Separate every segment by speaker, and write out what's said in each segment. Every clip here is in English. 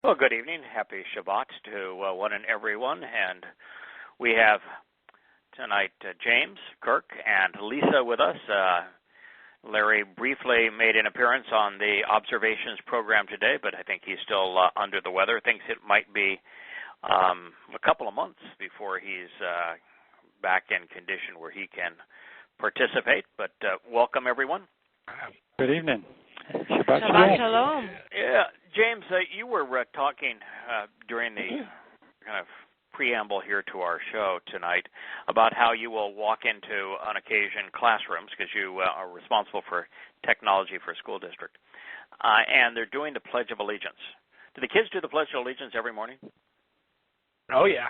Speaker 1: Well, good evening. Happy Shabbat to one and everyone. And we have tonight James, Kirk, and Lisa with us. Larry briefly made an appearance on the observations program today, but I think he's still under the weather. Thinks it might be a couple of months before he's back in condition where he can participate. But welcome, everyone.
Speaker 2: Good evening.
Speaker 3: Shabbat shalom.
Speaker 1: Yeah, James, you were talking during the kind of preamble here to our show tonight about how you will walk into, on occasion, classrooms because you are responsible for technology for a school district, and they're doing the Pledge of Allegiance. Do the kids do the Pledge of Allegiance every morning?
Speaker 4: Oh, yeah.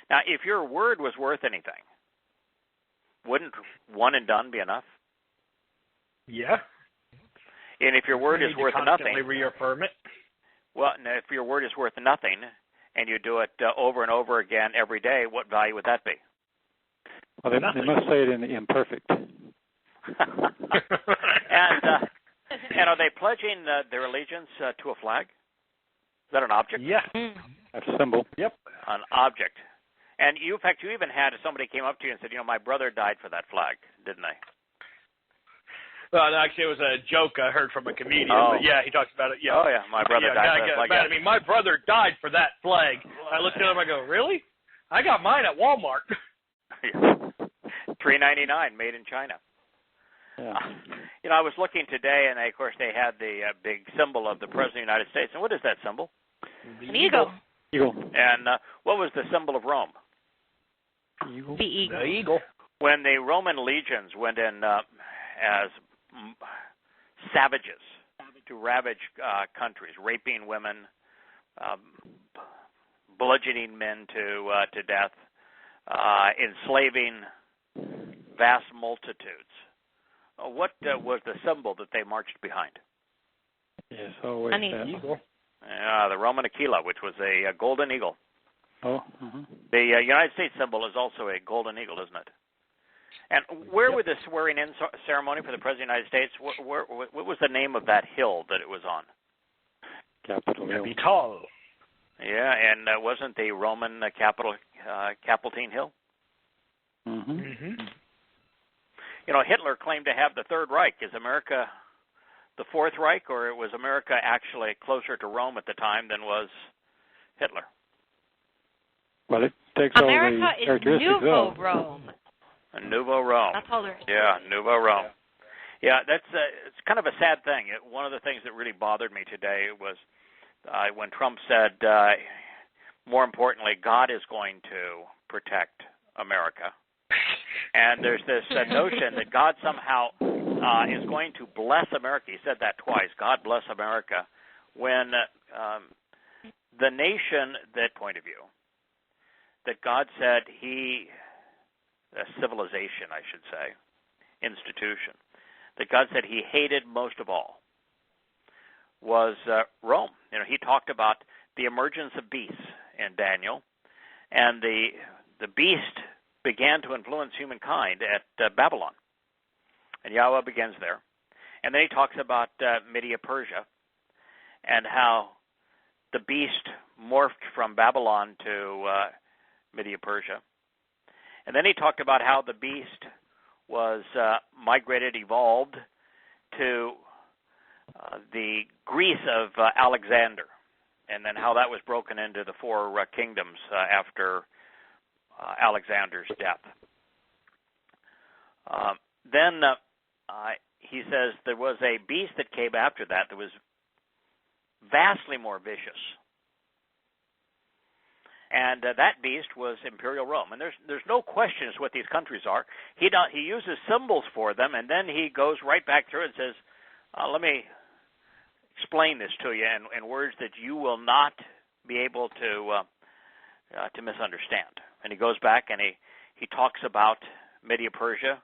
Speaker 1: Now, if your word was worth anything, wouldn't one and done be enough?
Speaker 4: Yeah.
Speaker 1: And if your word is worth nothing,
Speaker 4: reaffirm it.
Speaker 1: Well, if your word is worth nothing, and you do it over and over again every day, what value would that be?
Speaker 2: Well, they must say it in the imperfect.
Speaker 1: And are they pledging their allegiance to a flag? Is that an object?
Speaker 4: Yeah.
Speaker 2: A symbol.
Speaker 4: Yep.
Speaker 1: An object. And you, in fact, you even had somebody came up to you and said, my brother died for that flag, didn't they?
Speaker 4: Well, actually, it was a joke I heard from a comedian.
Speaker 1: Oh.
Speaker 4: But yeah, he talks about it. Yeah.
Speaker 1: Oh, yeah, my brother died for that flag.
Speaker 4: I mean, my brother died for that flag. I looked at him, I go, really? I got mine at Walmart.
Speaker 1: $3.99, made in China.
Speaker 2: Yeah.
Speaker 1: I was looking today, and of course, they had the big symbol of the President of the United States. And what is that symbol?
Speaker 3: An eagle.
Speaker 2: Eagle.
Speaker 1: And what was the symbol of Rome?
Speaker 2: Eagle.
Speaker 3: The eagle.
Speaker 4: The eagle.
Speaker 1: When the Roman legions went in as savages to ravage countries, raping women, bludgeoning men to death, enslaving vast multitudes. What was the symbol that they marched behind?
Speaker 2: Yes, always
Speaker 3: An
Speaker 2: that.
Speaker 3: eagle.
Speaker 1: The Roman aquila, which was a golden eagle.
Speaker 2: Oh. Uh-huh.
Speaker 1: The United States symbol is also a golden eagle, isn't it? And where was the swearing-in ceremony for the President of the United States? What was the name of that hill that it was on?
Speaker 2: Capitol Hill.
Speaker 4: Capitol.
Speaker 1: Yeah, and wasn't the Roman capital Capitoline Hill?
Speaker 2: Mm-hmm.
Speaker 4: Mm-hmm.
Speaker 1: Hitler claimed to have the Third Reich. Is America the Fourth Reich, or was America actually closer to Rome at the time than was Hitler?
Speaker 2: Well, it takes
Speaker 3: America
Speaker 2: all the characteristics
Speaker 3: is Nouveau
Speaker 2: of
Speaker 3: Rome.
Speaker 1: Nouveau Rome.
Speaker 3: That's all there is.
Speaker 1: Yeah, Nouveau Rome. Yeah, that's it's kind of a sad thing. One of the things that really bothered me today was when Trump said, more importantly, God is going to protect America. And there's this notion that God somehow is going to bless America. He said that twice, God bless America, when the nation, that point of view, that God said a civilization, I should say, institution, that God said he hated most of all was Rome. He talked about the emergence of beasts in Daniel, and the beast began to influence humankind at Babylon. And Yahowah begins there. And then he talks about Media Persia and how the beast morphed from Babylon to Media Persia. And then he talked about how the beast was evolved to the Greece of Alexander, and then how that was broken into the four kingdoms after Alexander's death. Then he says there was a beast that came after that was vastly more vicious. And that beast was Imperial Rome. And there's no question as to what these countries are. He uses symbols for them, and then he goes right back through and says, let me explain this to you in words that you will not be able to misunderstand. And he goes back and he talks about Media Persia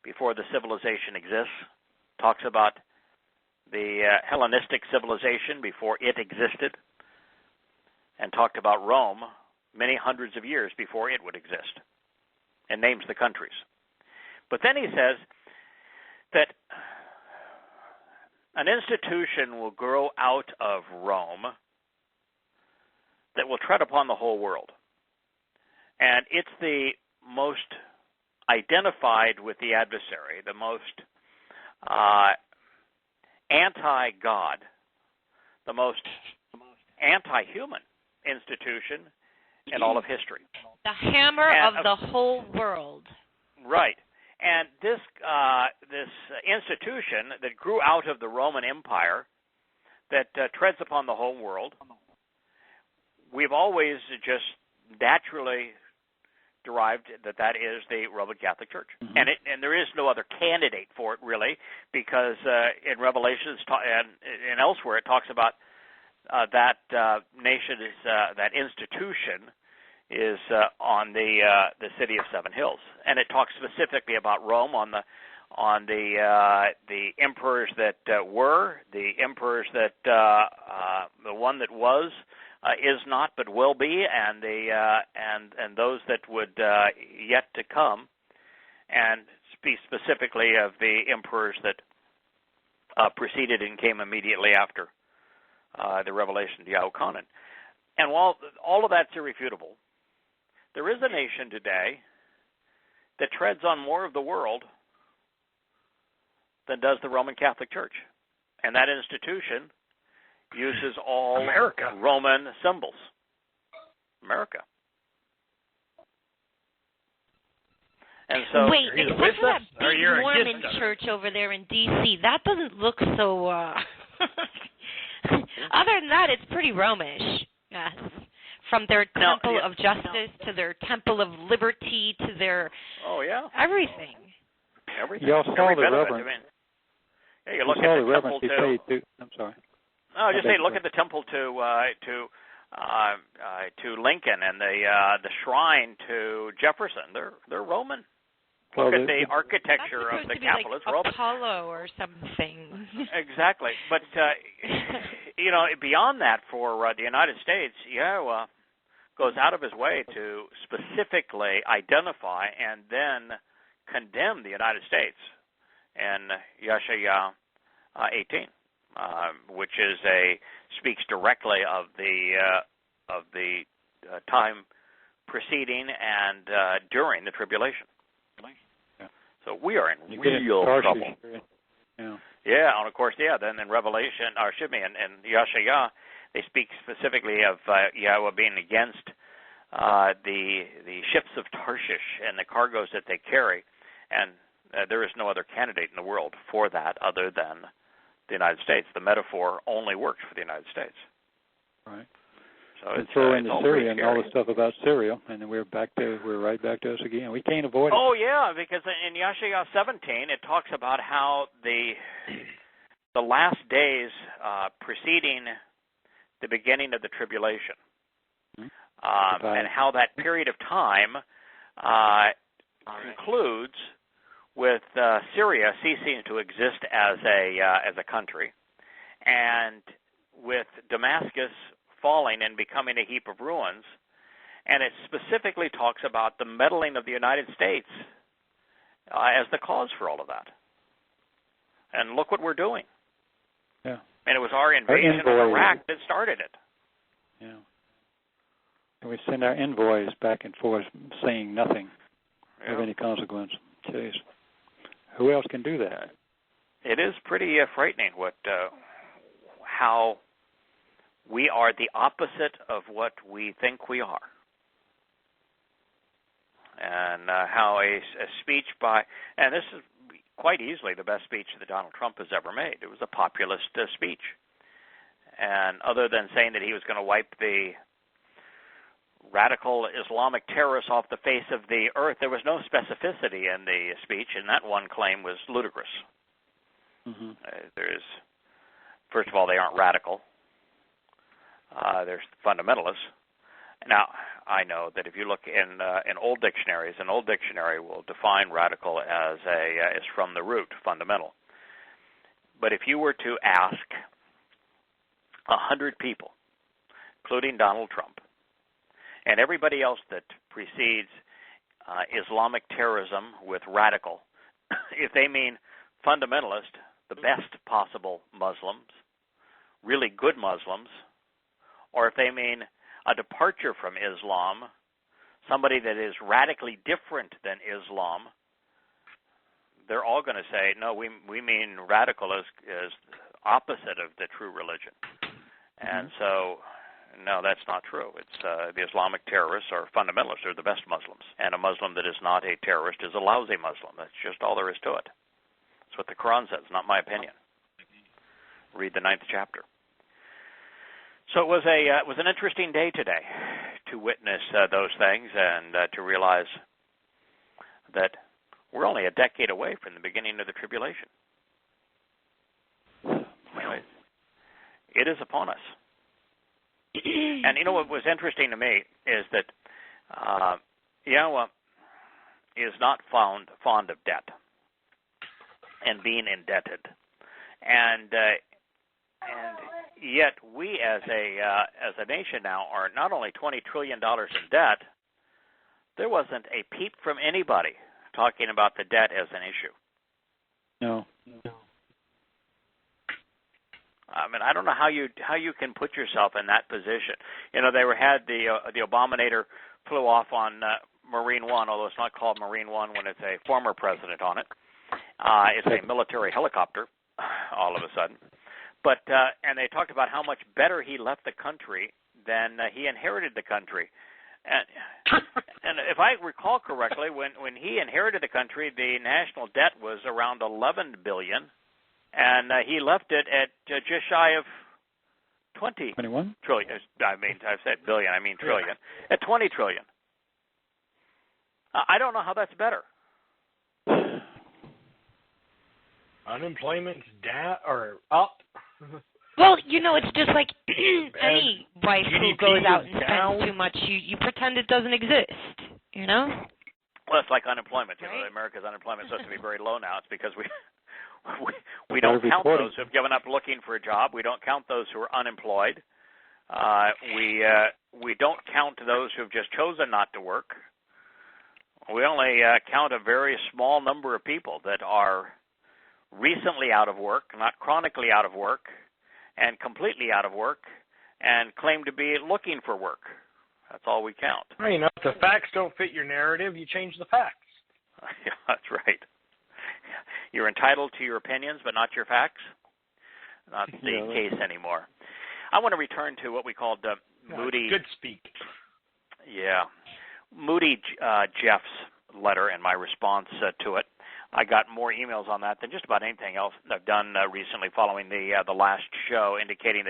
Speaker 1: before the civilization exists, talks about the Hellenistic civilization before it existed, and talked about Rome many hundreds of years before it would exist, and names the countries. But then he says that an institution will grow out of Rome will tread upon the whole world. And it's the most identified with the adversary, the most anti-God, the most anti-human institution in all of history.
Speaker 3: The hammer of the whole world.
Speaker 1: Right. And this institution that grew out of the Roman Empire, that treads upon the whole world, we've always just naturally derived that is the Roman Catholic Church.
Speaker 2: Mm-hmm.
Speaker 1: And there is no other candidate for it, really, because in Revelation and elsewhere it talks about that nation is that institution is on the city of Seven Hills, and it talks specifically about Rome on the emperors that were, the emperors that the one that was, is not but will be, and and those that would yet to come, and speak specifically of the emperors that preceded and came immediately after the revelation of Yahowah. And while all of that's irrefutable, there is a nation today that treads on more of the world than does the Roman Catholic Church. And that institution uses all
Speaker 4: America.
Speaker 1: Roman symbols. America. And so,
Speaker 3: wait, except for that
Speaker 4: or
Speaker 3: big
Speaker 4: you're
Speaker 3: Mormon
Speaker 4: against us.
Speaker 3: church over there in D.C., that doesn't look so... Other than that, it's pretty Romish. Yes. From their temple of justice to their temple of liberty to their everything.
Speaker 1: Everything.
Speaker 2: Y'all saw
Speaker 1: Every
Speaker 2: the
Speaker 1: bit of it.
Speaker 2: reverend.
Speaker 1: I mean, you look at the temple to.
Speaker 2: I'm sorry.
Speaker 1: No, just say look at the temple to Lincoln and the shrine to Jefferson. They're Roman. Look at the architecture of the Capitol. It's Roman.
Speaker 3: Apollo or something.
Speaker 1: Exactly, but beyond that, for the United States, Yahowah goes out of his way to specifically identify and then condemn the United States in Yahshua 18, which is speaks directly of the time preceding and during the tribulation. So we are in real trouble. Yeah, and of course, then in Revelation, or excuse me, in Yahshua, they speak specifically of Yahowah being against the ships of Tarshish and the cargoes that they carry, and there is no other candidate in the world for that other than the United States. The metaphor only works for the United States.
Speaker 2: Right.
Speaker 1: So
Speaker 2: and throw in the Syria and all
Speaker 1: scary.
Speaker 2: the stuff about Syria, and then we're right back to us again. We can't avoid it.
Speaker 1: Oh yeah, because in Yahshua 17 it talks about how the last days preceding the beginning of the tribulation, and how that period of time concludes with Syria ceasing to exist as a country, and with Damascus falling and becoming a heap of ruins. And it specifically talks about the meddling of the United States as the cause for all of that. And look what we're doing.
Speaker 2: Yeah.
Speaker 1: And it was our invasion of Iraq that started it.
Speaker 2: Yeah. And we send our envoys back and forth saying nothing of any consequence. Jeez. Who else can do that?
Speaker 1: It is pretty frightening how we are the opposite of what we think we are. And how a speech and this is quite easily the best speech that Donald Trump has ever made. It was a populist speech. And other than saying that he was going to wipe the radical Islamic terrorists off the face of the earth, there was no specificity in the speech, and that one claim was ludicrous.
Speaker 2: Mm-hmm.
Speaker 1: First of all, they aren't radical. There's fundamentalists. Now, I know that if you look in old dictionaries, an old dictionary will define radical as from the root, fundamental. But if you were to ask 100 people, including Donald Trump, and everybody else that precedes Islamic terrorism with radical, if they mean fundamentalist, the best possible Muslims, really good Muslims, or if they mean a departure from Islam, somebody that is radically different than Islam, they're all going to say, no, we mean radical as opposite of the true religion. And so, no, that's not true. It's the Islamic terrorists are fundamentalists. They're the best Muslims. And a Muslim that is not a terrorist is a lousy Muslim. That's just all there is to it. That's what the Quran says, not my opinion. Read the 9th chapter. So it was an interesting day today to witness those things and to realize that we're only a decade away from the beginning of the tribulation. Anyway, it is upon us. And you know what was interesting to me is that Yahweh is not fond of debt and being indebted, and yet we as a nation now are not only $20 trillion in debt. There wasn't a peep from anybody talking about the debt as an issue.
Speaker 2: No.
Speaker 1: I mean, I don't know how you can put yourself in that position. You know, had the Abominator flew off on Marine One, although it's not called Marine One when it's a former president on it. It's a military helicopter, all of a sudden. But and they talked about how much better he left the country than he inherited the country. And if I recall correctly, when he inherited the country, the national debt was around $11 billion. And he left it at just shy of 21 trillion. I mean, I've said billion. I mean trillion. At 20 trillion. I don't know how that's better.
Speaker 4: Unemployment's down or up.
Speaker 3: Well, you know, it's just like any wife who goes out and spends too much. You pretend it doesn't exist. You know.
Speaker 1: Well, it's like unemployment.
Speaker 3: Right?
Speaker 1: You know, America's unemployment is supposed to be very low now. It's because we don't count those who have given up looking for a job. We don't count those who are unemployed. We don't count those who have just chosen not to work. We only count a very small number of people that are recently out of work, not chronically out of work, and completely out of work, and claim to be looking for work. That's all we count.
Speaker 4: Well, you know, if the facts don't fit your narrative, you change the facts.
Speaker 1: Yeah, that's right. You're entitled to your opinions, but not your facts. Not the case anymore. I want to return to what we called Moody.
Speaker 4: Good speak.
Speaker 1: Yeah. Moody Jeff's letter and my response to it. I got more emails on that than just about anything else I've done recently following the last show, indicating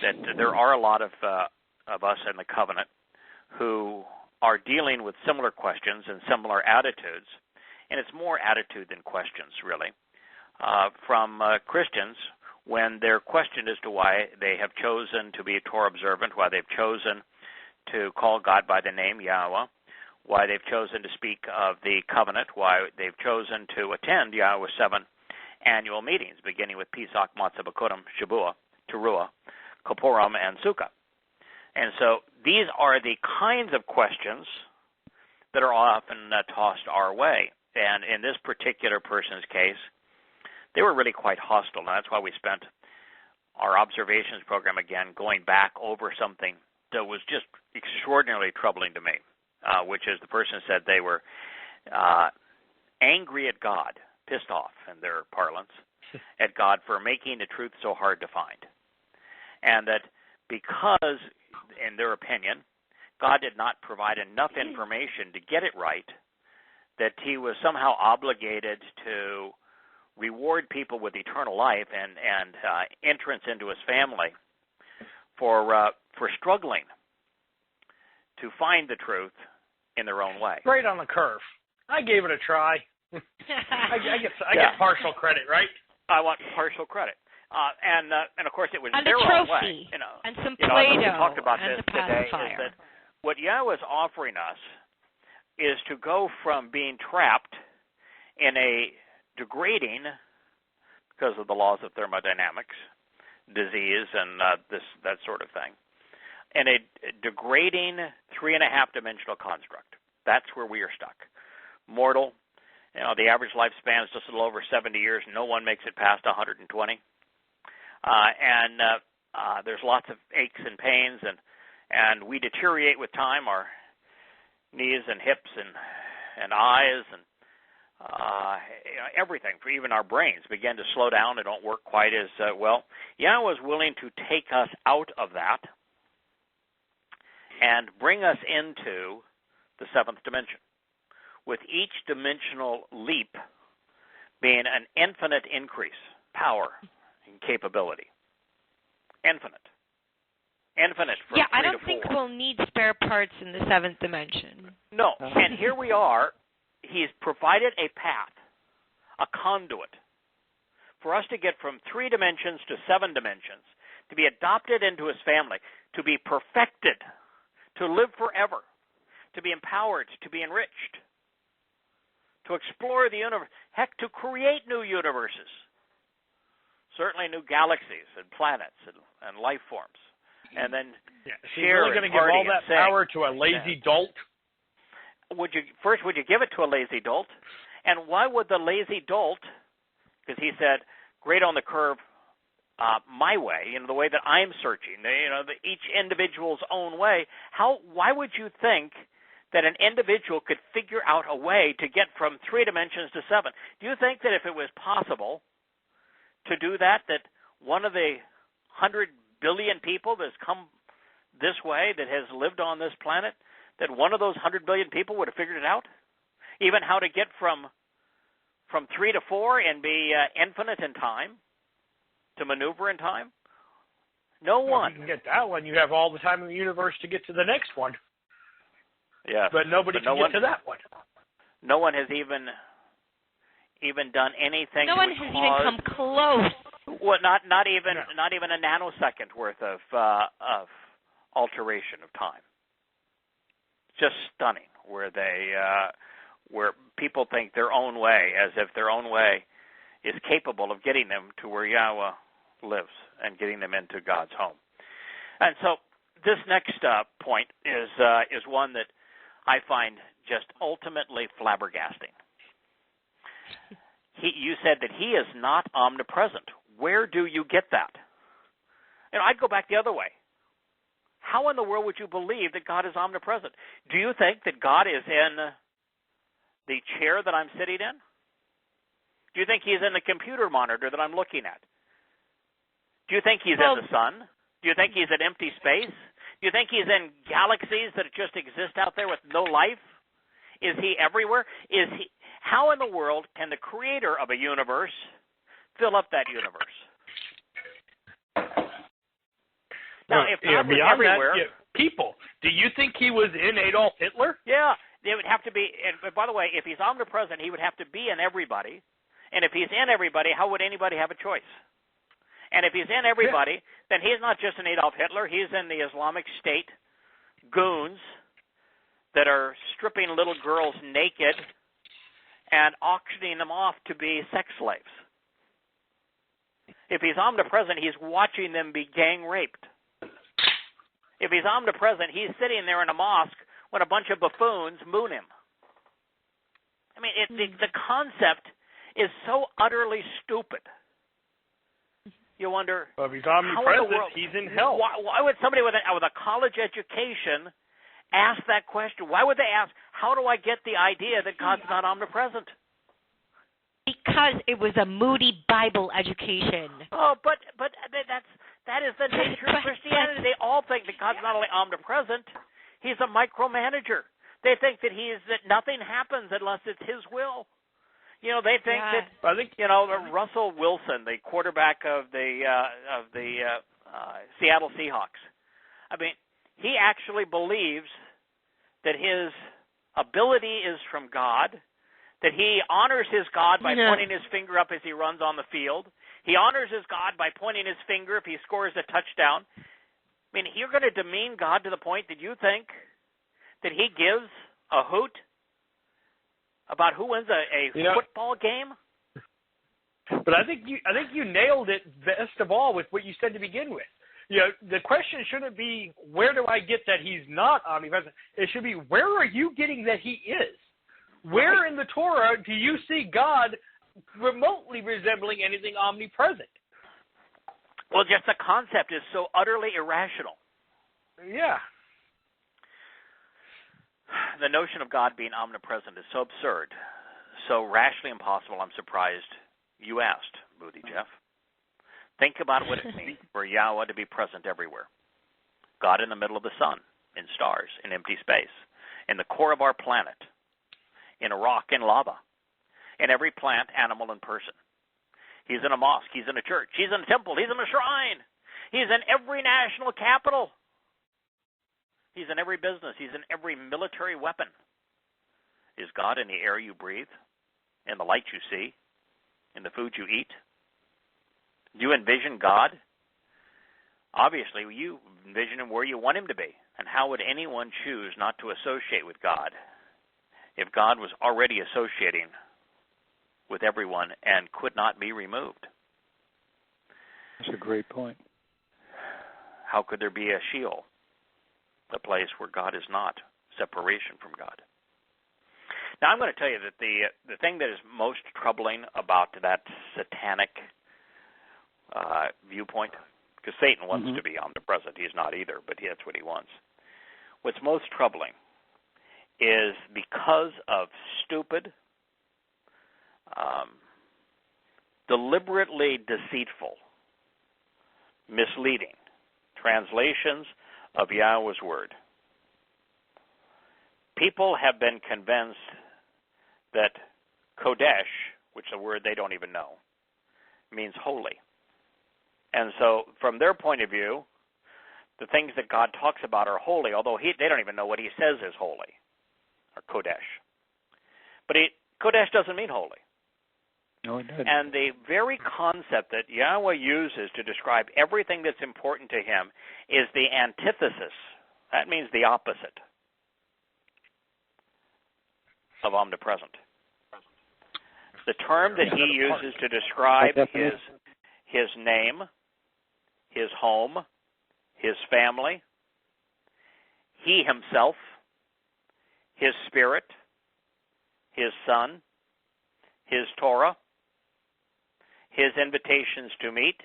Speaker 1: that there are a lot of us in the covenant who are dealing with similar questions and similar attitudes. And it's more attitude than questions, really, from Christians when they're questioned as to why they have chosen to be Torah observant, why they've chosen to call God by the name Yahweh, why they've chosen to speak of the covenant, why they've chosen to attend Yahweh's 7 annual meetings, beginning with Pesach, Matzah, Bikurim, Shabuah, Teruah, Kippurim, and Sukkah. And so these are the kinds of questions that are often tossed our way. And in this particular person's case, they were really quite hostile. And that's why we spent our observations program again going back over something that was just extraordinarily troubling to me, which is the person said they were angry at God, pissed off in their parlance, at God for making the truth so hard to find. And that because, in their opinion, God did not provide enough information to get it right, that he was somehow obligated to reward people with eternal life and entrance into his family for struggling to find the truth in their own way.
Speaker 4: Right on the curve. I gave it a try. I get partial credit, right?
Speaker 1: I want partial credit. And of course it was
Speaker 3: and
Speaker 1: their
Speaker 3: a
Speaker 1: own
Speaker 3: trophy,
Speaker 1: way. You know,
Speaker 3: and some Play-Doh,
Speaker 1: we talked about
Speaker 3: and
Speaker 1: this
Speaker 3: the
Speaker 1: today,
Speaker 3: pacifier.
Speaker 1: is that what Yahweh is offering us is to go from being trapped in a degrading, because of the laws of thermodynamics, disease and that sort of thing, in a degrading 3.5-dimensional construct. That's where we are stuck. Mortal, the average lifespan is just a little over 70 years. No one makes it past 120. And there's lots of aches and pains, And we deteriorate with time. Our knees and hips and eyes and everything, for even our brains, begin to slow down and don't work quite as well. Yahweh is willing to take us out of that and bring us into the seventh dimension, with each dimensional leap being an infinite increase, power and capability. Infinite from 3
Speaker 3: I
Speaker 1: to
Speaker 3: don't
Speaker 1: 4.
Speaker 3: think we'll need spare parts in the seventh dimension.
Speaker 1: No, and here we are. He's provided a path, a conduit, for us to get from 3 dimensions to 7 dimensions, to be adopted into his family, to be perfected, to live forever, to be empowered, to be enriched, to explore the universe, heck, to create new universes, certainly new galaxies and planets and life forms, and then share.
Speaker 4: Really going to give all that power to a lazy dolt?
Speaker 1: Would you give it to a lazy dolt? And why would the lazy dolt? Because he said, "Great on the curve, my way, the way that I'm searching, each individual's own way." Why would you think that an individual could figure out a way to get from 3 dimensions to 7? Do you think that if it was possible to do that one of the 100 billion people that's come this way, that has lived on this planet, that one of those 100 billion people would have figured it out? Even how to get from 3 to 4 and be infinite in time, to maneuver in time? No one.
Speaker 4: If you can get that one, you have all the time in the universe to get to the next one.
Speaker 1: Yes.
Speaker 4: But nobody can get to that one.
Speaker 1: No one has even done anything.
Speaker 3: No one has even come close.
Speaker 1: Well, not even a nanosecond worth of alteration of time. Just stunning, where people think their own way, as if their own way is capable of getting them to where Yahweh lives and getting them into God's home. And so this next point is one that I find just ultimately flabbergasting. You said that he is not omnipresent. Where do you get that? I'd go back the other way. How in the world would you believe that God is omnipresent? Do you think that God is in the chair that I'm sitting in? Do you think he's in the computer monitor that I'm looking at? Do you think he's in the sun? Do you think he's in empty space? Do you think he's in galaxies that just exist out there with no life? Is he everywhere? How in the world can the creator of a universe fill up that universe? Now, if God was everywhere,
Speaker 4: people, do you think he was in Adolf Hitler?
Speaker 1: Yeah, it would have to be. And by the way, if he's omnipresent, he would have to be in everybody. And if he's in everybody, how would anybody have a choice? And if he's in everybody, then he's not just an Adolf Hitler. He's in the Islamic State goons that are stripping little girls naked and auctioning them off to be sex slaves. If he's omnipresent, he's watching them be gang raped. If he's omnipresent, he's sitting there in a mosque when a bunch of buffoons moon him. I mean, the concept is so utterly stupid. You wonder,
Speaker 4: well, if he's omnipresent, he's in hell.
Speaker 1: Why would somebody with a college education ask that question? Why would they ask, how do I get the idea that God's not omnipresent?
Speaker 3: Because it was a moody Bible education.
Speaker 1: Oh, but that is the nature of Christianity. They all think that God's not only omnipresent, he's a micromanager. They think that nothing happens unless it's his will. They think that Russell Wilson, the quarterback of the Seattle Seahawks, I mean, he actually believes that his ability is from God, that he honors his God by pointing his finger up as he runs on the field. He honors his God by pointing his finger if he scores a touchdown. I mean, you're going to demean God to the point that you think that he gives a hoot about who wins a football game?
Speaker 4: But I think you nailed it best of all with what you said to begin with. The question shouldn't be, where do I get that he's not omnipresent? It should be, where are you getting that he is? Where in the Torah do you see God remotely resembling anything omnipresent?
Speaker 1: Well, just the concept is so utterly irrational.
Speaker 4: Yeah.
Speaker 1: the notion of God being omnipresent is so absurd, so rashly impossible, I'm surprised you asked, Moody Jeff. Think about what it means for Yahweh to be present everywhere. God in the middle of the sun, in stars, in empty space, in the core of our planet, in a rock, in lava, in every plant, animal, and person. He's in a mosque. He's in a church. He's in a temple. He's in a shrine. He's in every national capital. He's in every business. He's in every military weapon. Is God in the air you breathe, in the light you see, in the food you eat? Do you envision God? Obviously, you envision him where you want him to be. And how would anyone choose not to associate with God if God was already associating with everyone and could not be removed?
Speaker 2: That's a great point.
Speaker 1: How could there be a Sheol, a place where God is not, separation from God? Now, I'm going to tell you that the thing that is most troubling about that satanic viewpoint, because Satan wants to be omnipresent. He's not either, but that's what he wants. What's most troubling is because of stupid, deliberately deceitful, misleading translations of Yahweh's word. People have been convinced that Kodesh, which is a word they don't even know, means holy. And so from their point of view, the things that God talks about are holy, although they don't even know what he says is holy, or Kodesh. But Kodesh doesn't mean holy.
Speaker 2: No, it doesn't.
Speaker 1: And the very concept that Yahweh uses to describe everything that's important to him is the antithesis. That means the opposite of omnipresent. The term that he uses to describe his name, his home, his family, he himself, his spirit, his son, his Torah, his invitations to meet,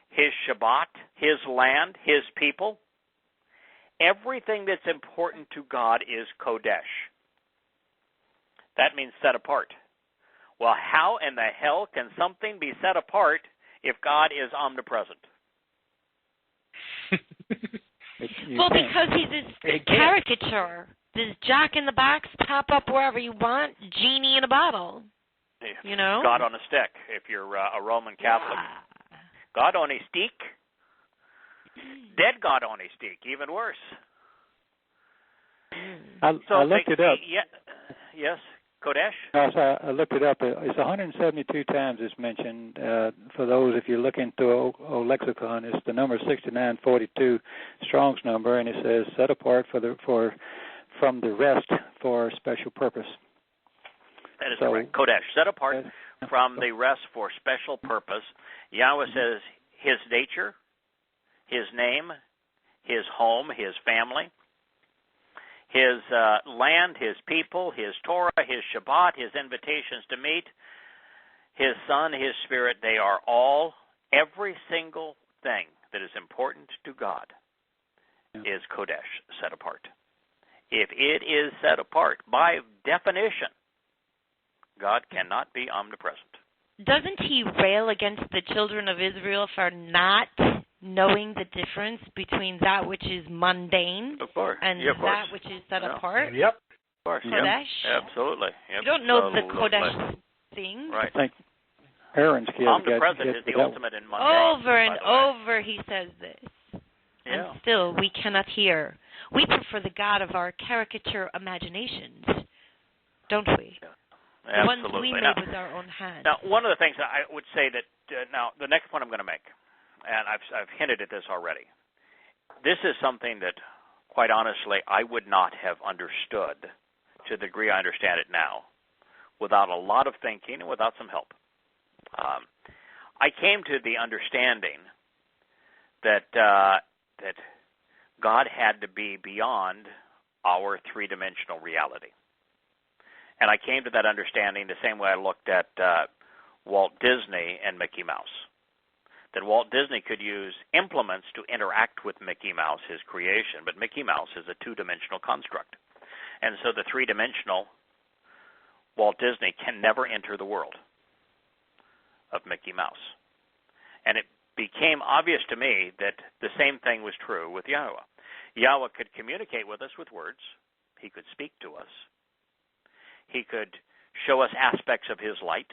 Speaker 1: his Shabbat, his land, his people. Everything that's important to God is Kodesh. That means set apart. Well, how in the hell can something be set apart if God is omnipresent?
Speaker 3: Well, because he's this caricature. This jack-in-the-box, pop up wherever you want, genie in a bottle. You know?
Speaker 1: God on a stick, if you're a Roman Catholic. Yeah. God on a stick. Dead God on a stick, even worse.
Speaker 2: I looked it up.
Speaker 1: Yes, Kodesh?
Speaker 2: I looked it up. It's 172 times it's mentioned. For those, if you're looking through old lexicon, it's the number 6942, Strong's number, and it says set apart from the rest for special purpose.
Speaker 1: That is correct. Kodesh, set apart from the rest for special purpose. Yahweh says his nature, his name, his home, his family, his land, his people, his Torah, his Shabbat, his invitations to meet, his son, his spirit, they are all, every single thing that is important to God is Kodesh, set apart. If it is set apart, by definition, God cannot be omnipresent.
Speaker 3: Doesn't he rail against the children of Israel for not knowing the difference between that which is mundane and that which is set apart?
Speaker 4: Yep.
Speaker 1: Of course.
Speaker 3: Kodesh?
Speaker 1: Yep. Absolutely. Yep.
Speaker 3: You don't know the Kodesh thing?
Speaker 1: Right.
Speaker 2: I think Aaron's kid
Speaker 1: omnipresent is the ultimate in mundane.
Speaker 3: Over and over he says this.
Speaker 1: Yeah.
Speaker 3: And still we cannot hear. We prefer the God of our caricature imaginations, don't we?
Speaker 1: Yeah.
Speaker 3: The
Speaker 1: Absolutely.
Speaker 3: ones we made with our own hands.
Speaker 1: Now, one of the things that I would say that, now, the next point I'm going to make, and I've hinted at this already, this is something that, quite honestly, I would not have understood to the degree I understand it now without a lot of thinking and without some help. I came to the understanding that God had to be beyond our three-dimensional reality. And I came to that understanding the same way I looked at Walt Disney and Mickey Mouse. That Walt Disney could use implements to interact with Mickey Mouse, his creation, but Mickey Mouse is a two-dimensional construct. And so the three-dimensional Walt Disney can never enter the world of Mickey Mouse. And it became obvious to me that the same thing was true with Yahowah. Yahweh could communicate with us with words. He could speak to us. He could show us aspects of his light.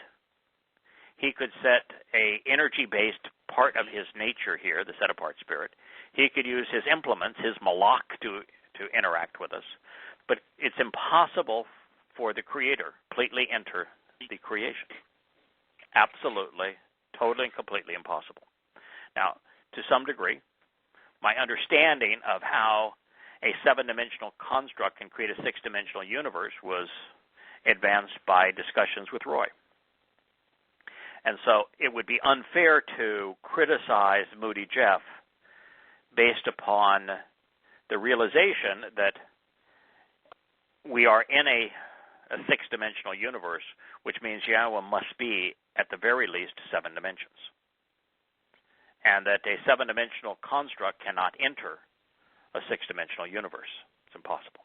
Speaker 1: He could set a energy-based part of his nature here, the set-apart spirit. He could use his implements, his malach, to interact with us. But it's impossible for the Creator to completely enter the creation. Absolutely, totally and completely impossible. Now, to some degree, my understanding of how a seven-dimensional construct can create a six-dimensional universe was advanced by discussions with Roy. And so it would be unfair to criticize Moody Jeff based upon the realization that we are in a six-dimensional universe, which means Yahweh must be, at the very least, 7 dimensions. And that a seven-dimensional construct cannot enter a six-dimensional universe. It's impossible.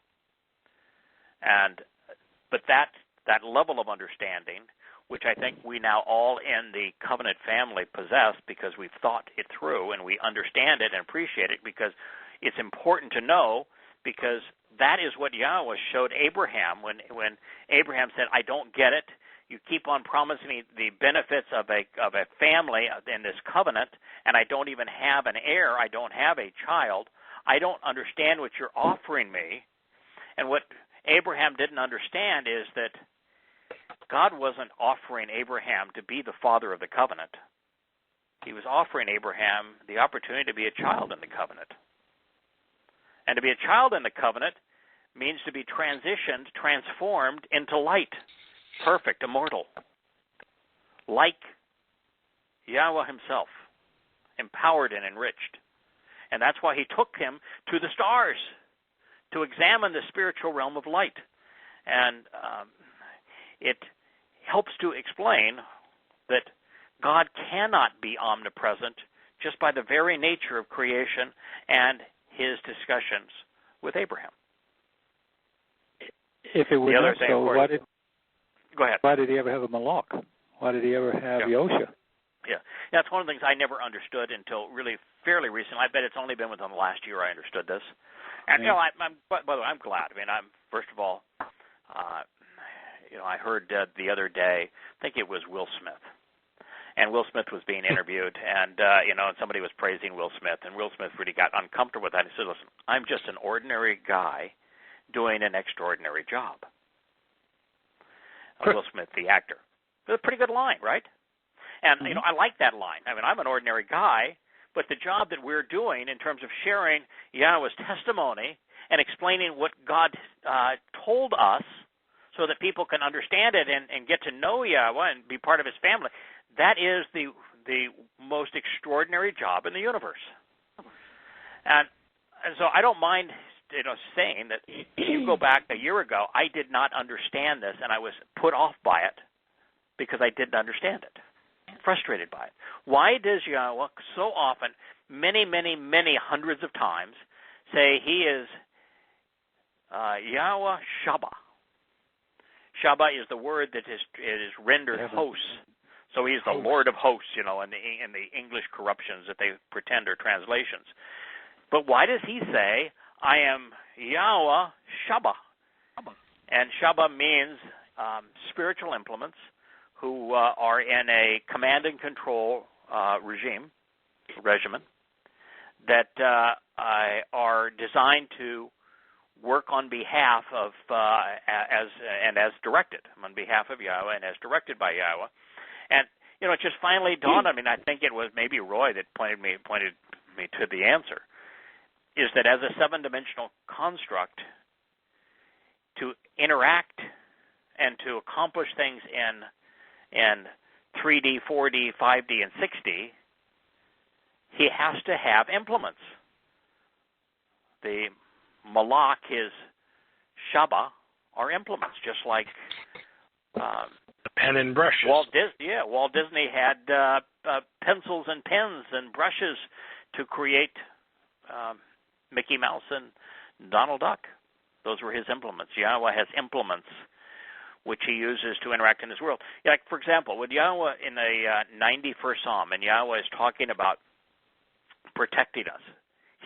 Speaker 1: But that level of understanding, which I think we now all in the covenant family possess because we've thought it through and we understand it and appreciate it, because it's important to know, because that is what Yahweh showed Abraham when Abraham said, I don't get it. You keep on promising me the benefits of a family in this covenant, and I don't even have an heir. I don't have a child. I don't understand what you're offering me. And what Abraham didn't understand is that God wasn't offering Abraham to be the father of the covenant. He was offering Abraham the opportunity to be a child in the covenant. And to be a child in the covenant means to be transitioned, transformed into light, perfect, immortal, like Yahweh himself, empowered and enriched. And that's why he took him to the stars to examine the spiritual realm of light. And it helps to explain that God cannot be omnipresent just by the very nature of creation and his discussions with Abraham.
Speaker 2: If it were not so,
Speaker 1: go ahead.
Speaker 2: Why did he ever have a malach? Why did he ever have Yosha?
Speaker 1: Yeah, that's one of the things I never understood until really fairly recently. I bet it's only been within the last year I understood this. And by the way, I'm glad. I mean, first of all, I heard the other day, I think it was Will Smith. And Will Smith was being interviewed, and somebody was praising Will Smith, and Will Smith really got uncomfortable with that. He said, listen, I'm just an ordinary guy doing an extraordinary job. Will Smith, the actor. It's a pretty good line, right? And, I like that line. I mean, I'm an ordinary guy, but the job that we're doing in terms of sharing Yahweh's testimony and explaining what God told us so that people can understand it and get to know Yahweh and be part of his family, that is the most extraordinary job in the universe. And so I don't mind saying that you go back a year ago, I did not understand this, and I was put off by it because I didn't understand it, frustrated by it. Why does Yahweh so often, many, many, many hundreds of times, say he is Yahweh Shabbat? Shabbat is the word that is rendered hosts. So he's the Lord of hosts, in the English corruptions that they pretend are translations. But why does he say, I am Yahweh Shabbat? And Shabbat means spiritual implements who are in a command and control regimen that are designed to work on behalf of as directed, on behalf of Yahweh and as directed by Yahweh. And it just finally dawned on me, and I think it was maybe Roy that pointed me to the answer, is that as a seven-dimensional construct, to interact and to accomplish things in 3D, 4D, 5D, and 6D, he has to have implements. The malach, his Shabbat, are implements, just like
Speaker 4: the pen and brushes.
Speaker 1: Walt Disney had pencils and pens and brushes to create Mickey Mouse and Donald Duck. Those were his implements. Yahweh has implements which he uses to interact in his world. Like, for example, with Yahweh in the 91st Psalm, and Yahweh is talking about protecting us,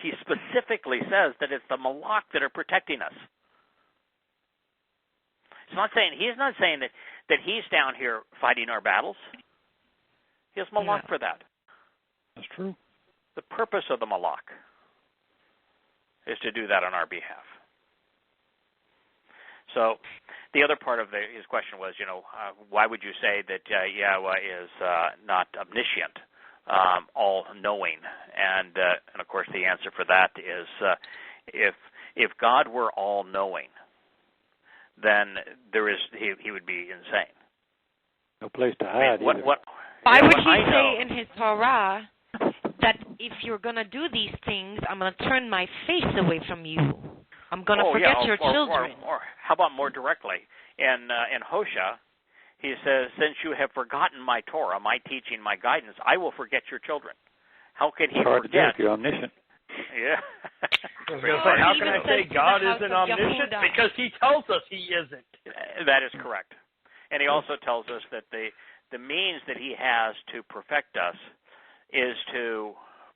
Speaker 1: he specifically says that it's the Malach that are protecting us. He's not saying that he's down here fighting our battles. He has Malach for that.
Speaker 2: That's true.
Speaker 1: The purpose of the Malach is to do that on our behalf. So the other part of his question was, why would you say that Yahweh is not omniscient, all-knowing? And of course, the answer for that is if God were all-knowing, then he would be insane.
Speaker 2: No place to hide.
Speaker 3: Why would he say in his Torah that if you're going to do these things, I'm going to turn my face away from you? I'm going to forget your children.
Speaker 1: Or how about more directly? In Hosea, he says, since you have forgotten my Torah, my teaching, my guidance, I will forget your children. How can he forget?
Speaker 2: You're omniscient.
Speaker 1: Yeah.
Speaker 4: I was going to say, how can I say God isn't omniscient? Because he tells us he isn't.
Speaker 1: That is correct. And he also tells us that the means that he has to perfect us is to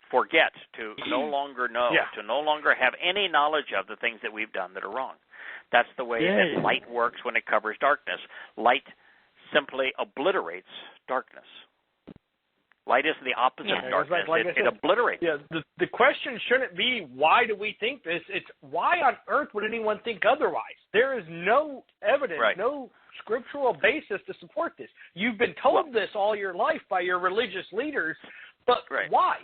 Speaker 1: forget, to no longer know, to no longer have any knowledge of the things that we've done that are wrong. That's the way that light works when it covers darkness. Light simply obliterates darkness. Light is the opposite of darkness. It obliterates.
Speaker 4: Yeah, the question shouldn't be, why do we think this? It's, why on earth would anyone think otherwise? There is no evidence, no scriptural basis to support this. You've been told this all your life by your religious leaders, but why?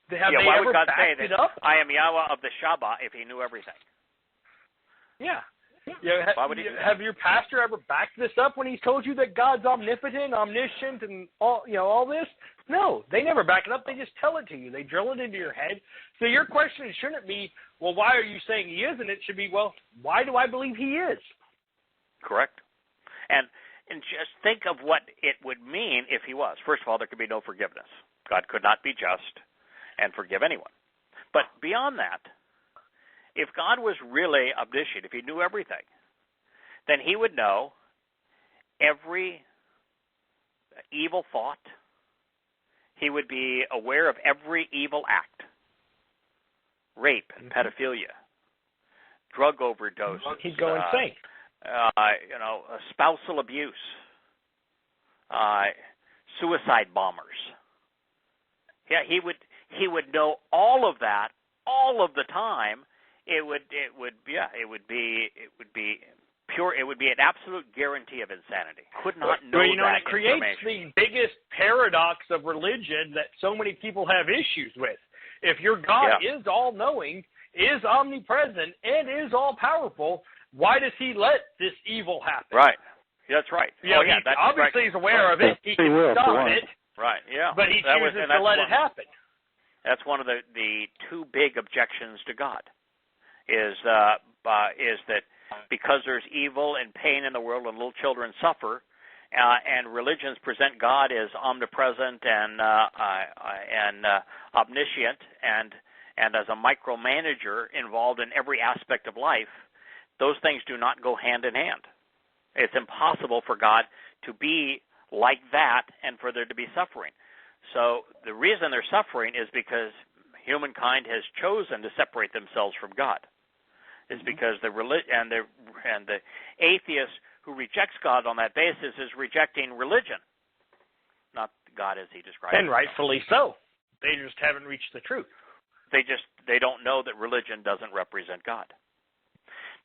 Speaker 1: Why would God say that I am Yahweh of the Shabbat if he knew everything?
Speaker 4: Yeah. Have your pastor ever backed this up when he's told you that God's omnipotent, omniscient, and all this? No, they never back it up. They just tell it to you. They drill it into your head. So your question shouldn't be, well, why are you saying he isn't? It should be, well, why do I believe he is?
Speaker 1: Correct. And just think of what it would mean if he was. First of all, there could be no forgiveness. God could not be just and forgive anyone. But beyond that, if God was really omniscient, if he knew everything, then he would know every evil thought. He would be aware of every evil act, rape and pedophilia, drug overdose.
Speaker 4: He'd go insane.
Speaker 1: Spousal abuse, suicide bombers. Yeah, he would know all of that all of the time. It would be pure. It would be an absolute guarantee of insanity. Could not know that
Speaker 4: it creates the biggest paradox of religion that so many people have issues with. If your God is all-knowing, is omnipresent, and is all-powerful, why does he let this evil happen?
Speaker 1: Right. That's right.
Speaker 4: Obviously he's aware of it. He can stop it.
Speaker 1: Right. Yeah.
Speaker 4: But he chooses to let it happen.
Speaker 1: That's one of the two big objections to God. Is that because there's evil and pain in the world and little children suffer, and religions present God as omnipresent and omniscient and as a micromanager involved in every aspect of life, those things do not go hand in hand. It's impossible for God to be like that and for there to be suffering. So the reason they're suffering is because humankind has chosen to separate themselves from God. Is because the atheist who rejects God on that basis is rejecting religion, not God as he describes it.
Speaker 4: And rightfully so. They just haven't reached the truth.
Speaker 1: They don't know that religion doesn't represent God.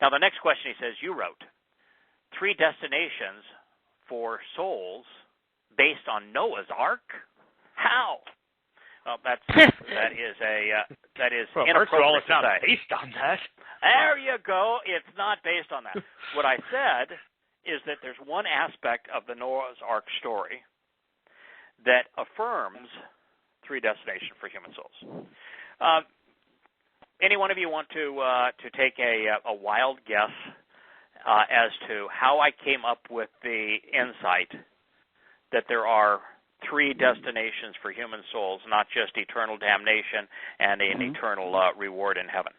Speaker 1: Now the next question he says, you wrote 3 destinations for souls based on Noah's Ark? How? Well, that is inappropriate.
Speaker 4: First of all, it's not based on that.
Speaker 1: There you go. It's not based on that. What I said is that there's one aspect of the Noah's Ark story that affirms 3 destinations for human souls. Any one of you want to take a wild guess as to how I came up with the insight that there are 3 destinations for human souls, not just eternal damnation and an eternal reward in heaven?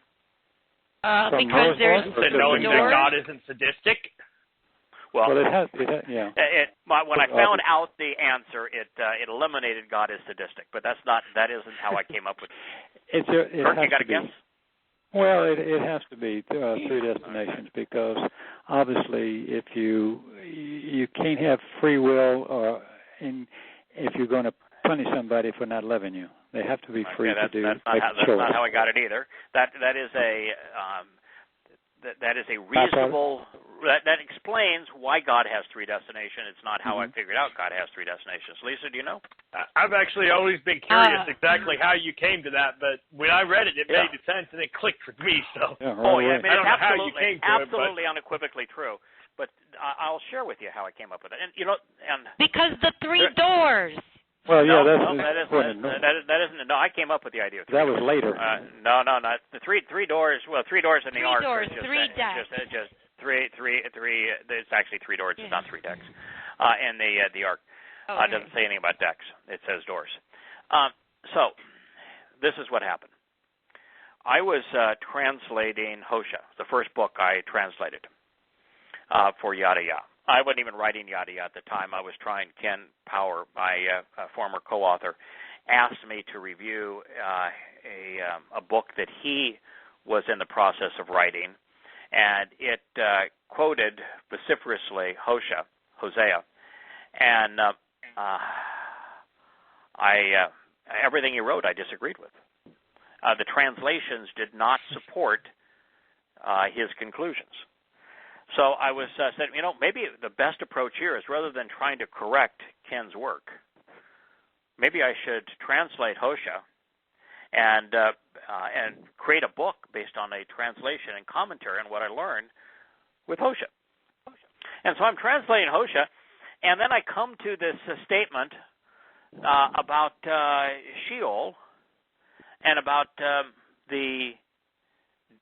Speaker 3: Because there's
Speaker 4: knowing that God isn't sadistic.
Speaker 1: Well,
Speaker 2: it has, yeah.
Speaker 1: When I found out the answer, it eliminated God as sadistic, but that isn't how I came up with it.
Speaker 2: Kurt,
Speaker 1: you got a guess?
Speaker 2: Well, it has to be three destinations, because obviously if you can't have free will if you're going to punish somebody for not loving you. They have to be free to do. That's
Speaker 1: not how I got it either. That is a reasonable. That explains why God has three destinations. It's not how I figured out God has three destinations. Lisa, do you know?
Speaker 4: I've actually always been curious exactly how you came to that, but when I read it, it made sense and it clicked with me. So,
Speaker 2: I
Speaker 1: mean,
Speaker 4: I don't know how you came to it,
Speaker 1: absolutely unequivocally true. But I'll share with you how I came up with it. And
Speaker 3: because the three doors.
Speaker 2: Well, yeah,
Speaker 1: that isn't. No, I came up with the idea of three.
Speaker 2: That was later.
Speaker 1: No, not the three doors. Well, three doors in the ark.
Speaker 3: Three decks.
Speaker 1: Just three. It's actually three doors. It's not three decks. And the ark doesn't say anything about decks. It says doors. So this is what happened. I was translating Hosea, the first book I translated for Yada Yahweh. I wasn't even writing Yada Yahweh at the time. I was trying. Ken Power, my former co-author, asked me to review a book that he was in the process of writing, and it quoted vociferously Hosea, and everything he wrote I disagreed with. The translations did not support his conclusions. So I was said, maybe the best approach here is, rather than trying to correct Ken's work, maybe I should translate Hosea and create a book based on a translation and commentary on what I learned with Hosea. And so I'm translating Hosea, and then I come to this statement about Sheol and about the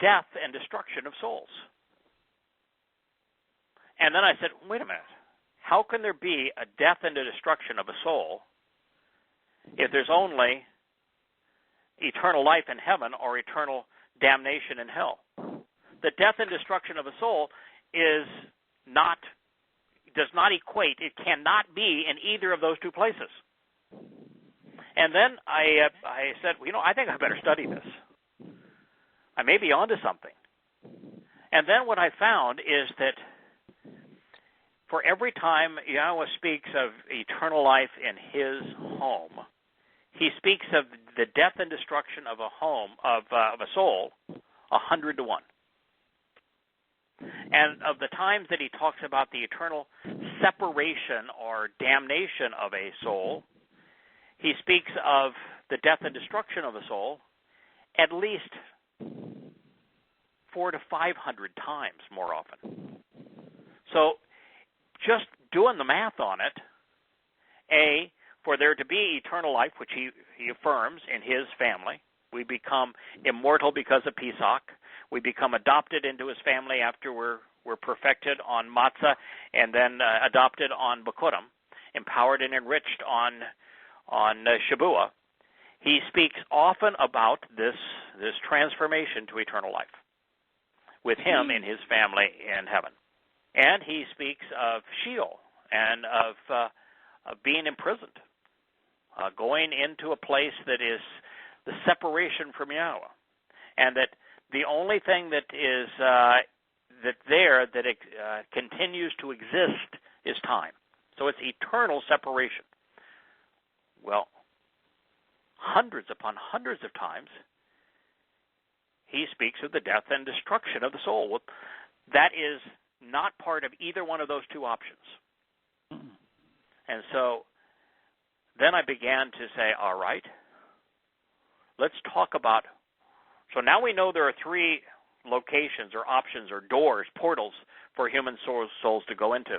Speaker 1: death and destruction of souls. And then I said, wait a minute. How can there be a death and a destruction of a soul if there's only eternal life in heaven or eternal damnation in hell? The death and destruction of a soul does not equate. It cannot be in either of those two places. And then I said, I think I better study this. I may be onto something. And then what I found is that for every time Yahweh speaks of eternal life in his home, he speaks of the death and destruction of a home, of a soul, 100 to 1. And of the times that he talks about the eternal separation or damnation of a soul, he speaks of the death and destruction of a soul at least 400 to 500 times more often. So just doing the math on it, for there to be eternal life, which he affirms in his family, we become immortal because of Pesach. We become adopted into his family after we're perfected on Matzah, and then adopted on Bikurim, empowered and enriched on Shabuah. He speaks often about this transformation to eternal life with him and his family in heaven. And he speaks of Sheol and of being imprisoned, going into a place that is the separation from Yahweh, and that the only thing that is continues to exist is time. So it's eternal separation. Well, hundreds upon hundreds of times, he speaks of the death and destruction of the soul. Well, that is not part of either one of those two options. And so then I began to say, all right, let's talk about, so now we know there are three locations or options or doors, portals for human souls to go into.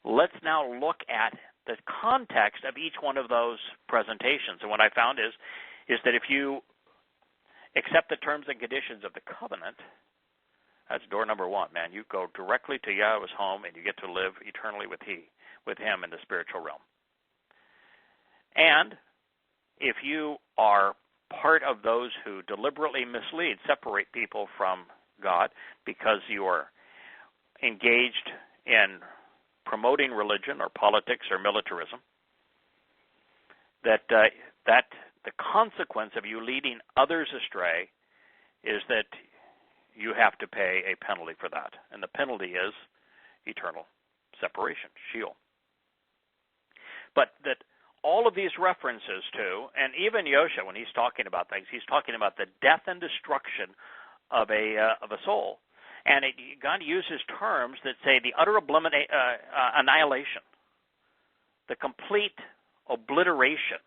Speaker 1: Let's now look at the context of each one of those presentations. And what I found is that if you accept the terms and conditions of the covenant, that's door number one, man. You go directly to Yahweh's home and you get to live eternally with him in the spiritual realm. And if you are part of those who deliberately mislead, separate people from God because you are engaged in promoting religion or politics or militarism, that the consequence of you leading others astray is that you have to pay a penalty for that. And the penalty is eternal separation, Sheol. But that all of these references to, and even Yosha, when he's talking about things, he's talking about the death and destruction of a soul. And God uses terms that say the utter annihilation, the complete obliteration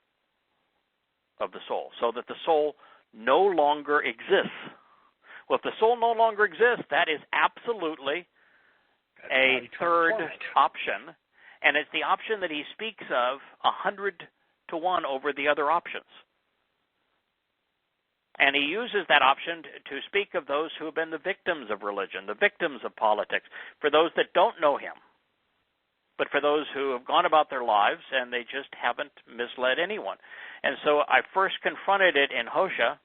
Speaker 1: of the soul, so that the soul no longer exists. Well, if the soul no longer exists, that is absolutely a third option, and it's the option that he speaks of 100 to 1 over the other options. And he uses that option to speak of those who have been the victims of religion, the victims of politics, for those that don't know him, but for those who have gone about their lives and they just haven't misled anyone. And so I first confronted it in Hosea,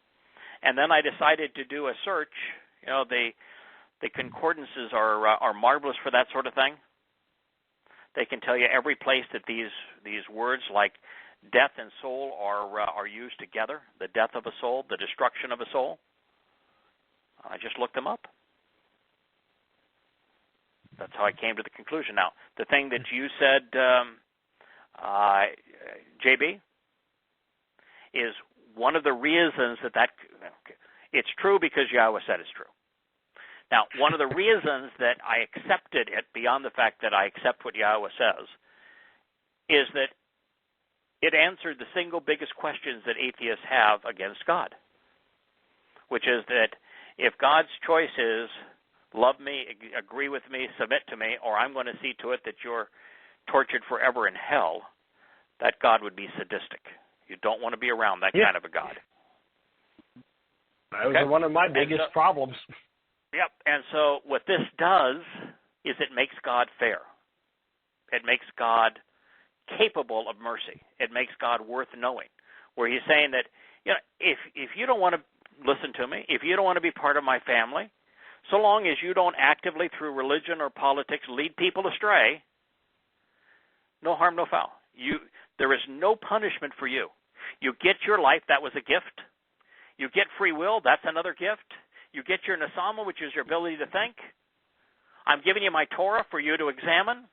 Speaker 1: and then I decided to do a search. You know, the concordances are marvelous for that sort of thing. They can tell you every place that these words like death and soul are used together, the death of a soul, the destruction of a soul. I just looked them up. That's how I came to the conclusion. Now, the thing that you said, JB, is one of the reasons that it's true because Yahweh said it's true. Now, one of the reasons that I accepted it, beyond the fact that I accept what Yahweh says, is that it answered the single biggest questions that atheists have against God, which is that if God's choice is love me, agree with me, submit to me, or I'm going to see to it that you're tortured forever in hell, that God would be sadistic. You don't want to be around that kind of a God.
Speaker 4: That was one of my biggest problems.
Speaker 1: Yep, and so what this does is it makes God fair. It makes God capable of mercy. It makes God worth knowing, where he's saying that, you know, if you don't want to listen to me, if you don't want to be part of my family, so long as you don't actively through religion or politics lead people astray, no harm, no foul. There is no punishment for you. You get your life, that was a gift. You get free will, that's another gift. You get your nasama, which is your ability to think. I'm giving you my Torah for you to examine.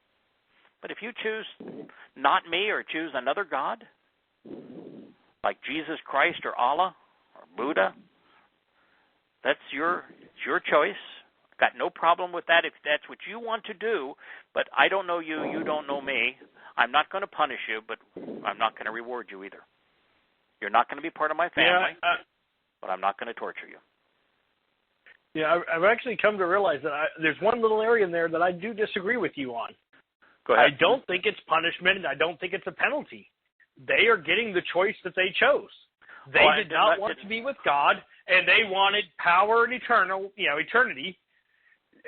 Speaker 1: But if you choose not me or choose another God, like Jesus Christ or Allah or Buddha, that's your choice. Got no problem with that if that's what you want to do, but I don't know you, you don't know me. I'm not going to punish you, but I'm not going to reward you either. You're not going to be part of my family, but I'm not going to torture you.
Speaker 4: Yeah, I've actually come to realize that there's one little area in there that I do disagree with you on.
Speaker 1: Go ahead.
Speaker 4: I don't think it's punishment, and I don't think it's a penalty. They are getting the choice that they chose. They did not want to be with God, and they wanted power and eternity,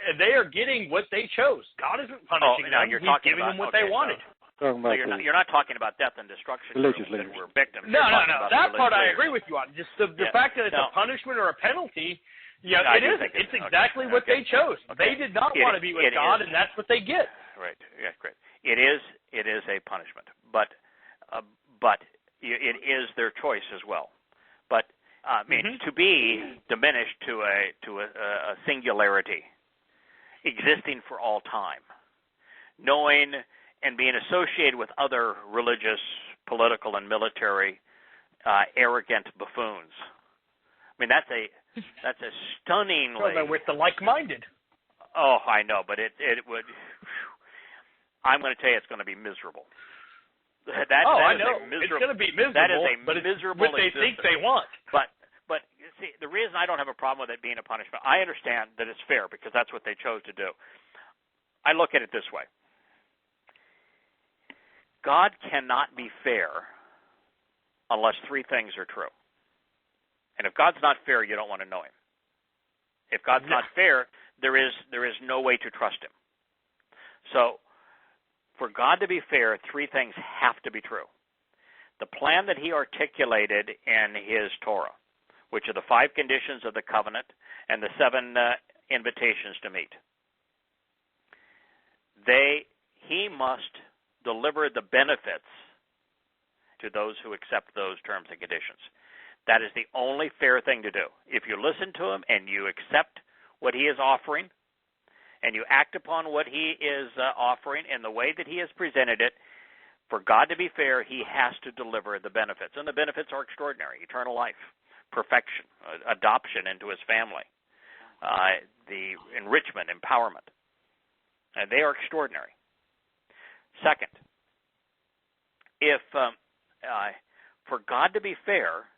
Speaker 4: and they are getting what they chose. God isn't punishing them. He's giving them what they wanted.
Speaker 1: So you're not talking about death and destruction. We're victims.
Speaker 4: No. That part I agree with you on. Just the fact that it's a punishment or a penalty, it isn't. It's exactly what they chose. They did not want to be with God, and that's what they get.
Speaker 1: Right. Yeah, great. It is a punishment, but it is their choice as well. But I mean, to be diminished to a singularity, existing for all time, knowing and being associated with other religious, political, and military arrogant buffoons. I mean, that's a stunningly.
Speaker 4: Well, with the like-minded.
Speaker 1: Oh, I know, but it would. I'm going to tell you, it's going to be miserable.
Speaker 4: I know. It's going to be miserable.
Speaker 1: That is a
Speaker 4: It's
Speaker 1: miserable
Speaker 4: what they think they want.
Speaker 1: But see, the reason I don't have a problem with it being a punishment, I understand that it's fair because that's what they chose to do. I look at it this way. God cannot be fair unless three things are true. And if God's not fair, you don't want to know him. If God's not fair, there is no way to trust him. So, for God to be fair, three things have to be true. The plan that he articulated in his Torah, which are the 5 conditions of the covenant and the 7 invitations to meet. He must deliver the benefits to those who accept those terms and conditions. That is the only fair thing to do. If you listen to him and you accept what he is offering, and you act upon what he is offering in the way that he has presented it, for God to be fair, he has to deliver the benefits. And the benefits are extraordinary: eternal life, perfection, adoption into his family, the enrichment, empowerment. And they are extraordinary. Second, if for God to be fair,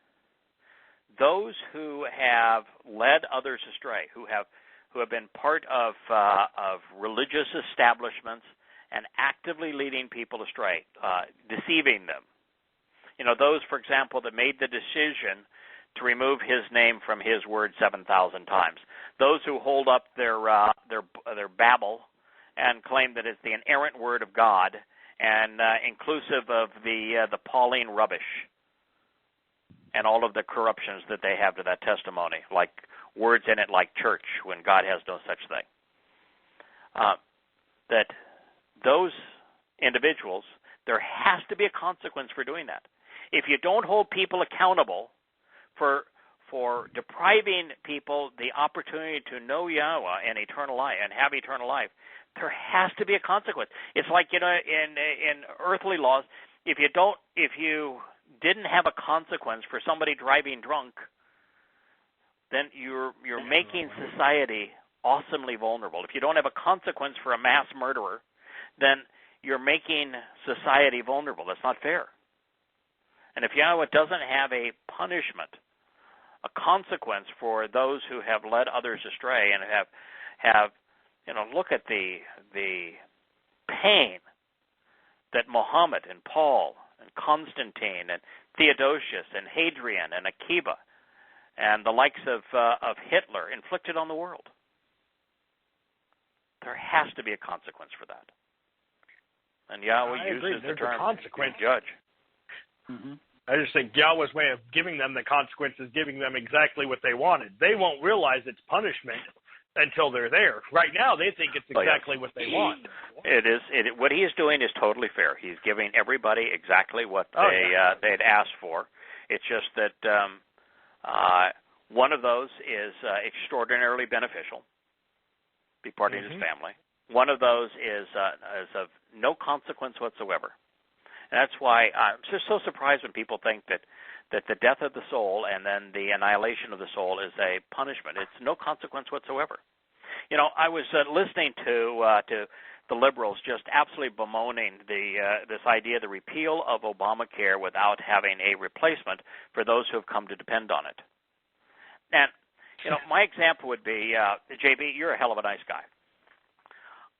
Speaker 1: those who have led others astray, who have been part of religious establishments and actively leading people astray, deceiving them. Those, for example, that made the decision to remove his name from his word 7,000 times. Those who hold up their Babel and claim that it's the inerrant word of God and inclusive of the Pauline rubbish and all of the corruptions that they have to that testimony, like words in it like church when God has no such thing. That those individuals, there has to be a consequence for doing that. If you don't hold people accountable for depriving people the opportunity to know Yahowah and eternal life and have eternal life, there has to be a consequence. It's like in earthly laws, if you didn't have a consequence for somebody driving drunk, then you're making society awesomely vulnerable. If you don't have a consequence for a mass murderer, then you're making society vulnerable. That's not fair. And if Yahowah doesn't have a punishment, a consequence for those who have led others astray and have look at the pain that Muhammad and Paul and Constantine and Theodosius and Hadrian and Akiba and the likes of Hitler inflicted on the world. There has to be a consequence for that. And Yahowah uses the term judge.
Speaker 4: Mm-hmm. I just think Yahowah's way of giving them the consequence is giving them exactly what they wanted. They won't realize it's punishment until they're there. Right now, they think it's exactly what they want.
Speaker 1: It is. What he is doing is totally fair. He's giving everybody exactly what they'd asked for. It's just that one of those is extraordinarily beneficial, be part of his family. One of those is of no consequence whatsoever. And that's why I'm just so surprised when people think that the death of the soul and then the annihilation of the soul is a punishment. It's no consequence whatsoever. I was listening to the liberals just absolutely bemoaning this idea of the repeal of Obamacare without having a replacement for those who have come to depend on it. And, my example would be, JB, you're a hell of a nice guy.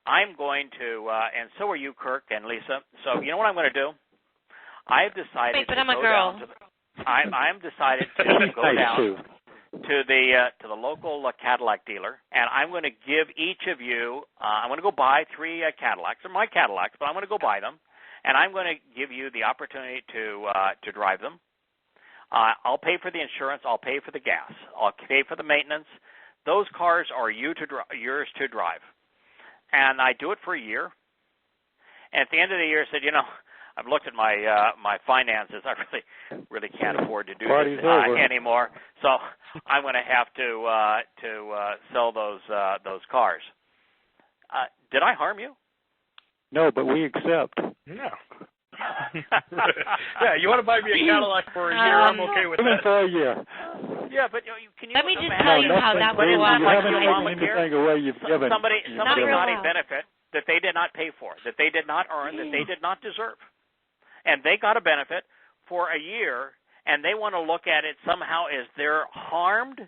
Speaker 1: I'm going to, and so are you, Kirk and Lisa. So you know what I'm going to do? I've decided
Speaker 3: but I'm a girl.
Speaker 1: I'm decided to go down to the local Cadillac dealer, and I'm going to give each of you. I'm going to go buy 3 Cadillacs. They're my Cadillacs, but I'm going to go buy them, and I'm going to give you the opportunity to drive them. I'll pay for the insurance. I'll pay for the gas. I'll pay for the maintenance. Those cars are yours to drive. And I do it for a year. And at the end of the year, I said, I've looked at my finances. I really can't afford to do this anymore. So I'm going to have to sell those cars. Did I harm you?
Speaker 2: No, but we accept.
Speaker 4: No. Yeah, you want to buy me a Cadillac for a year? I'm okay with that.
Speaker 2: For a year.
Speaker 1: Yeah, but can you?
Speaker 3: Let me just tell you how that would
Speaker 2: work.
Speaker 3: work.
Speaker 2: You haven't taken anything away. You've given.
Speaker 1: Somebody got a benefit that they did not pay for, that they did not earn, that they did not deserve, and they got a benefit for a year, and they want to look at it somehow as they're harmed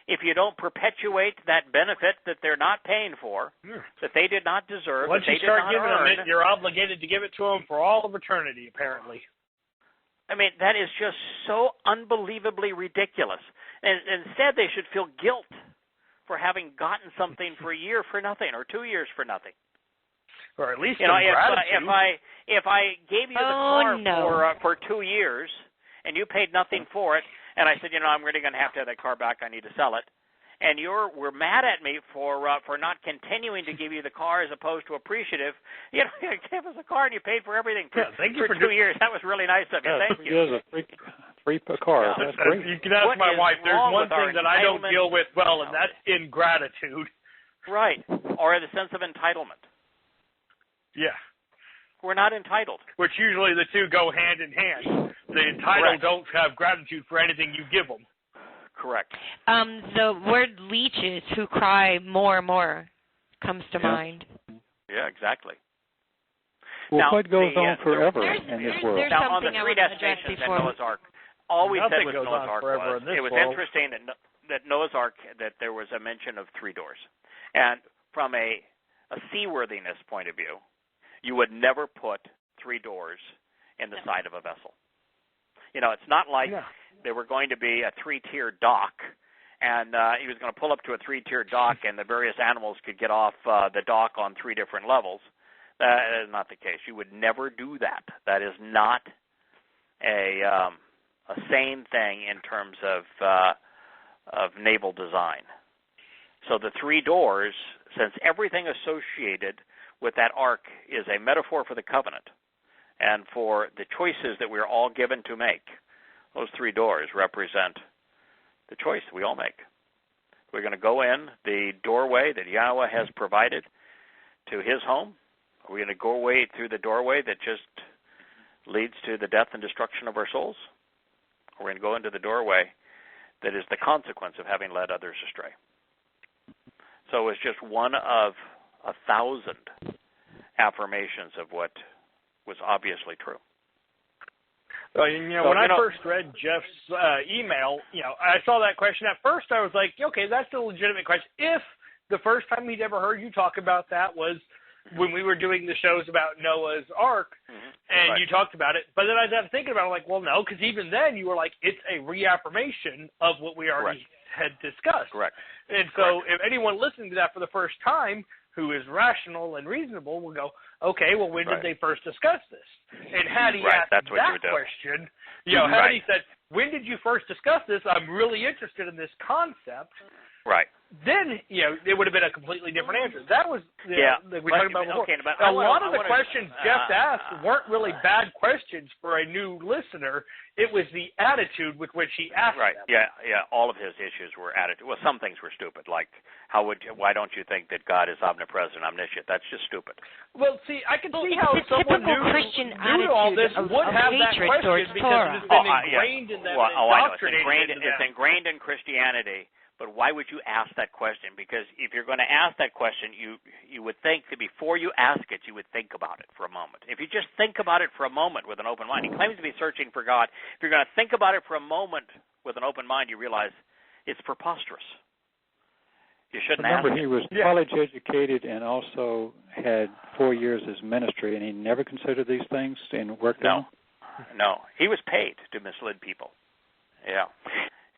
Speaker 1: if you don't perpetuate that benefit that they're not paying for, that they did not deserve.
Speaker 4: Once
Speaker 1: that
Speaker 4: you start giving them it, you're obligated to give it to them for all of eternity, apparently.
Speaker 1: I mean, that is just so unbelievably ridiculous. And instead, they should feel guilt for having gotten something for a year for nothing or 2 years for nothing.
Speaker 4: Or at least
Speaker 1: if I gave you the car for 2 years and you paid nothing for it, and I said, I'm really going to have that car back, I need to sell it, and we're mad at me for not continuing to give you the car as opposed to appreciative. You gave us a car and you paid for everything for 2 years. That was really nice of you. Thank you.
Speaker 2: It was a free car. That's great.
Speaker 4: You can ask my wife. There's one thing that I don't deal with well, and that's ingratitude.
Speaker 1: Right, or the sense of entitlement.
Speaker 4: Yeah. We're
Speaker 1: not entitled.
Speaker 4: Which usually the two go hand in hand. The entitled don't have gratitude for anything you give them.
Speaker 1: Correct.
Speaker 3: The word leeches who cry more and more comes to mind.
Speaker 1: Yeah, exactly.
Speaker 2: Well, what goes on forever in this world?
Speaker 3: There's
Speaker 1: now, on the
Speaker 3: something
Speaker 1: three destinations at Noah's Ark, all we said with Noah's Ark was it was interesting that Noah's Ark, that there was a mention of 3 doors. And from a seaworthiness point of view, you would never put 3 doors in the side of a vessel. It's not like there were going to be a 3-tier dock, and he was going to pull up to a 3-tier dock, and the various animals could get off the dock on 3 different levels. That is not the case. You would never do that. That is not a sane thing in terms of naval design. So the 3 doors, since everything associated with that ark is a metaphor for the covenant and for the choices that we're all given to make, those 3 doors represent the choice we all make. We're going to go in the doorway that Yahweh has provided to his home. Are we going to go away through the doorway that just leads to the death and destruction of our souls? Or we're going to go into the doorway that is the consequence of having led others astray. So it's just one of 1,000 affirmations of what was obviously true.
Speaker 4: Well, when I first read Jeff's email, I saw that question. At first, I was like, okay, that's a legitimate question. If the first time he'd ever heard you talk about that was when we were doing the shows about Noah's Ark, and you talked about it. But then I got thinking about it, like, well, no, because even then you were like, it's a reaffirmation of what we already had discussed.
Speaker 1: Correct.
Speaker 4: And so if anyone listening to that for the first time who is rational and reasonable will go, okay, well, when did they first discuss this? And had he asked that question, had he said, when did you first discuss this? I'm really interested in this concept.
Speaker 1: Right.
Speaker 4: Then, it would have been a completely different answer. That was, we talked about before.
Speaker 1: Okay,
Speaker 4: a lot of the questions Jeff asked weren't really bad questions for a new listener. It was the attitude with which he asked them.
Speaker 1: Yeah. All of his issues were attitude. Well, some things were stupid, like why don't you think that God is omnipresent, omniscient? That's just stupid.
Speaker 4: Well, see, I can see how someone new to all this would have that question because it has been ingrained in them and indoctrinated into them.
Speaker 1: It's ingrained in Christianity. But why would you ask that question? Because if you're going to ask that question, you would think that before you ask it, you would think about it for a moment. If you just think about it for a moment with an open mind, he claims to be searching for God. If you're going to think about it for a moment with an open mind, you realize it's preposterous. You shouldn't ask it.
Speaker 2: Remember, he was college educated and also had 4 years as ministry, and he never considered these things and worked on them?
Speaker 1: No. He was paid to mislead people. Yeah.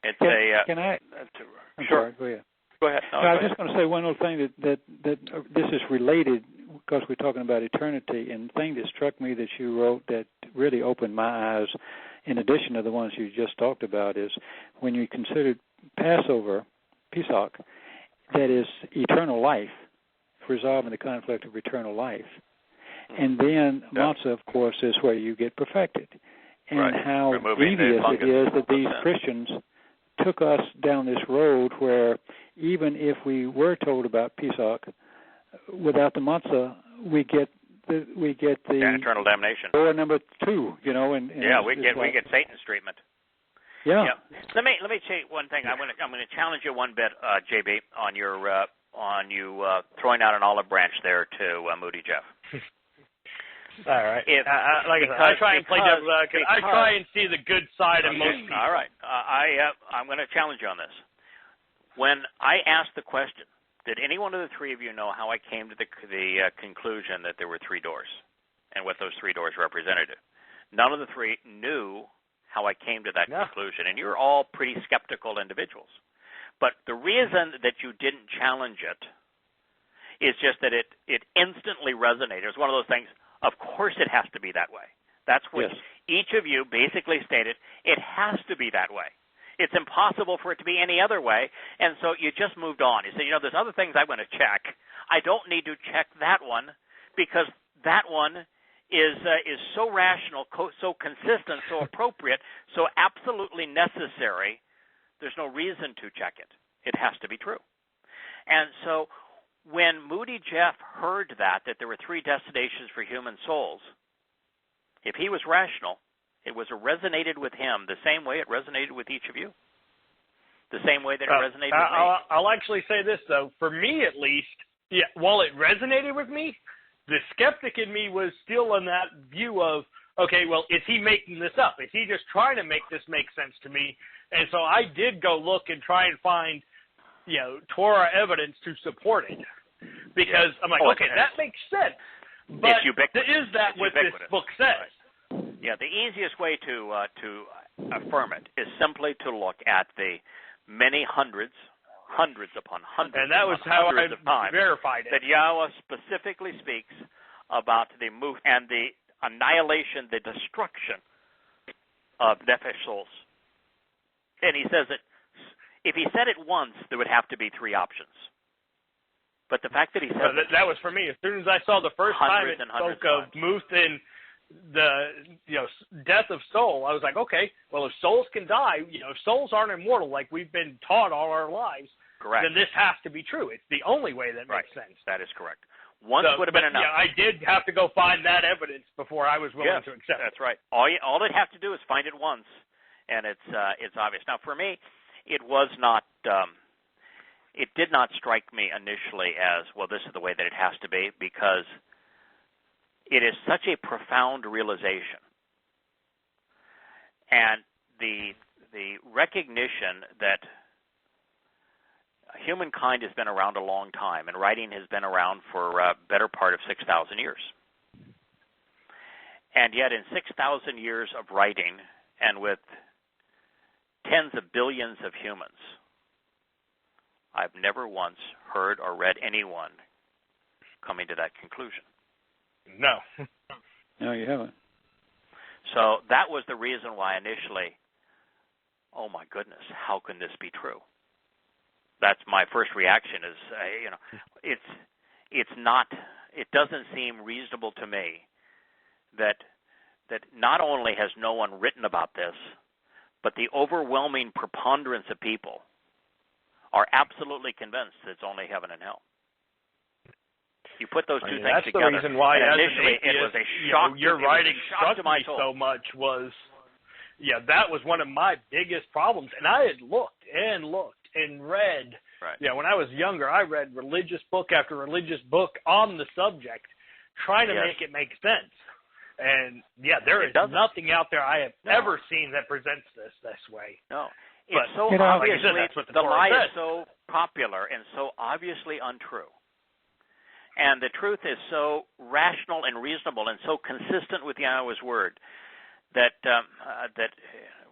Speaker 1: It's
Speaker 2: I'm sorry, go ahead.
Speaker 1: Go ahead.
Speaker 2: No, I was just going to say one little thing that this is related because we're talking about eternity, and the thing that struck me that you wrote that really opened my eyes, in addition to the ones you just talked about, is when you considered Passover, Pesach, that is eternal life, resolving the conflict of eternal life. And then Matzah, of course, is where you get perfected. And how devious it is that these Christians took us down this road where even if we were told about Pesach, without the matzah, we get the
Speaker 1: eternal damnation.
Speaker 2: Or number 2, And
Speaker 1: we get Satan's treatment.
Speaker 2: Yeah.
Speaker 1: Let me say one thing. I'm going to challenge you one bit, JB, on your throwing out an olive branch there to Moody Jeff.
Speaker 4: All right. I try and play devil's advocate. I try and see the good side of most people.
Speaker 1: All right. I'm going to challenge you on this. When I asked the question, did any one of the 3 of you know how I came to the conclusion that there were 3 doors and what those 3 doors represented? None of the 3 knew how I came to that conclusion, and you're all pretty skeptical individuals. But the reason that you didn't challenge it is just that it instantly resonated. It was one of those things. Of course it has to be that way. That's what each of you basically stated. It has to be that way. It's impossible for it to be any other way. And so you just moved on. You say, there's other things I want to check. I don't need to check that one because that one is so rational, so consistent, so appropriate, so absolutely necessary. There's no reason to check it. It has to be true. And so when Moody Jeff heard that there were three destinations for human souls, if he was rational, it resonated with him the same way it resonated with each of you, the same way that it resonated with me.
Speaker 4: I'll actually say this, though. For me, at least, while it resonated with me, the skeptic in me was still in that view of, okay, well, is he making this up? Is he just trying to make this make sense to me? And so I did go look and try and find, Torah evidence to support it. Because I'm like, okay, that makes sense. But is that what this book says?
Speaker 1: Right. Yeah, the easiest way to affirm it is simply to look at the many hundreds upon hundreds,
Speaker 4: and that was how I verified it.
Speaker 1: That Yahweh specifically speaks about the move and the annihilation, the destruction of nefesh souls. And he says that if he said it once, there would have to be three options. But the fact that he said
Speaker 4: that was for me. As soon as I saw the first time it spoke of Muth and the death of soul, I was like, okay, well, if souls can die, if souls aren't immortal like we've been taught all our lives,
Speaker 1: correct,
Speaker 4: then this has to be true. It's the only way that makes sense.
Speaker 1: That is correct. Once would have been enough.
Speaker 4: Yeah, I did have to go find that evidence before I was willing to accept it.
Speaker 1: That's right. All they'd have to do is find it once, and it's obvious. Now, for me, it was not. It did not strike me initially as, well, this is the way that it has to be, because it is such a profound realization. And the recognition that humankind has been around a long time, and writing has been around for a better part of 6,000 years. And yet in 6,000 years of writing, and with tens of billions of humans, I've never once heard or read anyone coming to that conclusion.
Speaker 4: No.
Speaker 2: No, you haven't.
Speaker 1: So that was the reason why initially, oh my goodness, how can this be true? That's my first reaction is, it's not, it doesn't seem reasonable to me that not only has no one written about this, but the overwhelming preponderance of people are absolutely convinced that it's only heaven and hell. You put those two things together.
Speaker 4: That's the reason why,
Speaker 1: initially, it was a shock.
Speaker 4: Your writing struck
Speaker 1: to my
Speaker 4: me
Speaker 1: soul
Speaker 4: so much was, that was one of my biggest problems. And I had looked and read.
Speaker 1: Right.
Speaker 4: When I was younger, I read religious book after religious book on the subject, trying to make it make sense. And there is nothing out there I have ever seen that presents this way.
Speaker 1: No. It's so obviously, the lie is so popular and so obviously untrue. And the truth is so rational and reasonable and so consistent with Yahweh's word that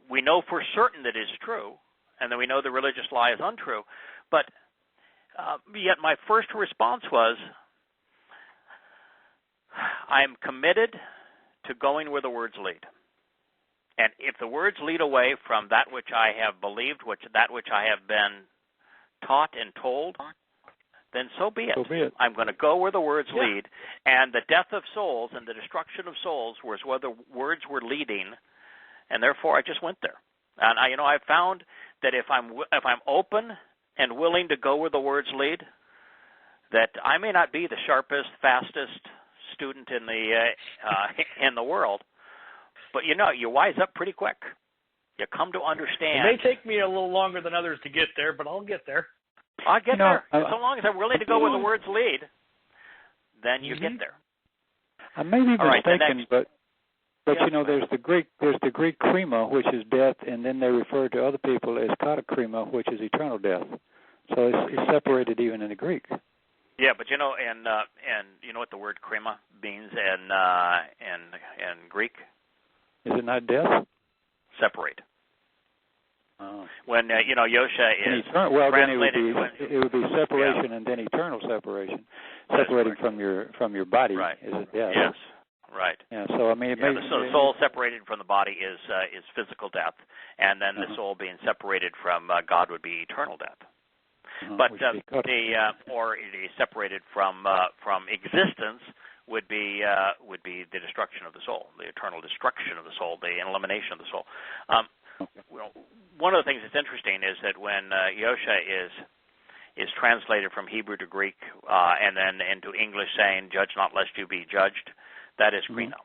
Speaker 1: we know for certain that it is true, and that we know the religious lie is untrue. But yet my first response was, I'm committed to going where the words lead. And if the words lead away from that which I have believed, that which I have been taught and told, then so be it. I'm going to go where the words lead. And the death of souls and the destruction of souls was where the words were leading, and therefore I just went there. And I found that if I'm open and willing to go where the words lead, that I may not be the sharpest, fastest student in the world, but you wise up pretty quick. You come to understand.
Speaker 4: It may take me a little longer than others to get there, but I'll get there.
Speaker 1: I'll get there. So long as I'm willing to go where the words lead, then you get there.
Speaker 2: I may be mistaken, but there's the Greek krima, which is death, and then they refer to other people as katakrima, which is eternal death. So it's separated even in the Greek.
Speaker 1: Yeah, but and you know what the word krima means in Greek?
Speaker 2: Is it not death?
Speaker 1: Separate.
Speaker 2: Oh.
Speaker 1: When Yosha is
Speaker 2: translated, then it would be separation and then eternal separation, separating from your body.
Speaker 1: Right.
Speaker 2: Is it death?
Speaker 1: Yes. Right.
Speaker 2: Yeah. So I mean,
Speaker 1: so the soul separated from the body is physical death, and then the soul being separated from God would be eternal death. But or it is separated from existence would be the destruction of the soul, the eternal destruction of the soul, the elimination of the soul. One of the things that's interesting is that when Yosha is translated from Hebrew to Greek and then into English, saying "Judge not, lest you be judged," that is krino.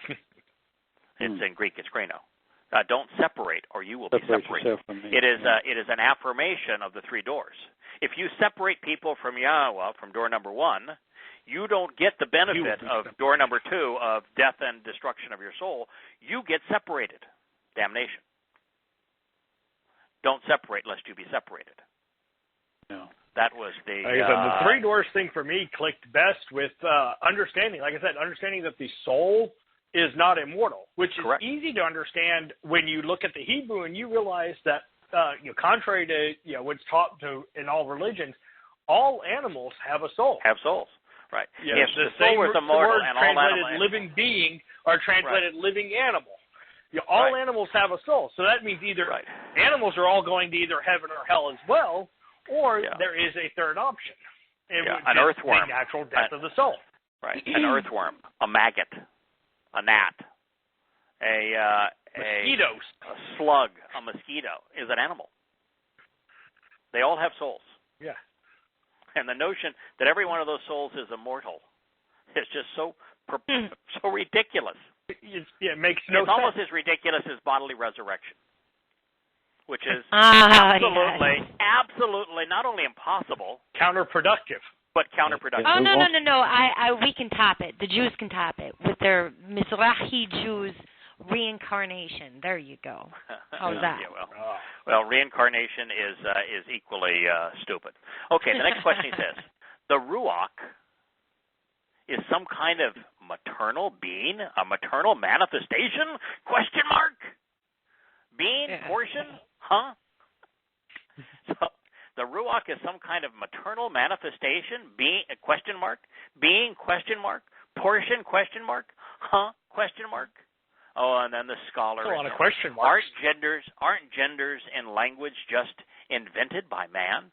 Speaker 1: It's in Greek. It's krino. Don't separate, or you will be separated. It is an affirmation of the three doors. If you separate people from Yahowah, from door number 1, you don't get the benefit of door number 2 of death and destruction of your soul. You get separated. Damnation. Don't separate lest you be separated.
Speaker 2: No.
Speaker 1: That was the...
Speaker 4: the three doors thing for me clicked best with understanding, like I said, understanding that the soul is not immortal, which is easy to understand when you look at the Hebrew and you realize that, contrary to what's taught in all religions, all animals have a soul.
Speaker 1: Have souls, right?
Speaker 4: Yes,
Speaker 1: if the soul was immortal and all
Speaker 4: translated living being are translated living animal. All animals have a soul, so that means either animals are all going to either heaven or hell as well, or there is a third option.
Speaker 1: An earthworm,
Speaker 4: the natural death of the soul.
Speaker 1: Right, an earthworm, a maggot, a gnat,
Speaker 4: mosquitoes,
Speaker 1: a slug, a mosquito is an animal. They all have souls.
Speaker 4: Yeah.
Speaker 1: And the notion that every one of those souls is immortal is just so ridiculous.
Speaker 4: It makes no sense.
Speaker 1: It's almost as ridiculous as bodily resurrection, which is absolutely not only impossible,
Speaker 4: counterproductive.
Speaker 1: But counterproductive.
Speaker 3: Oh, no. We can top it. The Jews can top it with their Mizrahi Jews reincarnation. There you go. How's that?
Speaker 1: Yeah, well, reincarnation is equally stupid. Okay, the next question says, the Ruach is some kind of maternal being, a maternal manifestation? Question mark? Being, portion? Huh? So, the Ruach is some kind of maternal manifestation? Being, question mark? Being, question mark? Portion, question mark? Huh? Question mark? Oh, and then the scholar.
Speaker 4: A lot of question marks.
Speaker 1: Aren't genders in language just invented by man?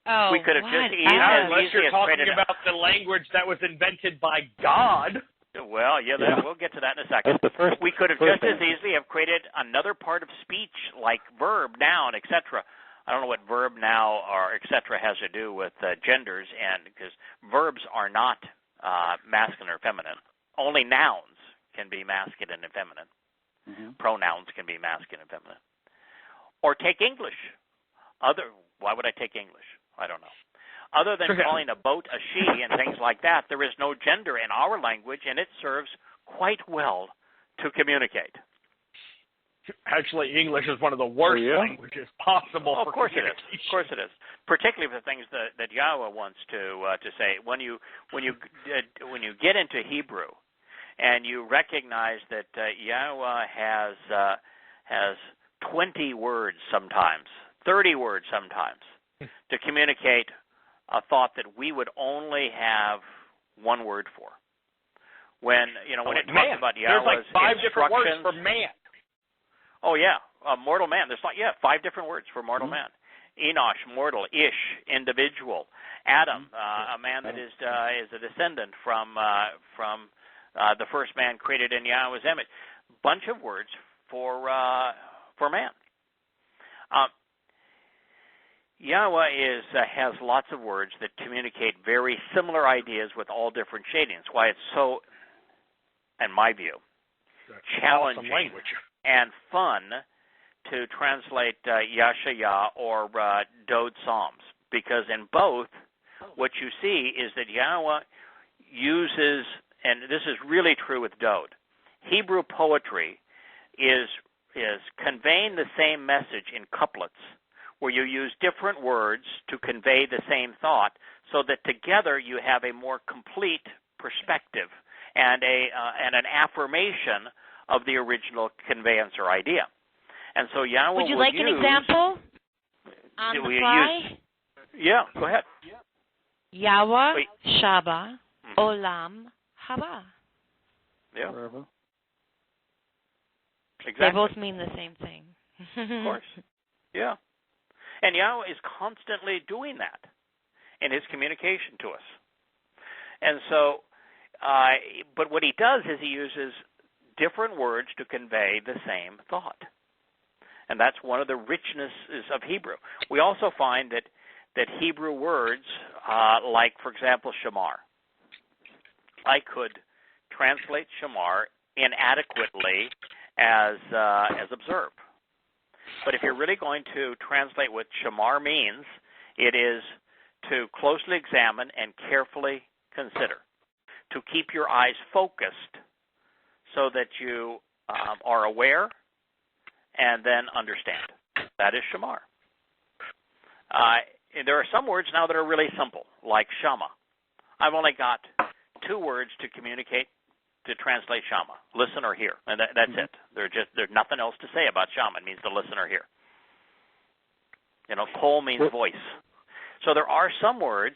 Speaker 3: Oh,
Speaker 1: we could have just
Speaker 4: unless you're talking about the language that was invented by God.
Speaker 1: Well, we'll get to that in a second. We could have just as easily have created another part of speech like verb, noun, etc. I don't know what verb, now, or etc. has to do with genders, and because verbs are not masculine or feminine. Only nouns can be masculine and feminine. Mm-hmm. Pronouns can be masculine and feminine. Or take English. Why would I take English? I don't know. Other than calling a boat a she and things like that, there is no gender in our language, and it serves quite well to communicate.
Speaker 4: Actually, English is one of the worst languages possible.
Speaker 1: Of course it is. Of course it is. Particularly for the things that Yahweh wants to say. When you get into Hebrew, and you recognize that Yahweh has 20 words sometimes, 30 words sometimes, to communicate a thought that we would only have one word for. When it talks about Yahweh's
Speaker 4: there's like 5 different words for man.
Speaker 1: Oh yeah, mortal man. There's 5 different words for mortal man. Enosh, mortal. Ish, individual. Adam, a man that is a descendant from the first man created in Yahweh's image. Bunch of words for man. Yahweh has lots of words that communicate very similar ideas with all different shadings. Why it's so, in my view, challenging and fun to translate Yashayah or Dode Psalms, because in both, what you see is that Yahweh uses, and this is really true with Dode, Hebrew poetry is conveying the same message in couplets, where you use different words to convey the same thought, so that together you have a more complete perspective and an affirmation of the original conveyance or idea. And so Yahweh
Speaker 3: would you like an example on the fly?
Speaker 1: Yeah, go ahead.
Speaker 3: Yahweh, Shabbat, Olam, Haba.
Speaker 1: Yeah.
Speaker 2: Forever.
Speaker 1: Exactly.
Speaker 3: They both mean the same thing.
Speaker 1: Of course. Yeah. And Yahweh is constantly doing that in his communication to us. And so, but what he does is he uses different words to convey the same thought. And that's one of the richnesses of Hebrew. We also find that Hebrew words, like, for example, shamar. I could translate shamar inadequately as observe. But if you're really going to translate what shamar means, it is to closely examine and carefully consider, to keep your eyes focused so that you are aware and then understand. That is shamar. There are some words now that are really simple, like shama. I've only got 2 words to communicate, to translate shama: listen or hear, and that's it. There's nothing else to say about shama. It means to listen or hear. Kol means voice. So there are some words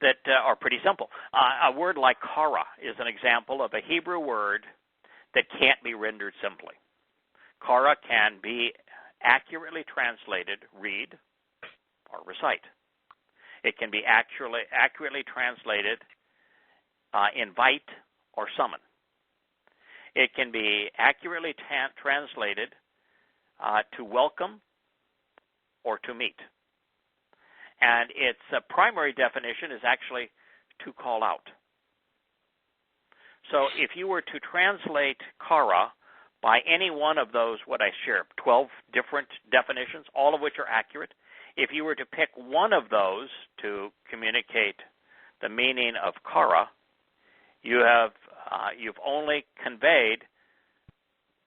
Speaker 1: that are pretty simple. A word like kara is an example of a Hebrew word that can't be rendered simply. Kara can be accurately translated read or recite. It can be accurately translated invite or summon. It can be accurately translated to welcome or to meet. And its primary definition is actually to call out. So if you were to translate kara by any one of those, what I shared, 12 different definitions, all of which are accurate, if you were to pick one of those to communicate the meaning of kara, you've only conveyed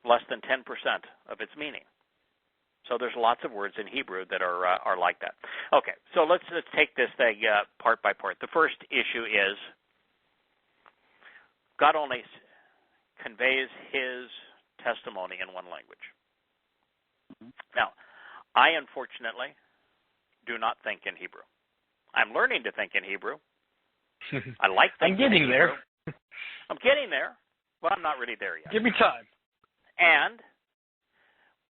Speaker 1: less than 10% of its meaning. So there's lots of words in Hebrew that are like that. Okay, so let's take this thing part by part. The first issue is God only conveys his testimony in one language. Now, I unfortunately do not think in Hebrew. I'm learning to think in Hebrew. I like thinking
Speaker 4: I'm getting
Speaker 1: in
Speaker 4: there.
Speaker 1: Hebrew. I'm getting there. Well, I'm not really there yet.
Speaker 4: Give me time.
Speaker 1: And,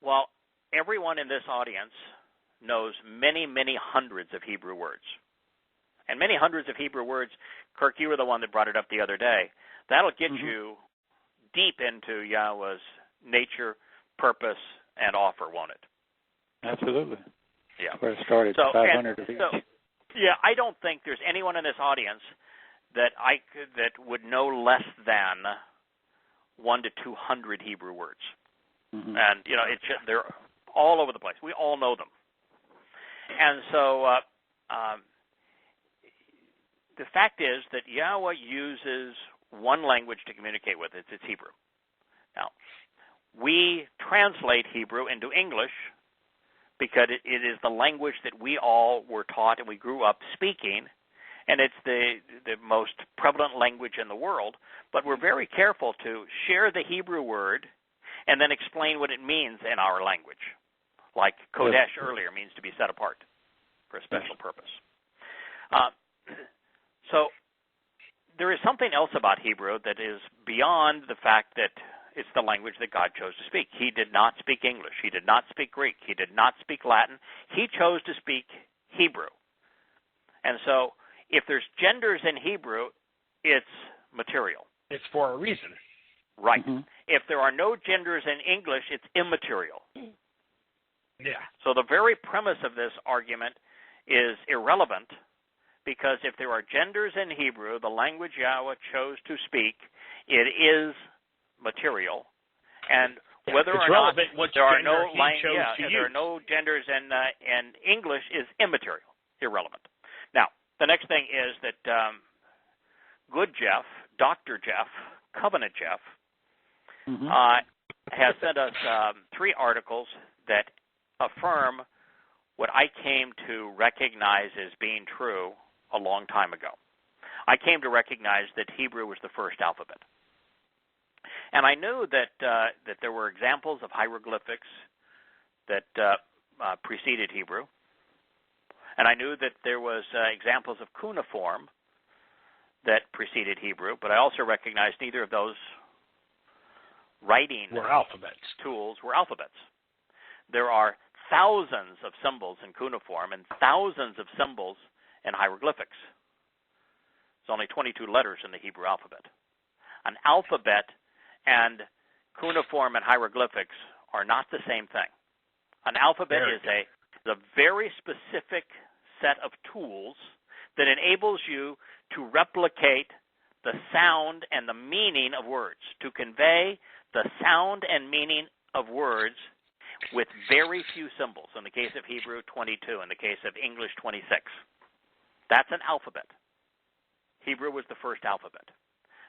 Speaker 1: well, everyone in this audience knows many, many hundreds of Hebrew words. And many hundreds of Hebrew words, Kirk, you were the one that brought it up the other day. That'll get you deep into Yahweh's nature, purpose, and offer, won't it?
Speaker 2: Absolutely.
Speaker 1: Yeah.
Speaker 2: Where it started, 500 of each.
Speaker 1: So, yeah, I don't think there's anyone in this audience that would know less than 100 to 200 Hebrew words. And, they're all over the place. We all know them. And so the fact is that Yahweh uses one language to communicate with. It's Hebrew. Now, we translate Hebrew into English because it is the language that we all were taught and we grew up speaking, and it's the most prevalent language in the world. But we're very careful to share the Hebrew word and then explain what it means in our language. Like Kodesh earlier means to be set apart for a special purpose. So there is something else about Hebrew that is beyond the fact that it's the language that God chose to speak. He did not speak English. He did not speak Greek. He did not speak Latin. He chose to speak Hebrew. And so if there's genders in Hebrew, it's material.
Speaker 4: It's for a reason.
Speaker 1: Right. If there are no genders in English, it's immaterial.
Speaker 4: Yeah.
Speaker 1: So the very premise of this argument is irrelevant, because if there are genders in Hebrew, the language Yahweh chose to speak, it is material. And whether or not there are no genders in English is immaterial, irrelevant. Now, the next thing is that Good Jeff, Dr. Jeff, Covenant Jeff, has sent us 3 articles that affirm what I came to recognize as being true a long time ago. I came to recognize that Hebrew was the first alphabet. And I knew that there were examples of hieroglyphics that preceded Hebrew. And I knew that there was examples of cuneiform that preceded Hebrew, but I also recognized neither of those writing tools were alphabets. There are thousands of symbols in cuneiform and thousands of symbols in hieroglyphics. There's only 22 letters in the Hebrew alphabet. An alphabet and cuneiform and hieroglyphics are not the same thing. An alphabet is a very specific set of tools that enables you to replicate the sound and the meaning of words, to convey the sound and meaning of words with very few symbols. In the case of Hebrew, 22. In the case of English, 26. That's an alphabet. Hebrew was the first alphabet.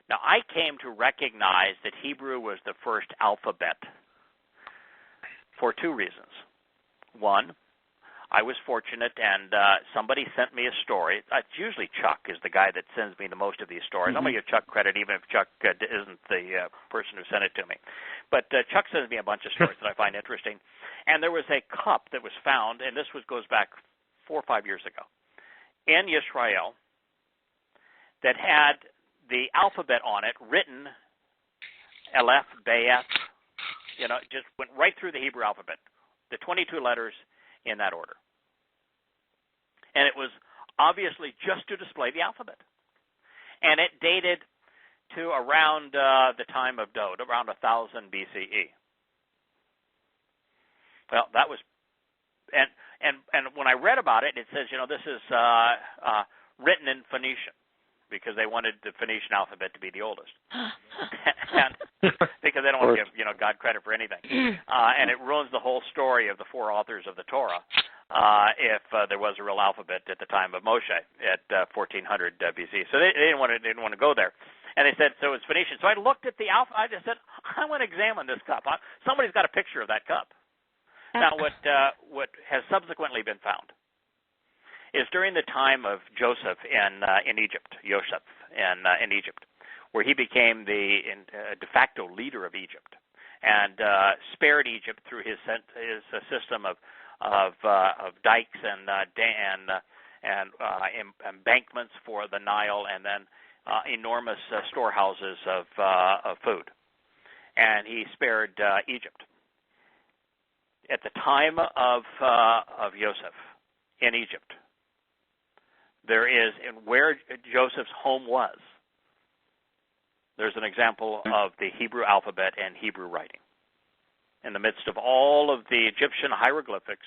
Speaker 1: Now, I came to recognize that Hebrew was the first alphabet for two reasons. One, I was fortunate, and somebody sent me a story. It's usually Chuck is the guy that sends me the most of these stories. I'm going to give Chuck credit, even if Chuck isn't the person who sent it to me. But Chuck sends me a bunch of stories that I find interesting. And there was a cup that was found, and this goes back 4 or 5 years ago, in Israel that had the alphabet on it written, Aleph, Bayeth, just went right through the Hebrew alphabet, the 22 letters in that order. And it was obviously just to display the alphabet. And it dated to around the time of Dode, around 1000 BCE. Well, that was, and when I read about it, it says, this is written in Phoenician, because they wanted the Phoenician alphabet to be the oldest. And because they don't want to give God credit for anything. And it ruins the whole story of the 4 authors of the Torah if there was a real alphabet at the time of Moshe at 1400 BC. So they didn't want to go there. And they said, so it's Phoenician. So I looked at the alphabet. I just said, I want to examine this cup. Somebody's got a picture of that cup. Now, what has subsequently been found is during the time of Joseph in Egypt, in Egypt, where he became the de facto leader of Egypt and spared Egypt through his system of dikes and embankments for the Nile, and then enormous storehouses of food. And he spared Egypt. At the time of Joseph in Egypt, there is, where Joseph's home was, there's an example of the Hebrew alphabet and Hebrew writing. In the midst of all of the Egyptian hieroglyphics,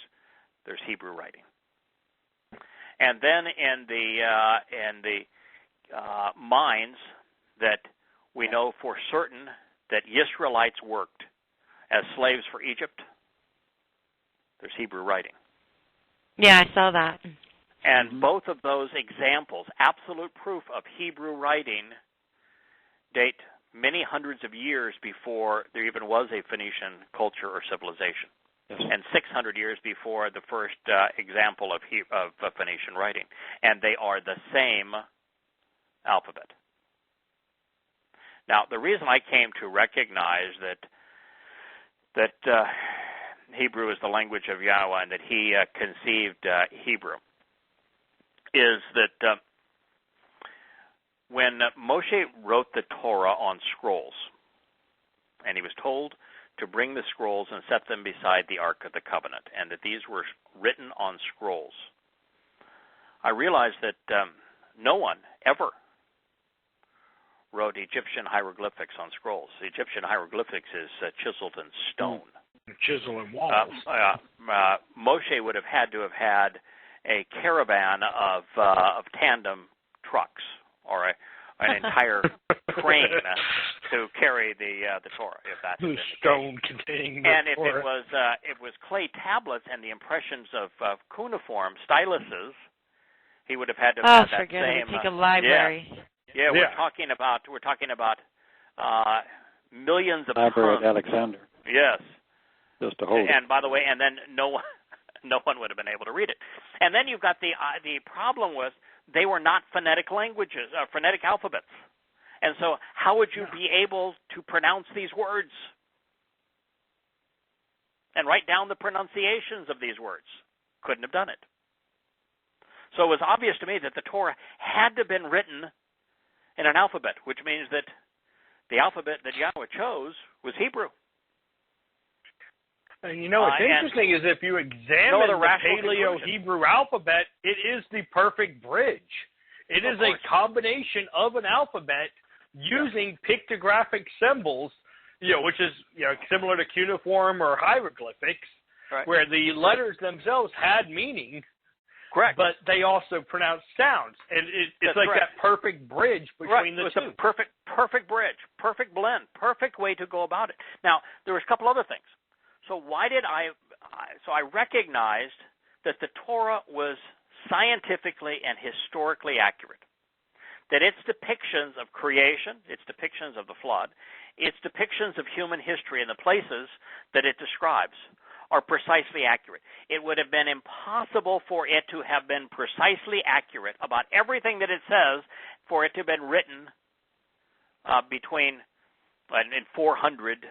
Speaker 1: there's Hebrew writing. And then in the mines that we know for certain that Israelites worked as slaves for Egypt, there's Hebrew writing.
Speaker 3: Yeah, I saw that.
Speaker 1: And both of those examples, absolute proof of Hebrew writing, date many hundreds of years before there even was a Phoenician culture or civilization, and 600 years before the first example of Phoenician writing. And they are the same alphabet. Now, the reason I came to recognize that Hebrew is the language of Yahowah and that he conceived Hebrew is that when Moshe wrote the Torah on scrolls, and he was told to bring the scrolls and set them beside the Ark of the Covenant, and that these were written on scrolls, I realized that no one ever wrote Egyptian hieroglyphics on scrolls. Egyptian hieroglyphics is chiseled in stone.
Speaker 4: Chiseling walls.
Speaker 1: Moshe would have had to have had a caravan of tandem trucks or an entire train to carry the Torah, if that's the
Speaker 4: stone containing the
Speaker 1: and
Speaker 4: Torah.
Speaker 1: if it was clay tablets and the impressions of cuneiform styluses, he would have had to have that same.
Speaker 3: Take a library.
Speaker 1: Yeah, we're talking about millions of
Speaker 2: Library
Speaker 1: tons.
Speaker 2: of Alexander.
Speaker 1: Yes.
Speaker 2: Just to hold it.
Speaker 1: And by the way, and then no one would have been able to read it. And then you've got the problem was they were not phonetic languages, phonetic alphabets. And so how would you be able to pronounce these words and write down the pronunciations of these words? Couldn't have done it. So it was obvious to me that the Torah had to have been written in an alphabet, which means that the alphabet that Yahweh chose was Hebrew.
Speaker 4: And what's interesting is if you examine the Paleo-Hebrew alphabet, it is the perfect bridge. It is a combination of an alphabet using pictographic symbols, which is similar to cuneiform or hieroglyphics, where the letters themselves had meaning.
Speaker 1: Correct.
Speaker 4: But they also pronounce sounds, and it's like that perfect bridge between the two.
Speaker 1: It's a perfect bridge, perfect blend, perfect way to go about it. Now, there was a couple other things. So I recognized that the Torah was scientifically and historically accurate, that its depictions of creation, its depictions of the flood, its depictions of human history and the places that it describes are precisely accurate. It would have been impossible for it to have been precisely accurate about everything that it says for it to have been written in 400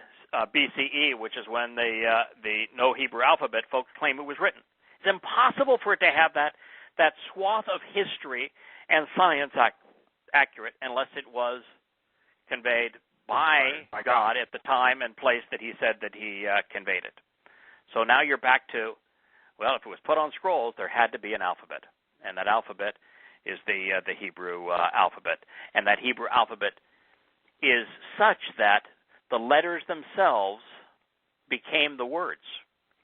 Speaker 1: BCE, which is when the No Hebrew alphabet folks claim it was written. It's impossible for it to have that swath of history and science accurate unless it was conveyed by God at the time and place that he said that he conveyed it. So now you're back to, well, if it was put on scrolls, there had to be an alphabet, and that alphabet is the Hebrew alphabet, and that Hebrew alphabet is such that the letters themselves became the words: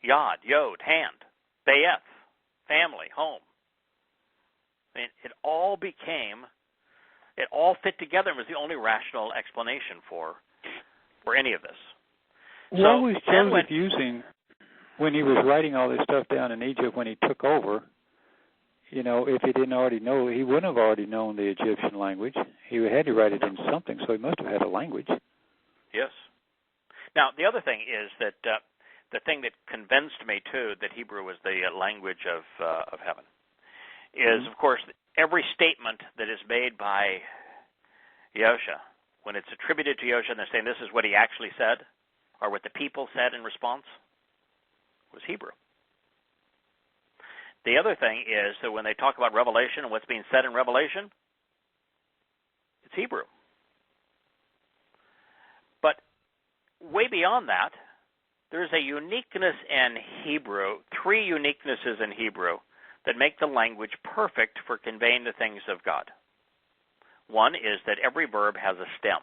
Speaker 1: Yod, Yod, hand, Bayeth, family, home. I mean, it all fit together and was the only rational explanation for any of this.
Speaker 2: He always chose using, when he was writing all this stuff down in Egypt when he took over, if he didn't already know, he wouldn't have already known the Egyptian language. He had to write it in something, so he must have had a language.
Speaker 1: Yes. Now, the other thing is that the thing that convinced me, too, that Hebrew was the language of heaven is, of course, every statement that is made by Yosha, when it's attributed to Yosha and they're saying this is what he actually said, or what the people said in response, was Hebrew. The other thing is that when they talk about Revelation and what's being said in Revelation, it's Hebrew. But way beyond that, there's a uniqueness in Hebrew, three uniquenesses in Hebrew that make the language perfect for conveying the things of God. One is that every verb has a stem,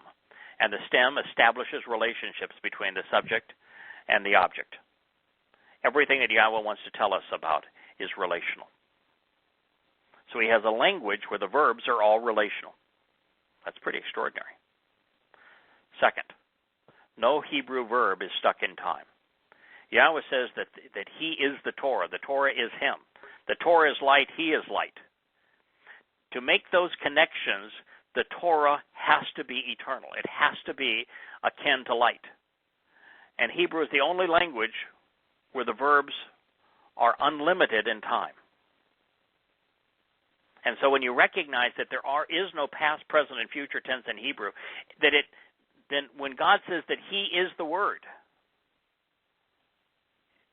Speaker 1: and the stem establishes relationships between the subject and the object. Everything that Yahweh wants to tell us about is relational. So he has a language where the verbs are all relational. That's pretty extraordinary. Second, no Hebrew verb is stuck in time. Yahweh says that he is the Torah. The Torah is him. The Torah is light. He is light. To make those connections, the Torah has to be eternal. It has to be akin to light. And Hebrew is the only language where the verbs are unlimited in time. And so when you recognize that there is no past, present, and future tense in Hebrew, then when God says that he is the Word,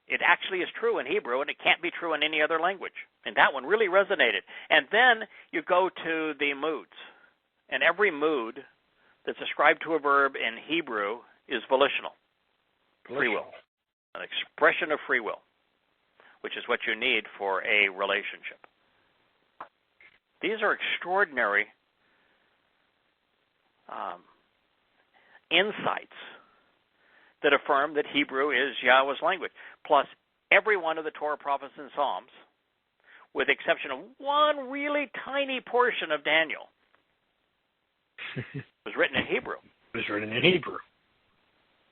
Speaker 1: it actually is true in Hebrew, and it can't be true in any other language. And that one really resonated. And then you go to the moods. And every mood that's ascribed to a verb in Hebrew is volitional. Free will. An expression of free will, which is what you need for a relationship. These are extraordinary insights that affirm that Hebrew is Yahweh's language. Plus, every one of the Torah, prophets, and Psalms, with the exception of one really tiny portion of Daniel, was written in Hebrew.
Speaker 4: It was written in Hebrew.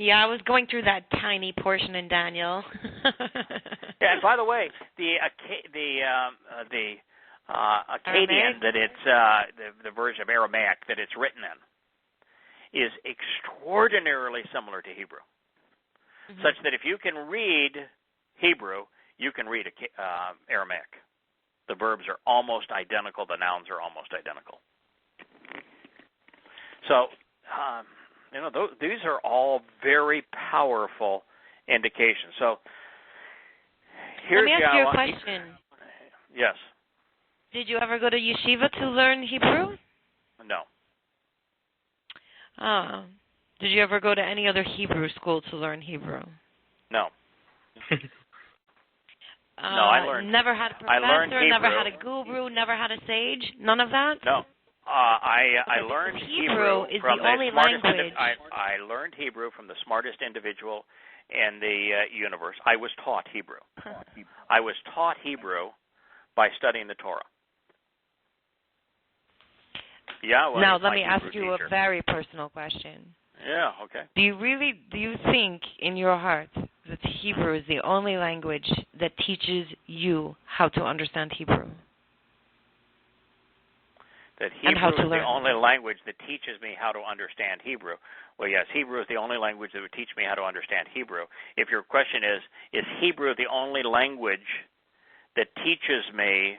Speaker 3: Yeah, I was going through that tiny portion in Daniel.
Speaker 1: Yeah, and by the way, the Akkadian that it's the version of Aramaic that it's written in is extraordinarily similar to Hebrew, such that if you can read Hebrew, you can read Aramaic. The verbs are almost identical. The nouns are almost identical. So, these are all very powerful indications. So, here's
Speaker 3: Let me ask you a question.
Speaker 1: Yes.
Speaker 3: Did you ever go to yeshiva to learn Hebrew?
Speaker 1: No.
Speaker 3: Oh. Did you ever go to any other Hebrew school to learn Hebrew?
Speaker 1: No. No, I learned.
Speaker 3: Never had a professor, never had a guru, never had a sage, none of that?
Speaker 1: No. I learned Hebrew
Speaker 3: is
Speaker 1: from
Speaker 3: the only language.
Speaker 1: I learned Hebrew from the smartest individual in the universe. I was taught Hebrew. I was taught Hebrew by studying the Torah. Yahweh
Speaker 3: now, let me
Speaker 1: Hebrew
Speaker 3: ask you
Speaker 1: teacher.
Speaker 3: a very personal question.
Speaker 1: Yeah, okay.
Speaker 3: Do you think in your heart that Hebrew is the only language that teaches you how to understand Hebrew?
Speaker 1: That Hebrew is the only language that teaches me how to understand Hebrew. Well, yes, Hebrew is the only language that would teach me how to understand Hebrew. If your question is Hebrew the only language that teaches me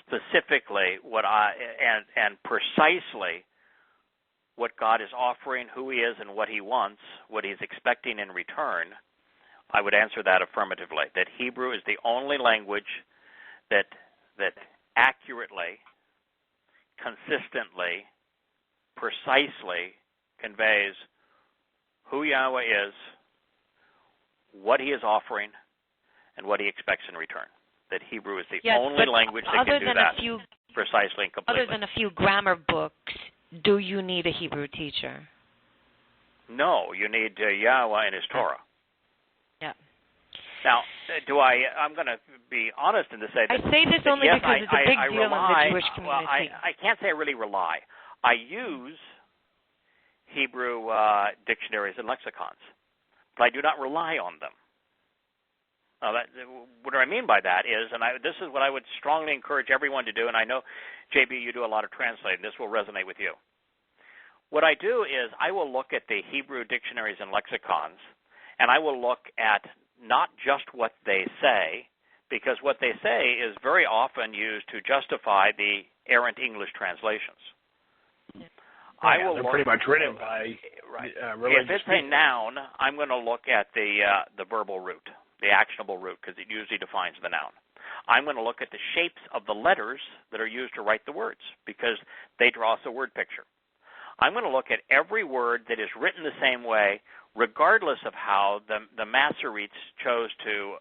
Speaker 1: specifically what and precisely what God is offering, who He is, and what He wants, what He's expecting in return, I would answer that affirmatively. That Hebrew is the only language that accurately, consistently, precisely conveys who Yahweh is, what He is offering, and what He expects in return. That Hebrew is the only language that can do that precisely and completely.
Speaker 3: Other than a few grammar books, do you need a Hebrew teacher?
Speaker 1: No, you need Yahweh and His Torah.
Speaker 3: Yeah.
Speaker 1: Now, I'm going to be honest in to say that.
Speaker 3: I say this only because it's a big deal in the Jewish community.
Speaker 1: I can't say I really rely. I use Hebrew dictionaries and lexicons, but I do not rely on them. What I mean by that is, and this is what I would strongly encourage everyone to do, and I know, JB, you do a lot of translating. This will resonate with you. What I do is I will look at the Hebrew dictionaries and lexicons, and I will look at not just what they say, because what they say is very often used to justify the errant English translations.
Speaker 4: They're pretty much written by religious
Speaker 1: If it's
Speaker 4: people.
Speaker 1: a noun, I'm going to look at the verbal root, the actionable root, because it usually defines the noun. I'm going to look at the shapes of the letters that are used to write the words, because they draw us a word picture. I'm going to look at every word that is written the same way, regardless of how the Masoretes chose to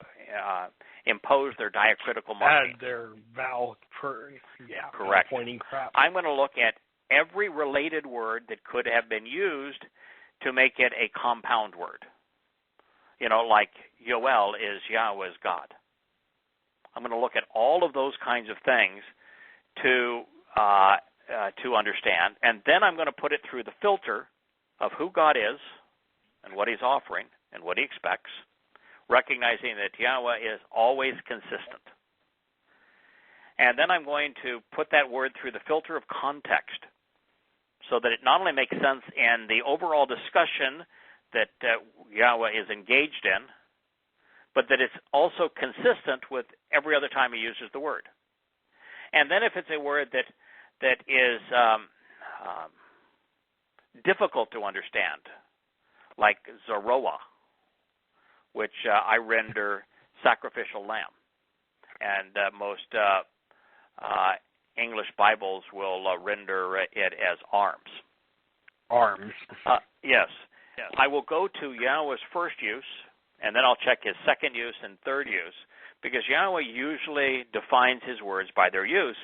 Speaker 1: impose their diacritical marking.
Speaker 4: Add their vowel
Speaker 1: correct.
Speaker 4: Pointing crap.
Speaker 1: I'm going to look at every related word that could have been used to make it a compound word. Like Yoel is Yahweh's God. I'm going to look at all of those kinds of things to understand, and then I'm going to put it through the filter of who God is and what He's offering and what He expects, recognizing that Yahweh is always consistent. And then I'm going to put that word through the filter of context so that it not only makes sense in the overall discussion that Yahweh is engaged in, but that it's also consistent with every other time He uses the word. And then if it's a word that is difficult to understand, like Zeroah, which I render sacrificial lamb, and most English Bibles will render it as arms.
Speaker 4: Arms.
Speaker 1: Yes. I will go to Yahweh's first use, and then I'll check His second use and third use, because Yahweh usually defines His words by their use,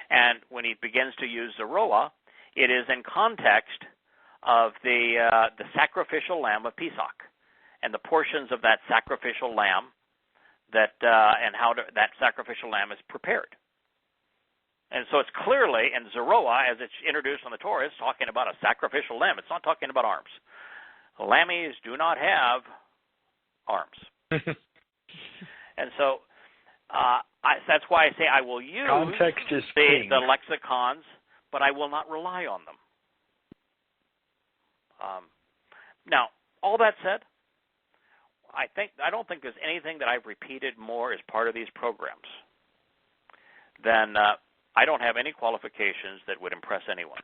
Speaker 1: and when He begins to use Zeroah, it is in context of the sacrificial lamb of Pesach, and the portions of that sacrificial lamb and how that sacrificial lamb is prepared. And so it's clearly in Zeroah, as it's introduced in the Torah, it's talking about a sacrificial lamb. It's not talking about arms. Lammies do not have arms. And so that's why I say I will use the lexicons, but I will not rely on them. Now, all that said, I don't think there's anything that I've repeated more as part of these programs than I don't have any qualifications that would impress anyone.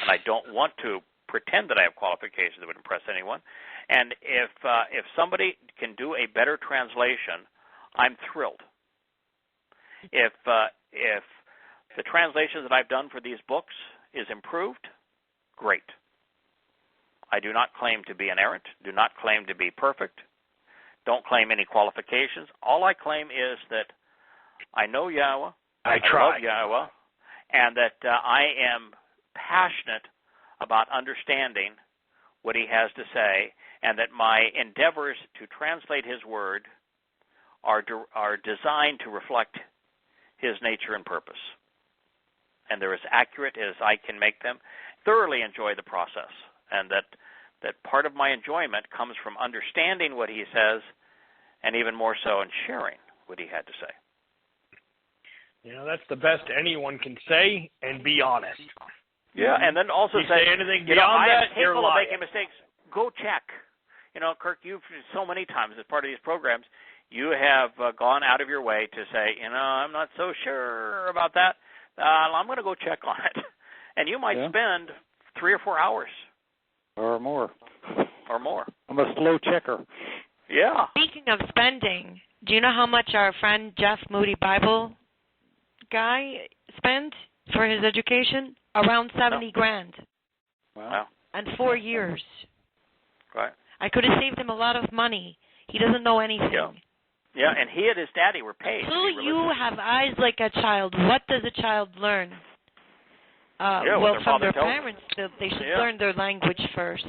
Speaker 1: And I don't want to pretend that I have qualifications that would impress anyone. And if somebody can do a better translation, I'm thrilled. If the translations that I've done for these books is improved, great. I do not claim to be inerrant, do not claim to be perfect, don't claim any qualifications. All I claim is that I know Yahweh, I love Yahweh, and that I am passionate about understanding what he has to say, and that my endeavors to translate his word are designed to reflect his nature and purpose. And they're as accurate as I can make them. Thoroughly enjoy the process, and that part of my enjoyment comes from understanding what he says, and even more so in sharing what he had to say.
Speaker 4: You know, that's the best anyone can say, and be honest.
Speaker 1: Yeah, and then also
Speaker 4: say anything beyond that, you're lying.
Speaker 1: I am capable of making mistakes. Go check. You know, Kirk, you've so many times as part of these programs, you have gone out of your way to say, you know, I'm not so sure about that. I'm going to go check on it. And you might spend 3 or 4 hours.
Speaker 2: Or more.
Speaker 1: Or more.
Speaker 2: I'm a slow checker.
Speaker 1: Yeah.
Speaker 3: Speaking of spending, do you know how much our friend Jeff Moody Bible guy spent for his education? Around $70,000.
Speaker 1: Wow.
Speaker 3: And 4 years.
Speaker 1: Right.
Speaker 3: I could have saved him a lot of money. He doesn't know anything.
Speaker 1: Yeah, and he and his daddy were paid.
Speaker 3: Until you have eyes like a child, what does a child learn? Well, from their parents, they should learn their language first.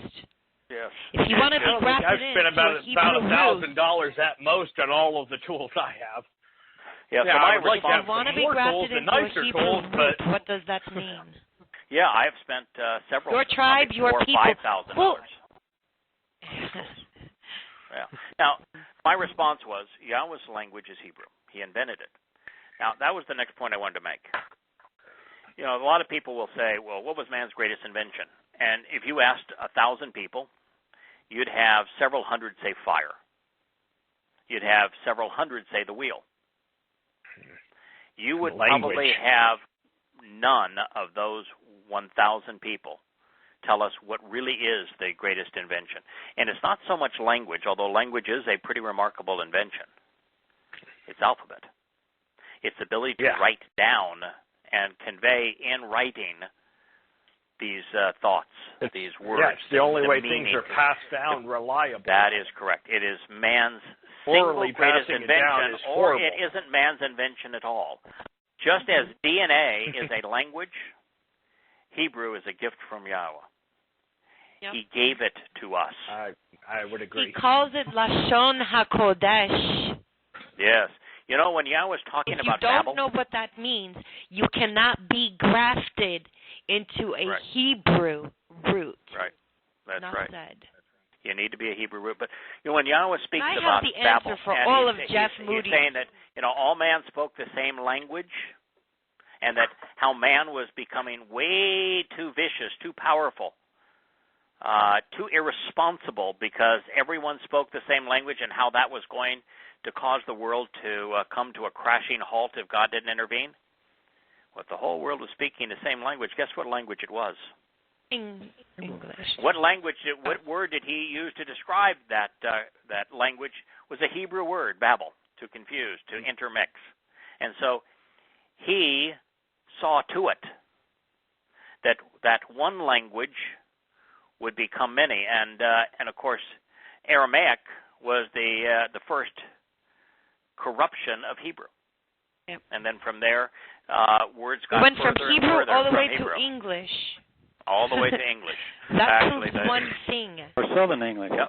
Speaker 1: Yes.
Speaker 3: If you want to be grafted in,
Speaker 4: I've spent about $1,000 at most on all of the tools I have.
Speaker 1: Yeah, so
Speaker 4: I would like to have
Speaker 3: want to be
Speaker 4: more
Speaker 3: grafted
Speaker 4: tools and
Speaker 3: into a
Speaker 4: nicer
Speaker 3: Hebrew
Speaker 4: tools, but
Speaker 3: root, what does that mean?
Speaker 1: Yeah, I have spent several.
Speaker 3: Your tribe, your people.
Speaker 1: $4,000 or $5,000. Yeah. Now, my response was, Yahweh's language is Hebrew. He invented it. Now, that was the next point I wanted to make. You know, a lot of people will say, well, what was man's greatest invention? And if you asked 1,000 people, you'd have several hundred say fire. You'd have several hundred say the wheel. You would probably have none of those 1,000 people tell us what really is the greatest invention. And it's not so much language, although language is a pretty remarkable invention. It's alphabet. It's the ability to write down and convey in writing these thoughts, these words.
Speaker 4: Yeah, it's the only way things are passed down reliably.
Speaker 1: That is correct. It is man's single greatest invention, or it isn't man's invention at all. Just as DNA is a language, Hebrew is a gift from Yahweh. Yep. He gave it to us.
Speaker 4: I would agree.
Speaker 3: He calls it Lashon HaKodesh.
Speaker 1: Yes. You know, when Yahweh's talking about Babel...
Speaker 3: If you don't know what that means, you cannot be grafted into a Hebrew root.
Speaker 1: Right. That's
Speaker 3: Not
Speaker 1: right.
Speaker 3: Said.
Speaker 1: You need to be a Hebrew root. But you know, when Yahweh speaks
Speaker 3: about
Speaker 1: Babel...
Speaker 3: I have the answer for all of Jeff Moody.
Speaker 1: He's saying that, you know, all man spoke the same language, and that how man was becoming way too vicious, too powerful, too irresponsible because everyone spoke the same language, and how that was going to cause the world to come to a crashing halt if God didn't intervene. Well, if the whole world was speaking the same language, guess what language it was?
Speaker 3: English.
Speaker 1: What word did he use to describe that language? Was a Hebrew word, Babel, to confuse, to intermix. And so he saw to it that one language would become many, and of course, Aramaic was the first corruption of Hebrew.
Speaker 3: Yep.
Speaker 1: And then from there, words got
Speaker 3: went
Speaker 1: further
Speaker 3: from Hebrew
Speaker 1: and further
Speaker 3: all the way
Speaker 1: Hebrew.
Speaker 3: to English.
Speaker 1: All the way to English.
Speaker 3: That proves one thing.
Speaker 2: Or Southern English.
Speaker 1: Yeah.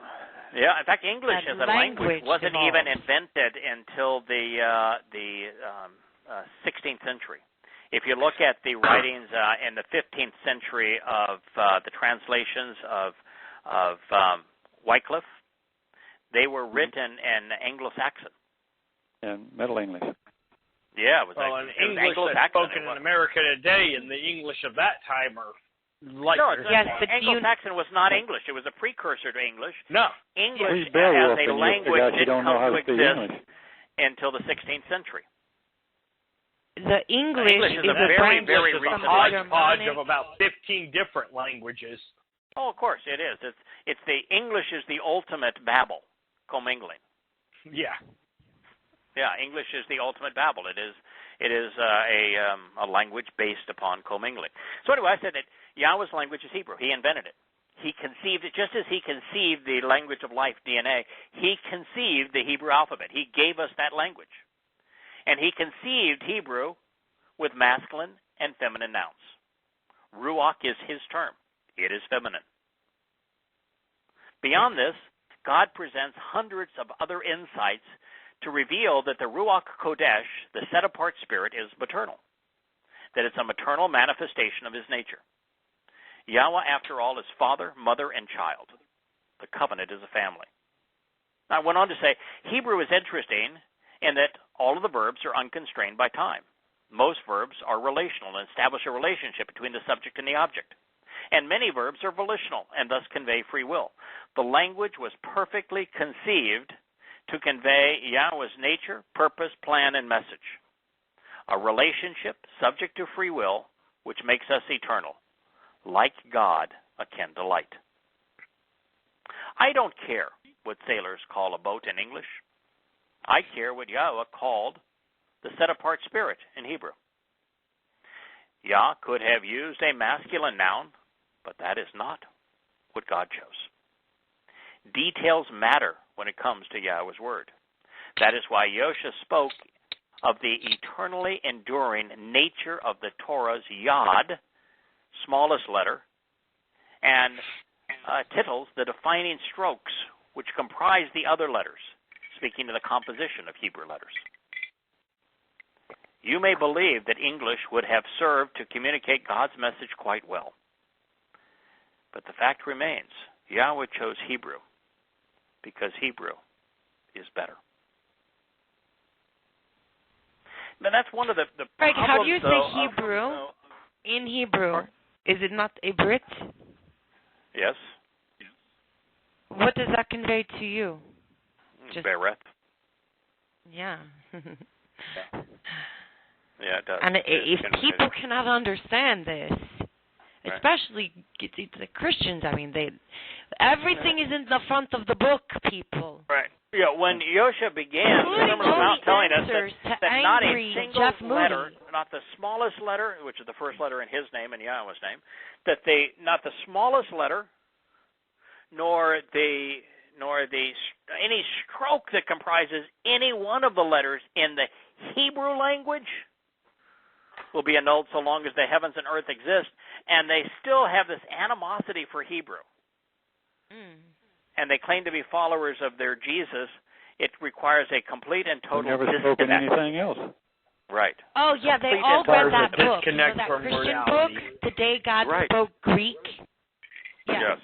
Speaker 1: Yeah. In fact, English as a language wasn't even invented until the 16th century. If you look at the writings in the 15th century of the translations of Wycliffe, they were written in Anglo-Saxon.
Speaker 2: And Middle English.
Speaker 1: Yeah, it was
Speaker 4: English that's spoken in America today, and the English of that time are like...
Speaker 1: No,
Speaker 3: yes, but
Speaker 1: Anglo-Saxon was not English. It was a precursor to English.
Speaker 4: No.
Speaker 1: English as a language didn't come to exist until the 16th century.
Speaker 3: The English is a
Speaker 1: very,
Speaker 3: branch
Speaker 1: very
Speaker 3: from
Speaker 1: recent
Speaker 4: hodgepodge of about 15 different languages.
Speaker 1: Oh, of course it is. It's the English is the ultimate Babel, commingling.
Speaker 4: Yeah.
Speaker 1: Yeah, English is the ultimate Babel. It is a language based upon commingling. So anyway, I said that Yahweh's language is Hebrew. He invented it. He conceived it just as he conceived the language of life, DNA. He conceived the Hebrew alphabet. He gave us that language. And he conceived Hebrew with masculine and feminine nouns. Ruach is his term. It is feminine. Beyond this, God presents hundreds of other insights to reveal that the Ruach Kodesh, the set-apart spirit, is maternal, that it's a maternal manifestation of his nature. Yahweh, after all, is father, mother, and child. The covenant is a family. Now, I went on to say, Hebrew is interesting in that all of the verbs are unconstrained by time. Most verbs are relational and establish a relationship between the subject and the object. And many verbs are volitional and thus convey free will. The language was perfectly conceived to convey Yahweh's nature, purpose, plan, and message. A relationship subject to free will, which makes us eternal. Like God, akin to light. I don't care what sailors call a boat in English. I care what Yahweh called the set-apart spirit in Hebrew. Yah could have used a masculine noun, but that is not what God chose. Details matter when it comes to Yahweh's word. That is why Yosha spoke of the eternally enduring nature of the Torah's Yod, smallest letter, and titles, the defining strokes, which comprise the other letters, speaking to the composition of Hebrew letters. You may believe that English would have served to communicate God's message quite well. But the fact remains, Yahweh chose Hebrew because Hebrew is better. Now that's one of the
Speaker 3: Frank,
Speaker 1: problems.
Speaker 3: how do you say Hebrew in Hebrew? Is it not a Brit?
Speaker 1: Yes.
Speaker 3: What does that convey to you?
Speaker 1: Bereth.
Speaker 3: Yeah.
Speaker 1: Yeah, it does.
Speaker 3: And if people cannot understand this,
Speaker 1: right,
Speaker 3: especially the Christians, I mean, everything is in the front of the book, people.
Speaker 1: Right. Yeah, when Yosha began the Sermon on the Mount telling us that not a single letter, not the smallest letter, which is the first letter in his name and Yahweh's name, that not the smallest letter, nor any stroke that comprises any one of the letters in the Hebrew language will be annulled so long as the heavens and earth exist, and they still have this animosity for Hebrew. And they claim to be followers of their Jesus. It requires a complete and total
Speaker 2: disconnect. Never spoken anything else.
Speaker 1: Right.
Speaker 3: Oh, yeah, they all read that book.
Speaker 4: You know, that
Speaker 3: Christian book, The Day God Spoke Greek.
Speaker 1: Yes.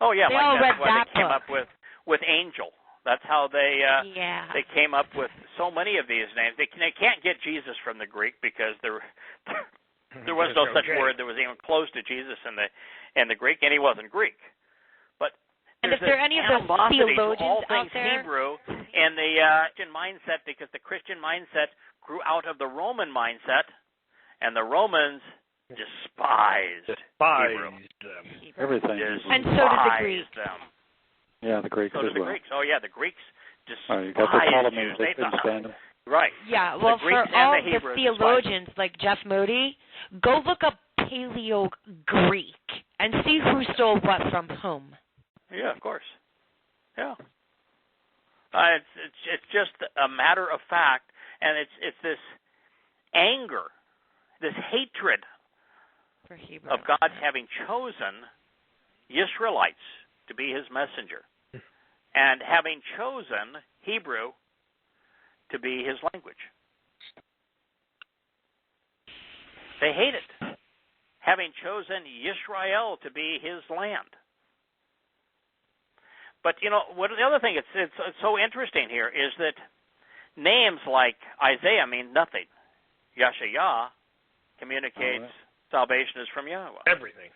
Speaker 1: Oh, yeah,
Speaker 3: they
Speaker 1: like
Speaker 3: all
Speaker 1: that's
Speaker 3: read
Speaker 1: why
Speaker 3: that
Speaker 1: they came up with angel. That's how they came up with so many of these names. They can't get Jesus from the Greek because there was no such word that was even close to Jesus in the Greek, and he wasn't Greek.
Speaker 3: And if there are any of those theologians out there,
Speaker 1: Hebrew and the Christian mindset, because the Christian mindset grew out of the Roman mindset, and the Romans despised Hebrew.
Speaker 2: Everything.
Speaker 3: And so did the Greeks.
Speaker 1: Them.
Speaker 2: Yeah, the Greeks
Speaker 1: so
Speaker 2: as
Speaker 1: did the
Speaker 2: well.
Speaker 1: Greeks. Oh, yeah, the Greeks despised
Speaker 2: you got the Ptolemies,
Speaker 1: Jews.
Speaker 2: they couldn't stand them.
Speaker 1: Right.
Speaker 3: Yeah, well,
Speaker 1: the Greeks
Speaker 3: for all
Speaker 1: the
Speaker 3: theologians like Jeff Moody, go look up Paleo-Greek and see who stole what from whom.
Speaker 1: Yeah, of course. Yeah. It's just a matter of fact, and it's this anger, this hatred
Speaker 3: for Hebrew,
Speaker 1: of God having chosen Israelites to be his messenger, and having chosen Hebrew to be his language. They hate it, having chosen Yisrael to be his land. But, the other thing it's so interesting here is that names like Isaiah mean nothing. Yashayah communicates salvation is from Yahweh.
Speaker 4: Everything.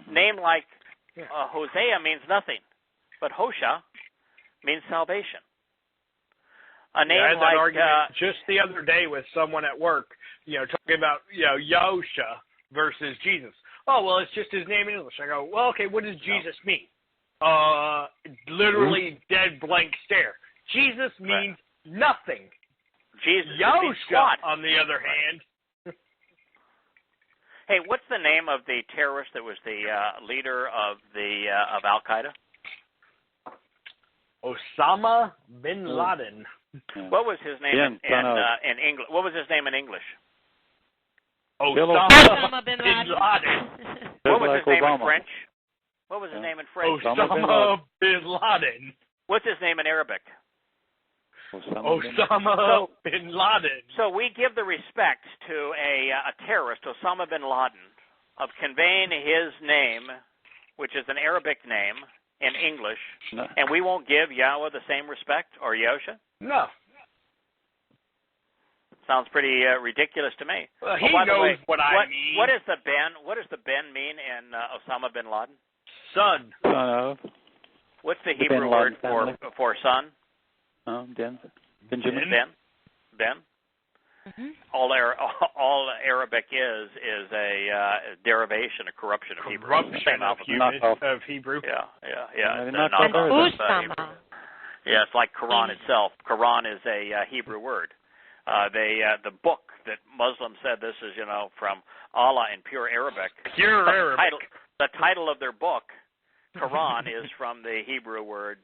Speaker 1: Name like Hosea means nothing, but Hosha means salvation. A name
Speaker 4: I had
Speaker 1: like
Speaker 4: that argument just the other day with someone at work, talking about Yahusha versus Jesus. Oh, well, it's just his name in English. I go, well, okay, what does Jesus mean? Literally dead blank stare. Jesus means nothing.
Speaker 1: Jesus
Speaker 4: Yahusha, on the other hand.
Speaker 1: Hey, what's the name of the terrorist that was the leader of Al Qaeda?
Speaker 4: Osama bin Laden.
Speaker 1: What was his name in English? What was his name in English?
Speaker 4: Osama bin Laden.
Speaker 1: What was his name in French? What was his name in French?
Speaker 4: Osama bin Laden.
Speaker 1: What's his name in Arabic?
Speaker 4: Osama bin Laden.
Speaker 1: So we give the respect to a terrorist, Osama bin Laden, of conveying his name, which is an Arabic name, in English, and we won't give Yahweh the same respect, or Yosha?
Speaker 4: No.
Speaker 1: Sounds pretty ridiculous to me.
Speaker 4: Well, he knows what I mean.
Speaker 1: What does the Ben mean in Osama bin Laden?
Speaker 4: Son.
Speaker 2: Son of.
Speaker 1: What's the Hebrew word for son?
Speaker 2: Benjamin. Ben.
Speaker 3: Mm-hmm.
Speaker 1: All Arabic is a derivation, a corruption of Hebrew.
Speaker 4: Corruption of Hebrew.
Speaker 1: Yeah.
Speaker 3: Usama.
Speaker 1: Yeah, it's like Quran itself. Quran is a Hebrew word. The book that Muslims said this is, from Allah in pure Arabic.
Speaker 4: Pure Arabic.
Speaker 1: The title of their book, Quran, is from the Hebrew word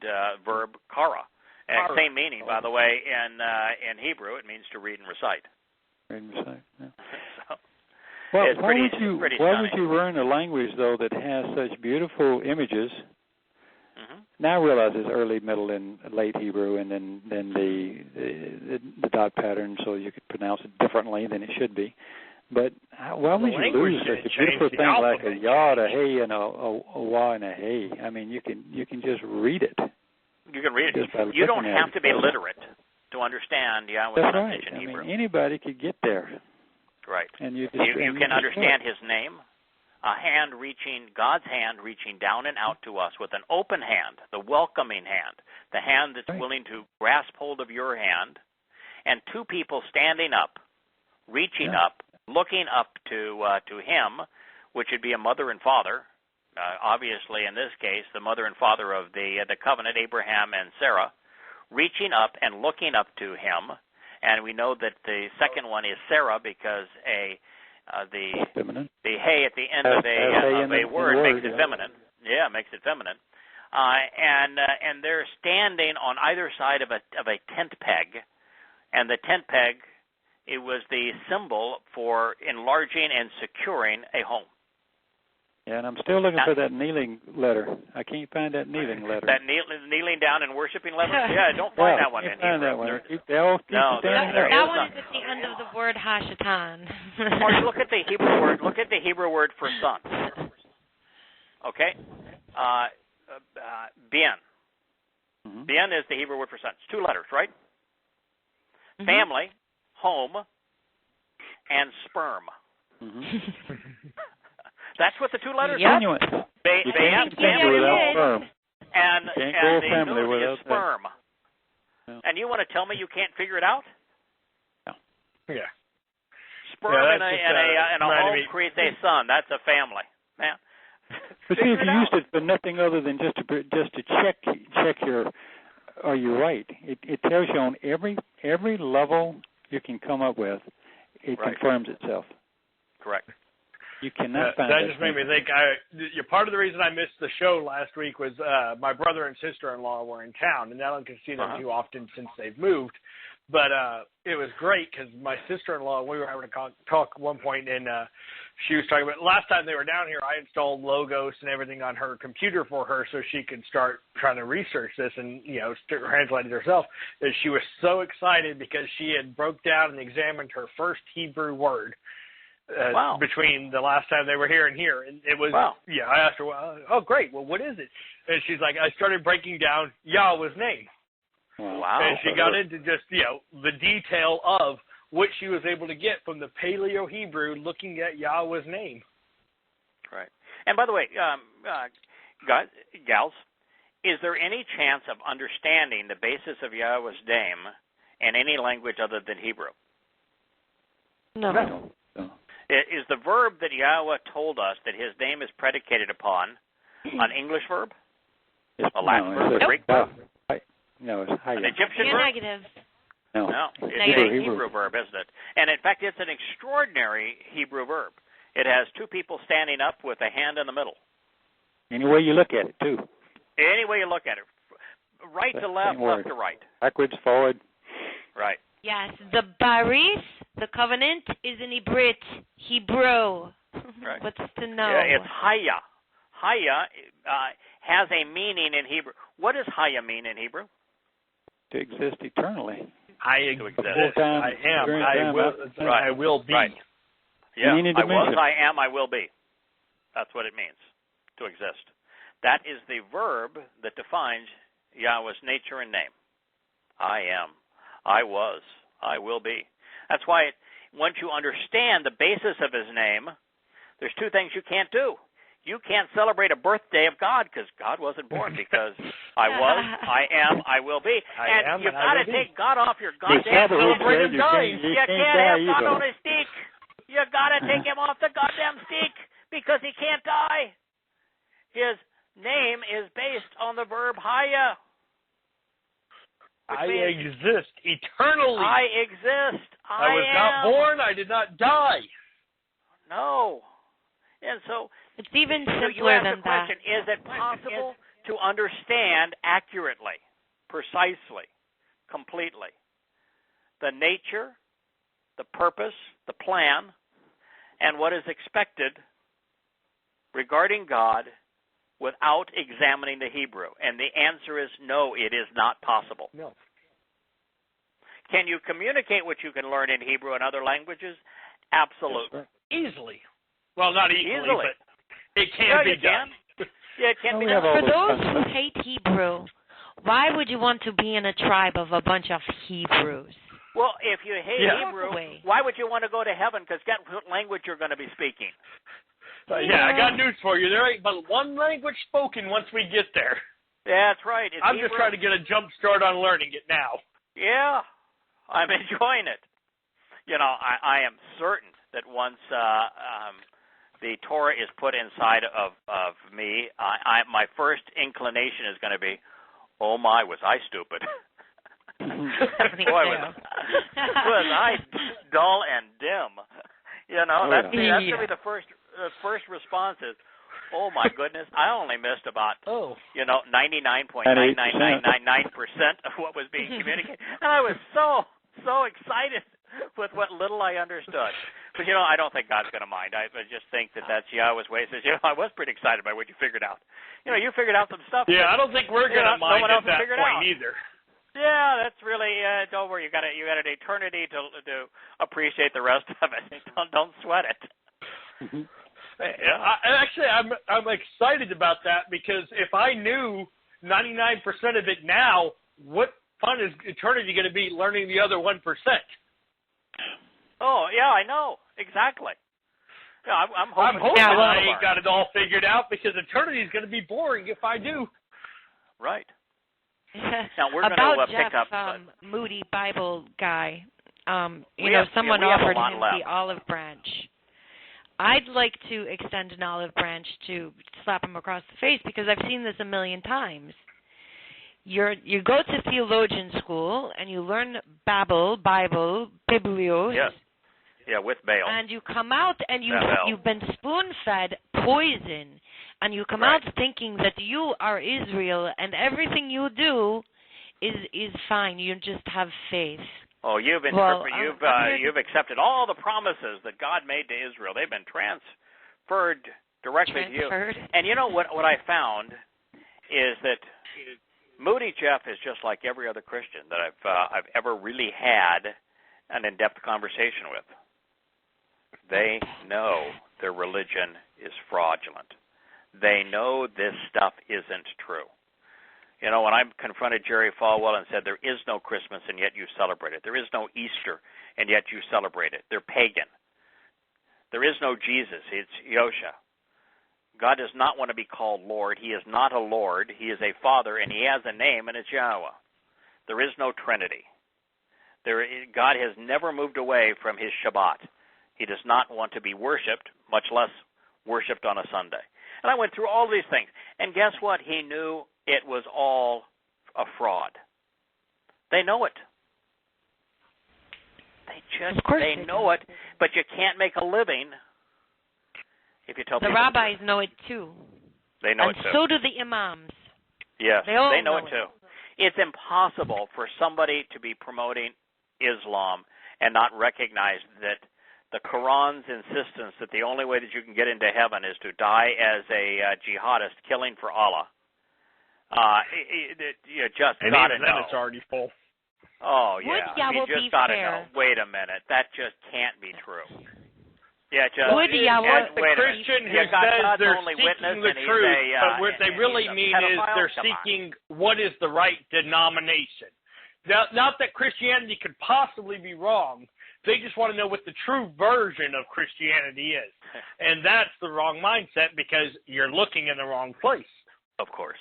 Speaker 1: verb kara. And same meaning, by the way, in Hebrew. It means to read and recite.
Speaker 2: Read and recite. Yeah.
Speaker 1: So,
Speaker 2: well,
Speaker 1: why
Speaker 2: would you learn a language though that has such beautiful images?
Speaker 1: Mm-hmm.
Speaker 2: Now I realize it's early, middle, and late Hebrew, and then the dot pattern, so you could pronounce it differently than it should be. But why would you lose such a beautiful thing like a Yada, hey, and a Wah and a hey? I mean, you can just read it.
Speaker 1: You can read it. You don't have to be literate to understand Yahweh's message in Hebrew.
Speaker 2: I mean, anybody could get there.
Speaker 1: Right.
Speaker 2: And you
Speaker 1: can understand His name, God's hand reaching down and out to us with an open hand, the welcoming hand, the hand that's willing to grasp hold of your hand, and two people standing up, reaching up, looking up to Him, which would be a mother and father. Obviously, in this case, the mother and father of the covenant, Abraham and Sarah, reaching up and looking up to Him. And we know that the second one is Sarah because the hey at the end of a word makes it feminine. Yeah, makes it feminine. And they're standing on either side of a tent peg, and the tent peg, it was the symbol for enlarging and securing a home.
Speaker 2: Yeah, and I'm still looking for that kneeling letter. I can't find that kneeling letter.
Speaker 1: That kneeling down and worshiping letter? Yeah, don't find that one in Hebrew.
Speaker 2: That one. They all keep standing there.
Speaker 3: That one is at the end of the word Hashatan.
Speaker 1: Or look at the Hebrew word. Look at the Hebrew word for son. Okay? Bien.
Speaker 2: Mm-hmm.
Speaker 1: Bien is the Hebrew word for son. It's two letters, right? Mm-hmm. Family, home, and sperm.
Speaker 2: Mm-hmm.
Speaker 1: That's what the two letters
Speaker 2: are.
Speaker 1: You
Speaker 2: can't family without sperm.
Speaker 1: And
Speaker 2: the
Speaker 1: family
Speaker 2: without
Speaker 1: sperm.
Speaker 2: No.
Speaker 1: And you want to tell me you can't figure it out?
Speaker 2: No.
Speaker 4: Yeah.
Speaker 1: Sperm and a home creates a son. That's a family. Man.
Speaker 2: But see, if you used it for nothing other than just to check your, are you right? It tells you on every level you can come up with, it confirms itself.
Speaker 1: Correct.
Speaker 2: You cannot find
Speaker 4: that. Just made me think. Part of the reason I missed the show last week was my brother and sister-in-law were in town, and I don't get to see them too often since they've moved. But it was great because my sister-in-law, we were having a talk at one point, and she was talking about last time they were down here, I installed Logos and everything on her computer for her so she could start trying to research this and, translate it herself. And she was so excited because she had broke down and examined her first Hebrew word. Between the last time they were here and here. And it was, I asked her, oh, great, well, what is it? And she's like, I started breaking down Yahweh's name.
Speaker 1: Wow.
Speaker 4: And she got into just, the detail of what she was able to get from the Paleo-Hebrew looking at Yahweh's name.
Speaker 1: Right. And by the way, guys, gals, is there any chance of understanding the basis of Yahweh's name in any language other than Hebrew?
Speaker 3: No.
Speaker 1: Is the verb that Yahweh told us that His name is predicated upon an English verb? A Latin verb? A Greek verb?
Speaker 2: No, it's
Speaker 1: an Egyptian verb?
Speaker 3: Negative.
Speaker 1: No, it's a Hebrew verb, isn't it? And in fact, it's an extraordinary Hebrew verb. It has two people standing up with a hand in the middle.
Speaker 2: Any way you look at it, too.
Speaker 1: Any way you look at it. Right to left, left to right.
Speaker 2: Backwards, forward.
Speaker 1: Right.
Speaker 3: Yes, the Baris, the covenant, is in Hebrew.
Speaker 1: Right.
Speaker 3: What's to know?
Speaker 1: Yeah, it's Haya. Haya has a meaning in Hebrew. What does Haya mean in Hebrew?
Speaker 2: To exist eternally.
Speaker 4: I exist. I am. I will be.
Speaker 1: Right. Yeah, I was, I am, I will be. That's what it means, to exist. That is the verb that defines Yahweh's nature and name. I am, I was, I will be. That's why once you understand the basis of his name, there's two things you can't do. You can't celebrate a birthday of God because God wasn't born, because I was, I am, I will be. And you've got to take God off your goddamn celebrated dying. You can't have God on his stick. You got to take him off the goddamn stick because he can't die. His name is based on the verb Haya.
Speaker 4: I exist eternally.
Speaker 1: I exist.
Speaker 4: I was not born. I did not die.
Speaker 1: No. And so
Speaker 3: it's even simpler
Speaker 1: you ask
Speaker 3: than
Speaker 1: the question, is it possible to understand accurately, precisely, completely the nature, the purpose, the plan, and what is expected regarding God without examining the Hebrew? And the answer is no, it is not possible.
Speaker 4: No.
Speaker 1: Can you communicate what you can learn in Hebrew and other languages? Absolutely.
Speaker 4: Easily. Well, not easily. But it can be done.
Speaker 1: Yeah, it can be done.
Speaker 3: For those who hate Hebrew, why would you want to be in a tribe of a bunch of Hebrews?
Speaker 1: Well, if you hate Hebrew, why would you want to go to heaven? Because guess what language you're going to be speaking?
Speaker 4: I got news for you. There ain't but one language spoken once we get there.
Speaker 1: Yeah, that's right. It's
Speaker 4: I'm
Speaker 1: Hebrew.
Speaker 4: just trying to get a jump start on learning it now.
Speaker 1: Yeah, I'm enjoying it. You know, I am certain that once the Torah is put inside of me, my first inclination is going to be, oh my, was I stupid? Boy, was I dull and dim. You know, that's going to be the first response is, oh my goodness, I only missed about 99.99999% of what was being communicated, and I was so excited with what little I understood. But I don't think God's going to mind. I just think that's Yahweh's way. He says, I was pretty excited by what you figured out. You figured out some stuff.
Speaker 4: Yeah, I don't think we're going to mind at that point either.
Speaker 1: Yeah, that's really don't worry. You got an eternity to appreciate the rest of it. Don't sweat it.
Speaker 4: Actually, I'm excited about that because if I knew 99% of it now, what fun is eternity going to be learning the other 1%?
Speaker 1: Oh yeah, I know exactly. Yeah, I'm hoping
Speaker 4: I ain't got it all figured out because eternity is going to be boring if I do.
Speaker 1: Right. Now we're
Speaker 3: about
Speaker 1: going to
Speaker 3: Jeff,
Speaker 1: pick up
Speaker 3: Moody Bible guy. Someone offered him the olive branch. I'd like to extend an olive branch to slap him across the face because I've seen this a million times. You go to theologian school and you learn Bible, Biblios.
Speaker 1: Yes. Yeah, with Baal.
Speaker 3: And you come out and you've been spoon-fed poison. And you come out thinking that you are Israel and everything you do is fine. You just have faith.
Speaker 1: Oh, you've accepted all the promises that God made to Israel. They've been transferred directly to you. And you know what I found is that Moody Jeff is just like every other Christian that I've ever really had an in-depth conversation with. They know their religion is fraudulent. They know this stuff isn't true. When I confronted Jerry Falwell and said there is no Christmas and yet you celebrate it. There is no Easter and yet you celebrate it. They're pagan. There is no Jesus. It's Yosha. God does not want to be called Lord. He is not a Lord. He is a Father, and he has a name, and it's Yahowah. There is no Trinity. God has never moved away from his Shabbat. He does not want to be worshipped, much less worshipped on a Sunday. And I went through all these things. And guess what? He knew it was all a fraud. They know it. They know it, but you can't make a living If you tell
Speaker 3: the
Speaker 1: people
Speaker 3: rabbis know it too.
Speaker 1: They know
Speaker 3: and
Speaker 1: it too.
Speaker 3: So do the imams.
Speaker 1: Yes,
Speaker 3: they all
Speaker 1: know it too. It's impossible for somebody to be promoting Islam and not recognize that the Quran's insistence that the only way that you can get into heaven is to die as a jihadist killing for Allah. You just got to know.
Speaker 4: And even then it's already full.
Speaker 1: Oh, yeah. You just got to know. Wait a minute. That just can't be true. Yeah, just
Speaker 3: would Yahweh
Speaker 4: the Christian who says they're seeking the truth, but what they really mean is they're seeking what is the right denomination. Not that Christianity could possibly be wrong. They just want to know what the true version of Christianity is. And that's the wrong mindset because you're looking in the wrong place.
Speaker 1: Of course.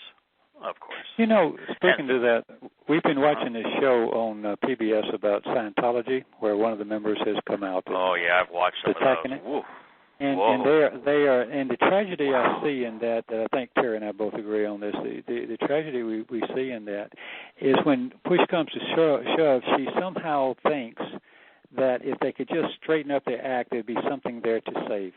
Speaker 1: Of course.
Speaker 2: You know, speaking to that, we've been watching this show on PBS about Scientology, where one of the members has come out.
Speaker 1: Oh yeah, I've watched some
Speaker 2: attacking
Speaker 1: of those.
Speaker 2: It. And they are, and the tragedy I see in that I think Terry and I both agree on this. The tragedy we see in that is when push comes to shove, she somehow thinks that if they could just straighten up their act, there'd be something there to save.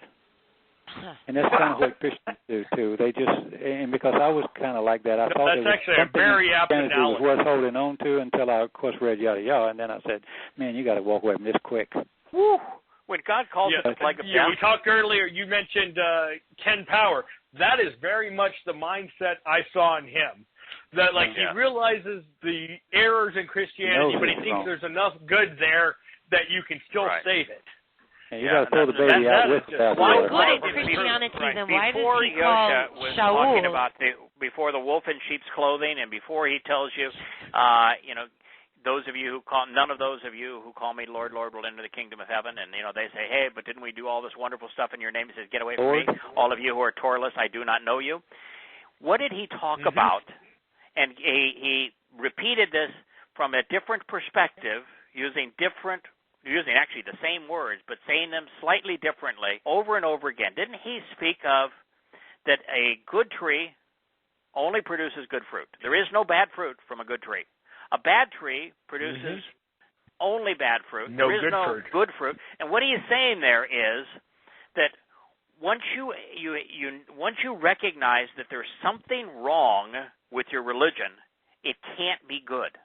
Speaker 2: And that's kind of what Christians do too. They just, and because I was kind of like that, I thought
Speaker 4: that's actually a very apt analogy.
Speaker 2: Was worth holding on to until I, of course, read Yada Yahweh, and then I said, "Man, you got to walk away from this quick."
Speaker 1: Woo! When God calls it the plague of death.
Speaker 4: We talked earlier. You mentioned Ken Power. That is very much the mindset I saw in him. That he realizes the errors in Christianity, but he thinks there's enough good there that you can still save it.
Speaker 2: And you got to throw the baby out with that.
Speaker 3: Why good is Christianity then? Why does he call Shaul?
Speaker 1: Talking about before the wolf in sheep's clothing, and before he tells you, those of you who call, none of those of you who call me Lord, Lord will enter the kingdom of heaven. And they say, hey, but didn't we do all this wonderful stuff in your name? He says, get away from me, all of you who are Toraless, I do not know you. What did he talk about? And he repeated this from a different perspective, using actually the same words, but saying them slightly differently over and over again. Didn't he speak of that a good tree only produces good fruit? There is no bad fruit from a good tree. A bad tree produces only bad fruit. There is no good fruit. And what he's saying there is that once you recognize that there's something wrong with your religion, it can't be good.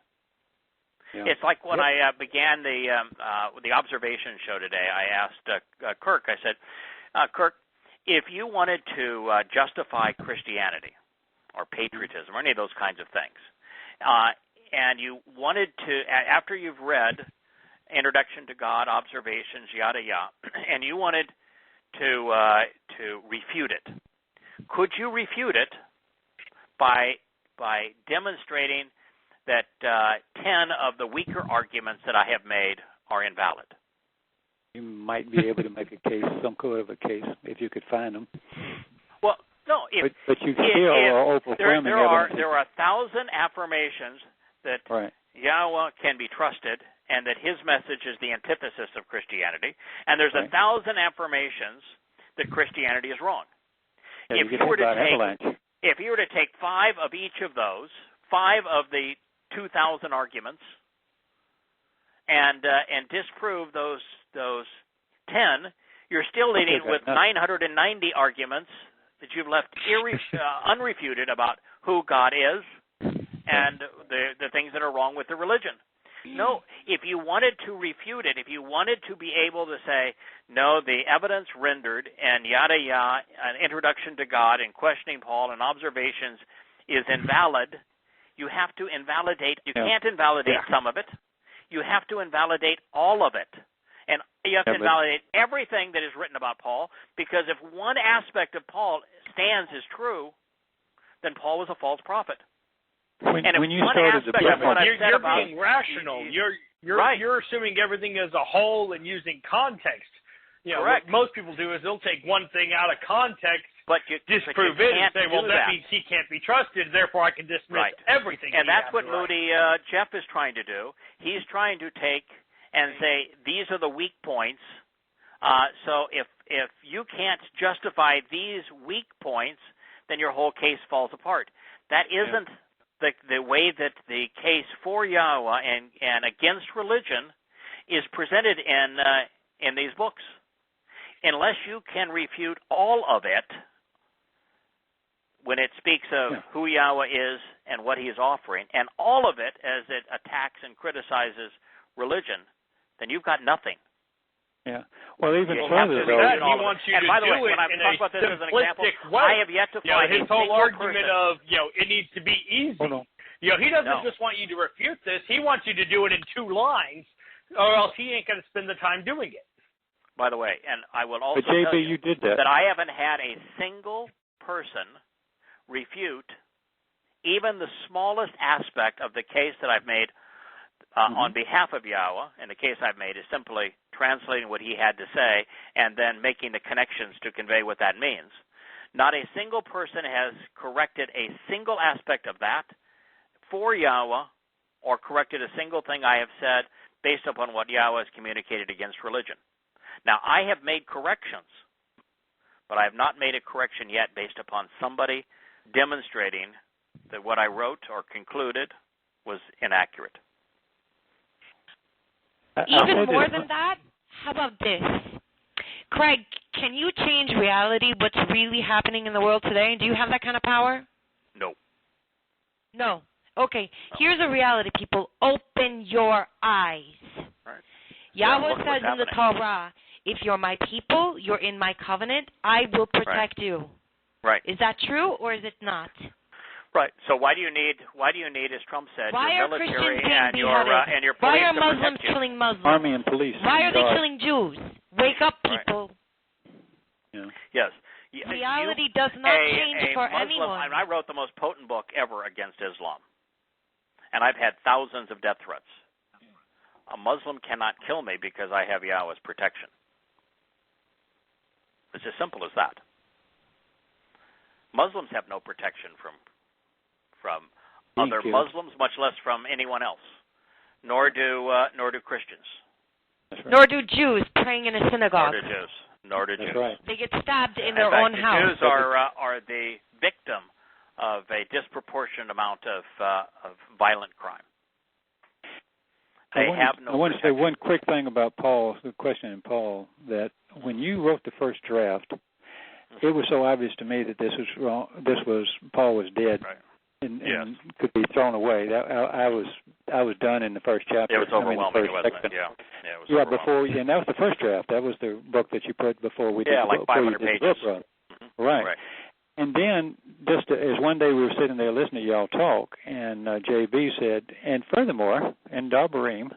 Speaker 1: Yeah. It's like when I began the observation show today, I asked Kirk, I said, Kirk, if you wanted to justify Christianity or patriotism or any of those kinds of things, and you wanted to, after you've read Introduction to God, Observations, Yada Yah, and you wanted to refute it, could you refute it by demonstrating that 10 of the weaker arguments that I have made are invalid?
Speaker 2: You might be able to make a case, some sort of a case, if you could find them.
Speaker 1: Well, no,
Speaker 2: but you still are overwhelming evidence.
Speaker 1: There are 1,000 affirmations that Yahweh can be trusted and that his message is the antithesis of Christianity, and there's 1,000 affirmations that Christianity is wrong.
Speaker 2: Yeah,
Speaker 1: if you were to take 5 of each of those, 5 of the 2,000 arguments, and disprove those 10, you're still leading with 990 arguments that you've left unrefuted about who God is and the things that are wrong with the religion. No, if you wanted to refute it, if you wanted to be able to say, no, the evidence rendered and Yada Yah, an introduction to God and questioning Paul and observations is invalid, you have to invalidate. You can't invalidate some of it. You have to invalidate all of it. And you have to invalidate everything that is written about Paul, because if one aspect of Paul stands as true, then Paul was a false prophet.
Speaker 2: When you started the book,
Speaker 4: you're being rational. You're assuming everything as a whole and using context. What most people do is they'll take one thing out of context, disprove it, and say, well, that means he can't be trusted, therefore I can dismiss everything.
Speaker 1: And that's what Moody Jeff is trying to do. He's trying to take and say, these are the weak points. So if you can't justify these weak points, then your whole case falls apart. That isn't the way that the case for Yahweh and against religion is presented in these books. unless you can refute all of it, when it speaks of who Yahweh is and what he is offering, and all of it as it attacks and criticizes religion, then you've got nothing.
Speaker 2: Yeah. Well, even
Speaker 4: further,
Speaker 2: though,
Speaker 4: he wants you
Speaker 1: and
Speaker 4: to
Speaker 1: by the
Speaker 4: do
Speaker 1: way,
Speaker 4: it
Speaker 1: when I'm
Speaker 4: in
Speaker 1: talking
Speaker 4: a
Speaker 1: about this as an example,
Speaker 4: way.
Speaker 1: I have yet to find
Speaker 4: his
Speaker 1: a
Speaker 4: whole
Speaker 1: single
Speaker 4: argument
Speaker 1: person.
Speaker 4: of, it needs to be easy.
Speaker 2: Hold on.
Speaker 4: He doesn't just want you to refute this. He wants you to do it in 2 lines, or else he ain't going to spend the time doing it.
Speaker 1: By the way, and I will also
Speaker 2: but JB,
Speaker 1: tell you
Speaker 2: did that.
Speaker 1: I haven't had a single person refute even the smallest aspect of the case that I've made on behalf of Yahweh. And the case I've made is simply translating what he had to say and then making the connections to convey what that means. Not a single person has corrected a single aspect of that for Yahweh or corrected a single thing I have said based upon what Yahweh has communicated against religion. Now, I have made corrections, but I have not made a correction yet based upon somebody demonstrating that what I wrote or concluded was inaccurate.
Speaker 3: Even more than that, how about this? Craig, can you change reality, what's really happening in the world today? Do you have that kind of power?
Speaker 1: No.
Speaker 3: No. Okay, here's a reality, people. Open your eyes.
Speaker 1: Right.
Speaker 3: Yahweh says in the Torah, if you're my people, you're in my covenant, I will protect you.
Speaker 1: Right.
Speaker 3: Is that true or is it not?
Speaker 1: Right. So why do you need, as Trump said,
Speaker 3: why
Speaker 1: your
Speaker 3: are
Speaker 1: military
Speaker 3: Christians
Speaker 1: and
Speaker 3: being
Speaker 1: your
Speaker 3: beheaded?
Speaker 1: and your police
Speaker 3: why are
Speaker 1: to
Speaker 3: Muslims
Speaker 1: protect you?
Speaker 3: killing Muslims?
Speaker 2: Army and police.
Speaker 3: Why are they killing Jews? Wake up, people.
Speaker 2: Yeah.
Speaker 1: Yes.
Speaker 3: Reality does not change for
Speaker 1: Muslim,
Speaker 3: anyone.
Speaker 1: I wrote the most potent book ever against Islam, and I've had thousands of death threats. A Muslim cannot kill me because I have Yahweh's protection. It's as simple as that. Muslims have no protection from other Muslims, much less from anyone else. Nor do Christians.
Speaker 2: Right.
Speaker 3: Nor do Jews praying in a synagogue.
Speaker 1: Nor do Jews.
Speaker 2: Right.
Speaker 3: They get stabbed in their own house.
Speaker 1: Jews are the victim of a disproportionate amount of violent crime. They have no
Speaker 2: I want to say
Speaker 1: protection.
Speaker 2: one quick thing about Paul, the question in Paul, that when you wrote the first draft, it was so obvious to me that this was wrong. Paul was dead.
Speaker 1: Right.
Speaker 2: And could be thrown away. I was done in the first chapter.
Speaker 1: It was overwhelming, wasn't it? Yeah, it was overwhelming.
Speaker 2: And that was the first draft. That was the book that you put before we did.
Speaker 1: Yeah, like 500 pages.
Speaker 2: Right. And then, just as one day we were sitting there listening to y'all talk, and JB said, and furthermore, in Dabarim,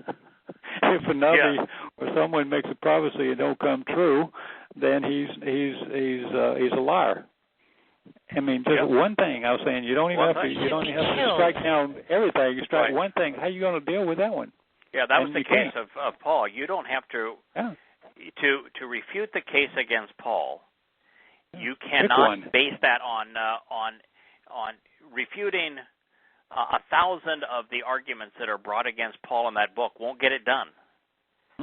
Speaker 2: if a Navi or someone makes a prophecy and don't come true, then he's a liar. I mean, just one thing. I was saying, you don't even have to strike down everything. You strike one thing. How are you going to deal with that one?
Speaker 1: Yeah, that was the case of Paul. You don't have to to refute the case against Paul. You cannot base that on refuting 1,000 of the arguments that are brought against Paul in that book. Won't get it done.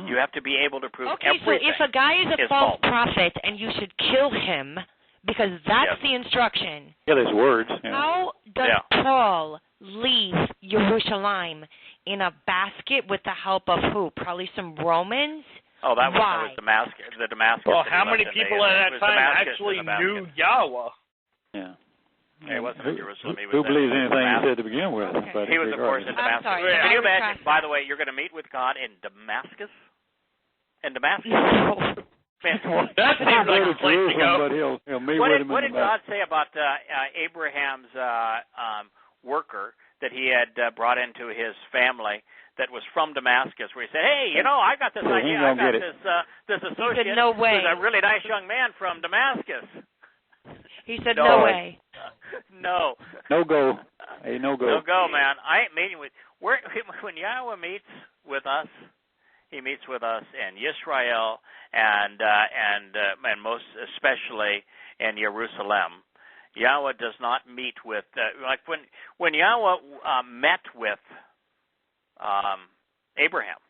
Speaker 1: You have to be able to prove everything.
Speaker 3: Okay, so if a guy is a false prophet and you should kill him, because that's the instruction.
Speaker 2: Yeah, there's words. Yeah.
Speaker 3: How does Paul leave Jerusalem in a basket with the help of who? Probably some Romans?
Speaker 1: Oh, that was Damascus. The Damascus.
Speaker 4: Well, how many people at that time actually knew Yahweh?
Speaker 2: Yeah.
Speaker 1: He wasn't in Jerusalem.
Speaker 2: Who believes anything he said to begin with?
Speaker 3: Okay.
Speaker 2: But
Speaker 1: he was, of course, in Damascus. Can you imagine, by the way, you're going to meet with God in Damascus? In Damascus?
Speaker 3: No.
Speaker 4: That seems like a place to go.
Speaker 2: But he'll meet
Speaker 1: what
Speaker 2: with him.
Speaker 1: What did God say about Abraham's worker that he had brought into his family that was from Damascus, where he said, hey, I got this idea. I got this associate
Speaker 3: said, no way.
Speaker 1: who's a really nice young man from Damascus.
Speaker 3: He said, no way.
Speaker 1: No.
Speaker 2: No go. Hey, no go.
Speaker 1: No go, man. I ain't meeting with... When Yahweh meets with us, he meets with us in Yisrael and most especially in Jerusalem. Yahweh does not meet with... like when Yahweh met with Abraham,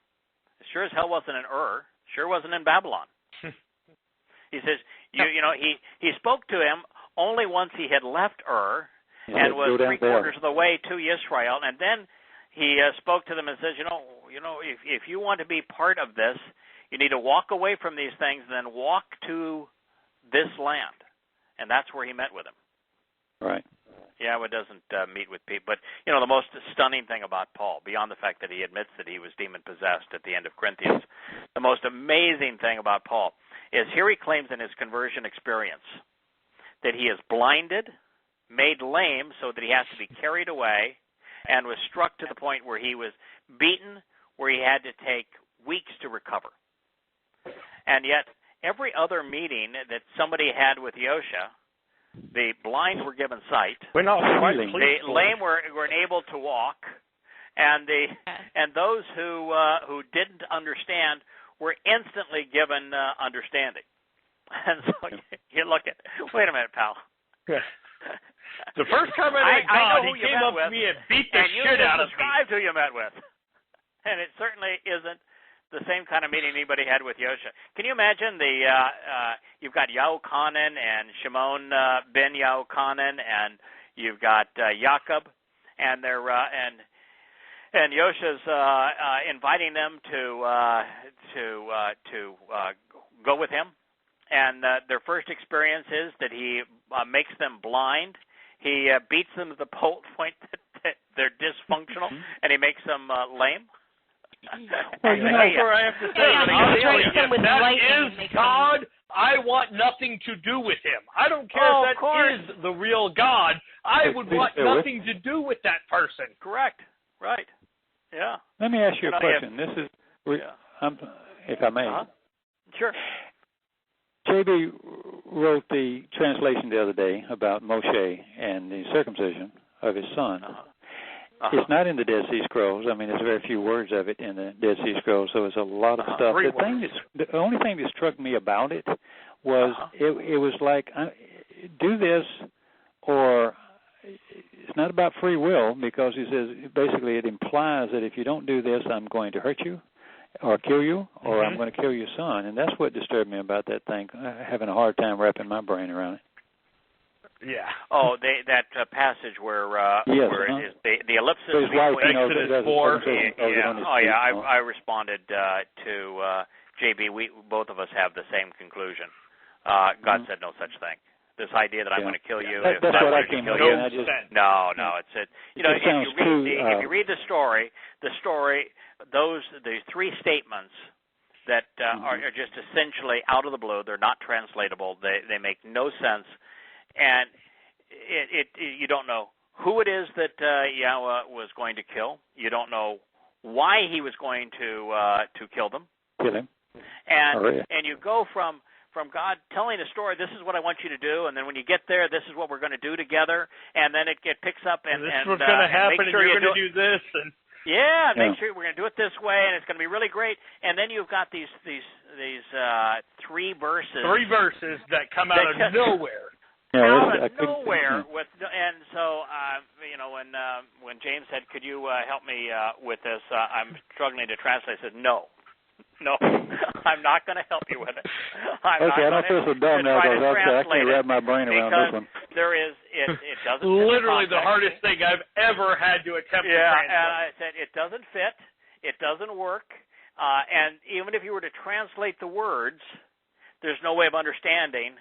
Speaker 1: it sure as hell wasn't in Ur, sure wasn't in Babylon. He says, he spoke to him only once he had left Ur and was 3/4 of the way to Israel, and then he spoke to them and says, if you want to be part of this, You need to walk away from these things and then walk to this land. And that's where he met with him.
Speaker 2: Right.
Speaker 1: Yahweh doesn't meet with people. But, the most stunning thing about Paul, beyond the fact that he admits that he was demon-possessed at the end of Corinthians, the most amazing thing about Paul is here he claims in his conversion experience that he is blinded, made lame so that he has to be carried away, and was struck to the point where he was beaten, where he had to take weeks to recover. And yet, every other meeting that somebody had with Yosha, the blind were given sight.
Speaker 4: We're not
Speaker 1: the lame were able to walk, and those who didn't understand were instantly given understanding. And so you look at, wait a minute, pal.
Speaker 4: The first time I met God, he came up to me and beat the shit out of me.
Speaker 1: And you described who you met with. And it certainly isn't the same kind of meeting anybody had with Yosha. Can you imagine you've got Yahuchanan and Shimon ben Yahuchanan, and you've got Jacob, and they're and Yosha's inviting them to go with him, and their first experience is that he makes them blind. He beats them to the point that they're dysfunctional, and he makes them lame.
Speaker 4: Well, that's where I have to say, that is God. I want nothing to do with him. I don't care if that is the real God. I would want nothing to do with that person.
Speaker 1: Correct. Right. Yeah.
Speaker 2: Let me ask you a question. This is, if I may.
Speaker 1: Sure.
Speaker 2: JB wrote the translation the other day about Moshe and the circumcision of his son. It's not in the Dead Sea Scrolls. I mean, there's very few words of it in the Dead Sea Scrolls, so it's a lot of stuff. The only thing that struck me about it was it was like, do this, or it's not about free will, because he says basically it implies that if you don't do this, I'm going to hurt you or kill you, or I'm going to kill your son. And that's what disturbed me about that thing, having a hard time wrapping my brain around it.
Speaker 4: Yeah.
Speaker 1: Oh, that passage where it is the ellipsis between
Speaker 4: Exodus 4.
Speaker 1: I responded to JB. Both of us have the same conclusion. God said no such thing. This idea that I'm going to kill you.
Speaker 2: That's what I came to.
Speaker 1: No. If you read the story, the three statements that are just essentially out of the blue. They're not translatable. They make no sense. And you don't know who it is that Yahweh was going to kill. You don't know why he was going to kill them.
Speaker 2: Kill him.
Speaker 1: And you go from God telling a story. This is what I want you to do, and then when you get there, this is what we're going to do together. And then it picks up and
Speaker 4: this is what's going to happen.
Speaker 1: Make sure
Speaker 4: you're going to do this. And
Speaker 1: make sure we're going to do it this way, and it's going to be really great. And then you've got these three verses.
Speaker 4: Three verses that come out of nowhere.
Speaker 1: Out of nowhere and so when James said, "Could you help me with this?" I'm struggling to translate. I said, "No, I'm not going to help you with it."
Speaker 2: I don't feel so dumb now because I can't wrap my brain around this one.
Speaker 1: There is it doesn't
Speaker 4: literally the hardest thing I've ever had to attempt to translate.
Speaker 1: And I said it doesn't fit, it doesn't work, and even if you were to translate the words, there's no way of understanding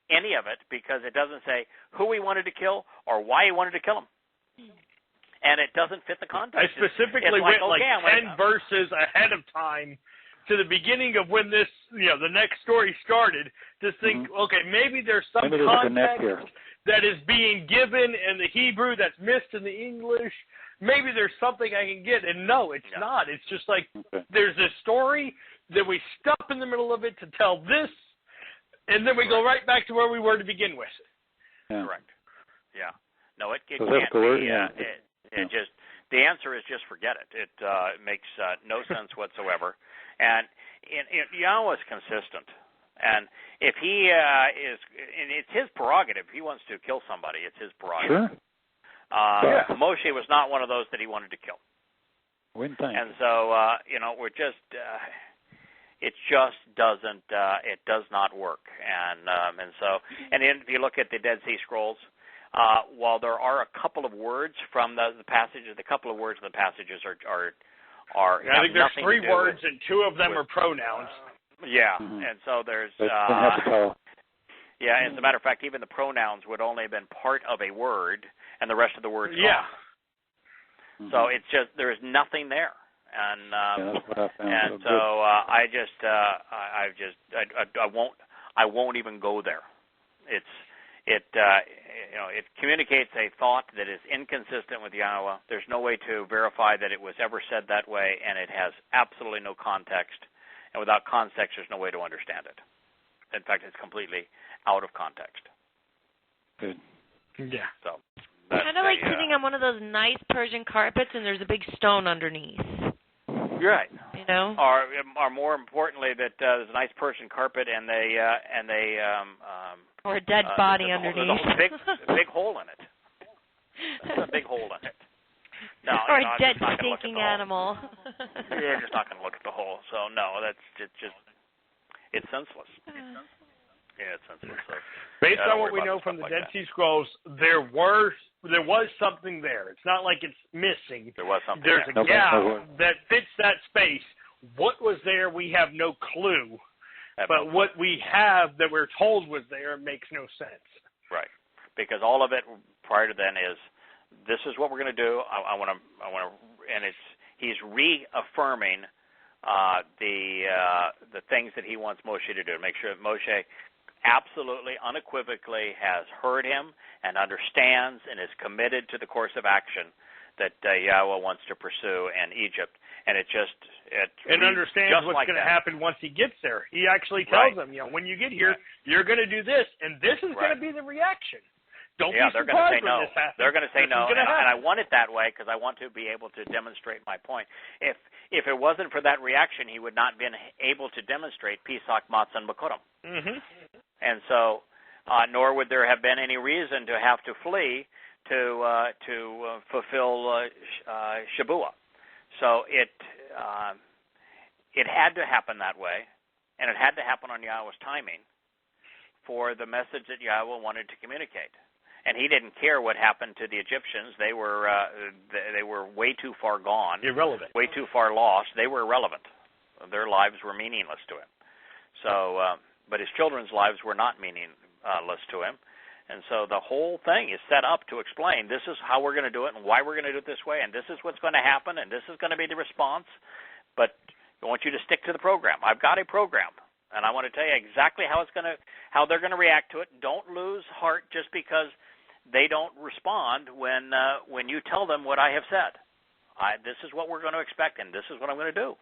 Speaker 1: any of it, because it doesn't say who he wanted to kill or why he wanted to kill him. And it doesn't fit the context.
Speaker 4: I specifically went 10 verses ahead of time to the beginning of when this, the next story started, to think, okay, maybe there's some context that is being given in the Hebrew that's missed in the English. Maybe there's something I can get. And no, it's not. It's just like there's this story, then we stop in the middle of it to tell this, and then we go right back to where we were to begin with.
Speaker 1: Yeah. Correct. Yeah. No, it can't be. It just, the answer is just forget it. It makes no sense whatsoever. And Yahweh is consistent. And if he and it's his prerogative. If he wants to kill somebody, it's his prerogative.
Speaker 2: Sure.
Speaker 1: Moshe was not one of those that he wanted to kill.
Speaker 2: Wouldn't think.
Speaker 1: And so, we're just... it just doesn't. It does not work, and then if you look at the Dead Sea Scrolls, while there are a couple of words from the passages, the couple of words in the passages are. I
Speaker 4: think there's 3 words, and 2 of them are pronouns.
Speaker 1: Yeah, and so there's. Yeah, as a matter of fact, even the pronouns would only have been part of a word, and the rest of the word's gone. So it's just there's nothing there, and
Speaker 2: that's what I found.
Speaker 1: And so I won't even go there. It communicates a thought that is inconsistent with Yahowah. There's no way to verify that it was ever said that way, and it has absolutely no context. And without context, there's no way to understand it. In fact, it's completely out of context.
Speaker 2: Good.
Speaker 4: Yeah.
Speaker 1: So
Speaker 3: kind of like sitting on one of those nice Persian carpets, and there's a big stone underneath.
Speaker 1: You're right.
Speaker 3: You know.
Speaker 1: Or more importantly, that there's a nice Persian carpet, and
Speaker 3: or a dead body underneath.
Speaker 1: There's a big hole in it. There's a big hole in it. No,
Speaker 3: or a dead stinking animal.
Speaker 1: You're just not going to look at the hole. So no, that's just it's senseless. Yeah, it's senseless. So,
Speaker 4: based on what we know from the Dead Sea Scrolls, there was something there. It's not like it's missing.
Speaker 1: There was something.
Speaker 4: There's a gap that fits that space. What was there? We have no clue. But what we have that we're told was there makes no sense. Right,
Speaker 1: because all of it prior to then is this is what we're going to do. I want to, and he's reaffirming the things that he wants Moshe to do to make sure that Moshe absolutely, unequivocally has heard him and understands and is committed to the course of action that Yahowah wants to pursue in Egypt. And and understands what's going to happen once he gets there. He actually tells them, when you get here, you're going to do this, and this is going to be the reaction. Don't be surprised when this happens. They're going to say no, and I want it that way because I want to be able to demonstrate my point. If it wasn't for that reaction, he would not have been able to demonstrate Pesach, Matzah, and Bikurim. Mm-hmm. And so, nor would there have been any reason to have to flee to fulfill Shabbat. So it had to happen that way, and it had to happen on Yahowah's timing for the message that Yahowah wanted to communicate. And he didn't care what happened to the Egyptians. They were way too far gone, irrelevant, way too far lost. They were irrelevant. Their lives were meaningless to him. So, but his children's lives were not meaningless to him. And so the whole thing is set up to explain this is how we're going to do it and why we're going to do it this way, and this is what's going to happen, and this is going to be the response. But I want you to stick to the program. I've got a program, and I want to tell you exactly how they're going to react to it. Don't lose heart just because they don't respond when you tell them what I have said. This is what we're going to expect, and this is what I'm going to do.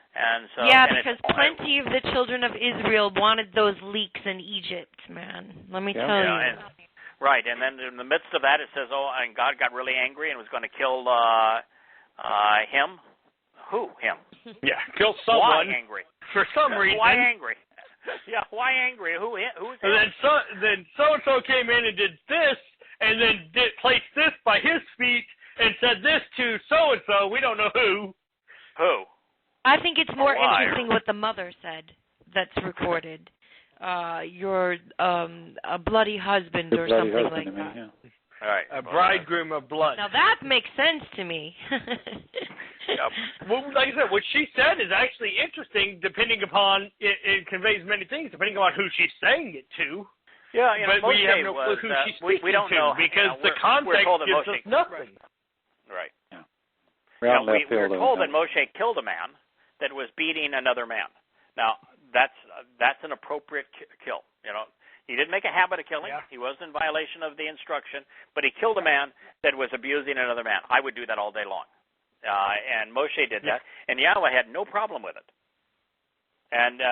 Speaker 1: And so,
Speaker 3: because plenty of the children of Israel wanted those leeks in Egypt, man. Let me tell you.
Speaker 1: Right, and then in the midst of that, it says, and God got really angry and was going to kill him. Who? Him.
Speaker 4: Yeah, kill someone.
Speaker 1: Why angry?
Speaker 4: For some reason.
Speaker 1: Why angry? Yeah, why angry? Who's him?
Speaker 4: And then so-and-so came in and did this, and then placed this by his feet and said this to so-and-so. We don't know who.
Speaker 1: Who?
Speaker 3: I think it's more interesting what the mother said that's recorded. You're a bloody husband or something like that.
Speaker 1: Yeah. All right.
Speaker 4: A bridegroom of blood.
Speaker 3: Now that makes sense to me.
Speaker 4: Well, like I said, what she said is actually interesting depending upon, it conveys many things depending on who she's saying it to.
Speaker 1: Yeah,
Speaker 4: but we have no clue who she's speaking
Speaker 1: we don't know,
Speaker 4: to because the context gives us nothing.
Speaker 1: Right.
Speaker 2: Yeah.
Speaker 1: We're told that Moshe killed a man that was beating another man. Now, that's an appropriate kill. He didn't make a habit of killing. Yeah. He wasn't in violation of the instruction, but he killed a man that was abusing another man. I would do that all day long. And Moshe did that, and Yahowah had no problem with it. And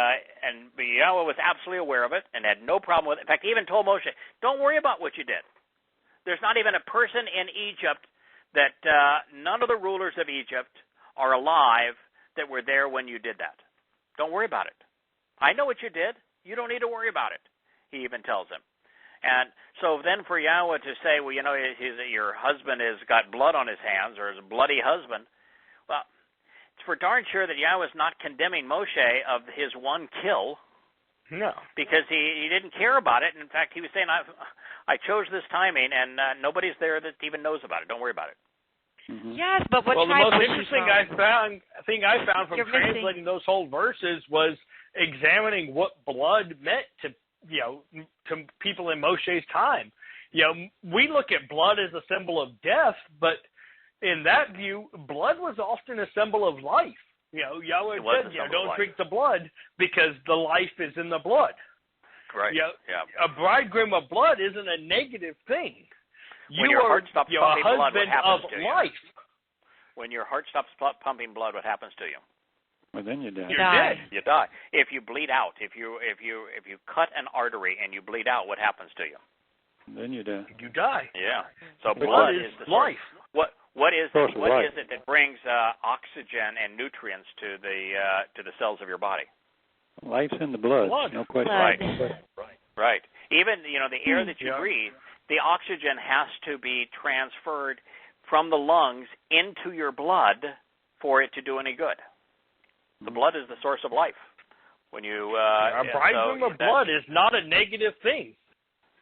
Speaker 1: Yahowah was absolutely aware of it and had no problem with it. In fact, he even told Moshe, don't worry about what you did. There's not even a person in Egypt that none of the rulers of Egypt are alive that were there when you did that. Don't worry about it. I know what you did. You don't need to worry about it, he even tells him. And so then for Yahowah to say, well, your husband has got blood on his hands or is a bloody husband, well, it's for darn sure that Yahowah's not condemning Moshe of his one kill.
Speaker 4: No.
Speaker 1: Because he didn't care about it. In fact, he was saying, I chose this timing, and nobody's there that even knows about it. Don't worry about it.
Speaker 2: Mm-hmm.
Speaker 3: Yes, but what
Speaker 4: well,
Speaker 3: tribe
Speaker 4: the most
Speaker 3: was
Speaker 4: interesting
Speaker 3: she
Speaker 4: thing I found from translating those whole verses was examining what blood meant to people in Moshe's time. We look at blood as a symbol of death, but in that view, blood was often a symbol of life. Yahweh said, don't drink the blood because the life is in the blood.
Speaker 1: Right.
Speaker 4: A bridegroom of blood isn't a negative thing.
Speaker 1: When your heart stops pumping blood, what happens
Speaker 4: of
Speaker 1: to
Speaker 4: life.
Speaker 1: you? When your heart stops pumping blood, what happens to you?
Speaker 2: Well, then you die.
Speaker 4: You're dead.
Speaker 1: You die. If you bleed out, if you cut an artery and you bleed out, what happens to you?
Speaker 2: Then you die.
Speaker 4: You die.
Speaker 1: Yeah. So blood is the
Speaker 4: life.
Speaker 1: What is
Speaker 2: life.
Speaker 1: it that brings oxygen and nutrients to the cells of your body?
Speaker 2: Life's in the blood. No question.
Speaker 1: Right. Even the air that you breathe, the oxygen has to be transferred from the lungs into your blood for it to do any good. The blood is the source of life. When you
Speaker 4: a bridegroom of blood is not a negative thing.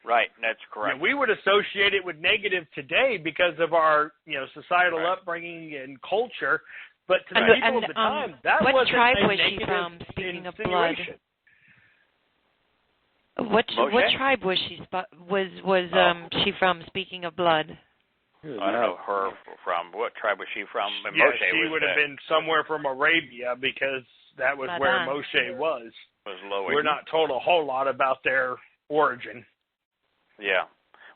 Speaker 1: Right, that's correct.
Speaker 4: We would associate it with negative today because of our societal upbringing and culture, but to the people of the time, that wasn't
Speaker 3: tribe
Speaker 4: a
Speaker 3: was
Speaker 4: negative
Speaker 3: she from? Speaking of blood,
Speaker 4: insinuation.
Speaker 3: what tribe was she? She from? Speaking of blood.
Speaker 1: I don't know her from. What tribe was she from?
Speaker 4: She would have been somewhere from Arabia because that was where Moshe was. We're not told a whole lot about their origin.
Speaker 1: Yeah.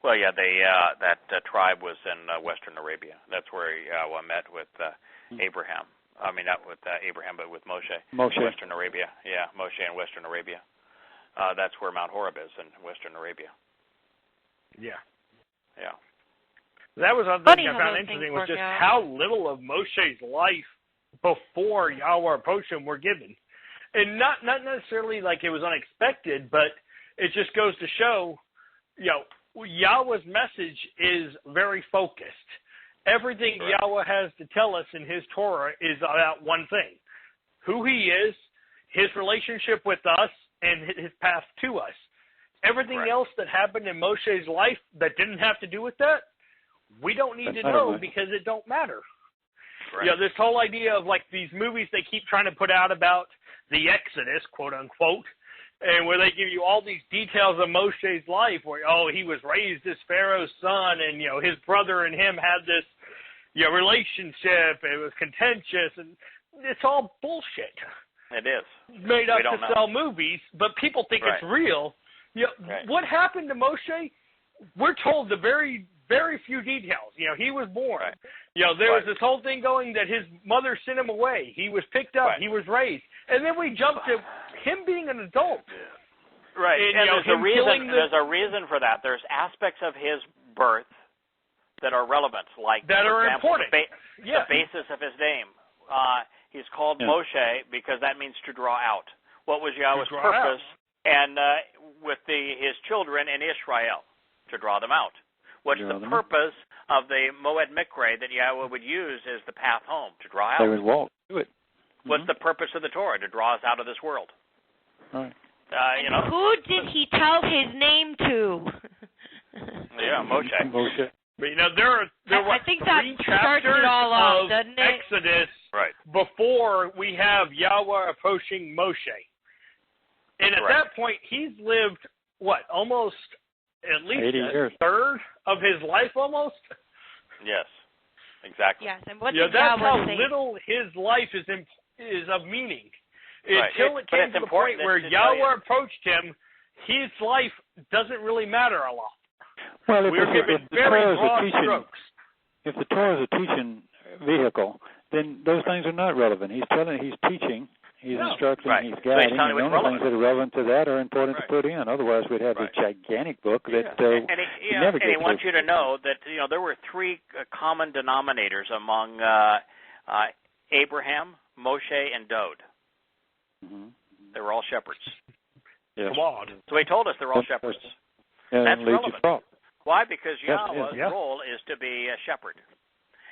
Speaker 1: Well, yeah, that tribe was in Western Arabia. That's where Yahweh met with Abraham. I mean, not with Abraham, but with Moshe. Western Arabia. Yeah, Moshe in Western Arabia. That's where Mount Horeb is in Western Arabia.
Speaker 4: Yeah.
Speaker 1: Yeah.
Speaker 4: That was another thing I found interesting was just how little of Moshe's life before Yahweh approached him were given. And not necessarily like it was unexpected, but it just goes to show, Yahweh's message is very focused. Everything Yahweh has to tell us in his Torah is about one thing: who he is, his relationship with us, and his path to us. Everything else that happened in Moshe's life that didn't have to do with that, we don't need to know because it don't matter.
Speaker 1: Right.
Speaker 4: This whole idea of like these movies they keep trying to put out about the Exodus, quote unquote, and where they give you all these details of Moshe's life, where he was raised as Pharaoh's son, and his brother and him had this relationship. It was contentious, and it's all bullshit.
Speaker 1: It is
Speaker 4: made up to sell movies, but people think it's real. What happened to Moshe? We're told the very, very few details. He was born. There was this whole thing going that his mother sent him away. He was picked up. He was raised. And then we jumped to him being an adult.
Speaker 1: Right. And there's a reason for that. There's aspects of his birth that are relevant, like,
Speaker 4: that
Speaker 1: for
Speaker 4: are
Speaker 1: example,
Speaker 4: important.
Speaker 1: The basis of his name. He's called Moshe because that means to draw out. What was Yahweh's purpose? And with his children in Israel, to draw them out. What's the purpose of the Moed Mikre that Yahweh would use as the path home? To draw out.
Speaker 2: They would walk to it.
Speaker 1: What's the purpose of the Torah? To draw us out of this world.
Speaker 2: Right.
Speaker 3: Who did he tell his name to?
Speaker 1: Yeah, Moshe.
Speaker 4: But there were
Speaker 3: I think
Speaker 4: 3
Speaker 3: that
Speaker 4: chapters
Speaker 3: starts it all off,
Speaker 4: of
Speaker 3: doesn't it?
Speaker 4: Exodus before we have Yahweh approaching Moshe. And at that point, he's lived, almost at least a third of his life almost?
Speaker 1: Yes, exactly.
Speaker 3: Yes, and what
Speaker 4: that's how little his life is of meaning. Until it came to the point where Yahweh approached him, his life doesn't really matter a lot.
Speaker 2: Well, if
Speaker 4: we're given very broad strokes.
Speaker 2: If the Torah is a teaching vehicle, then those things are not relevant. He's teaching, he's instructing, he's guiding, and the only things that are relevant to that are important to put in. Otherwise, we'd have this gigantic book that never gets
Speaker 1: he wants you to know that there were 3 common denominators among Abraham, Moshe, and Dode.
Speaker 2: Mm-hmm.
Speaker 1: They were all shepherds.
Speaker 2: Yes.
Speaker 4: Come on.
Speaker 1: So he told us they're all shepherds. That's relevant. Why? Because Yahweh's role is to be a shepherd.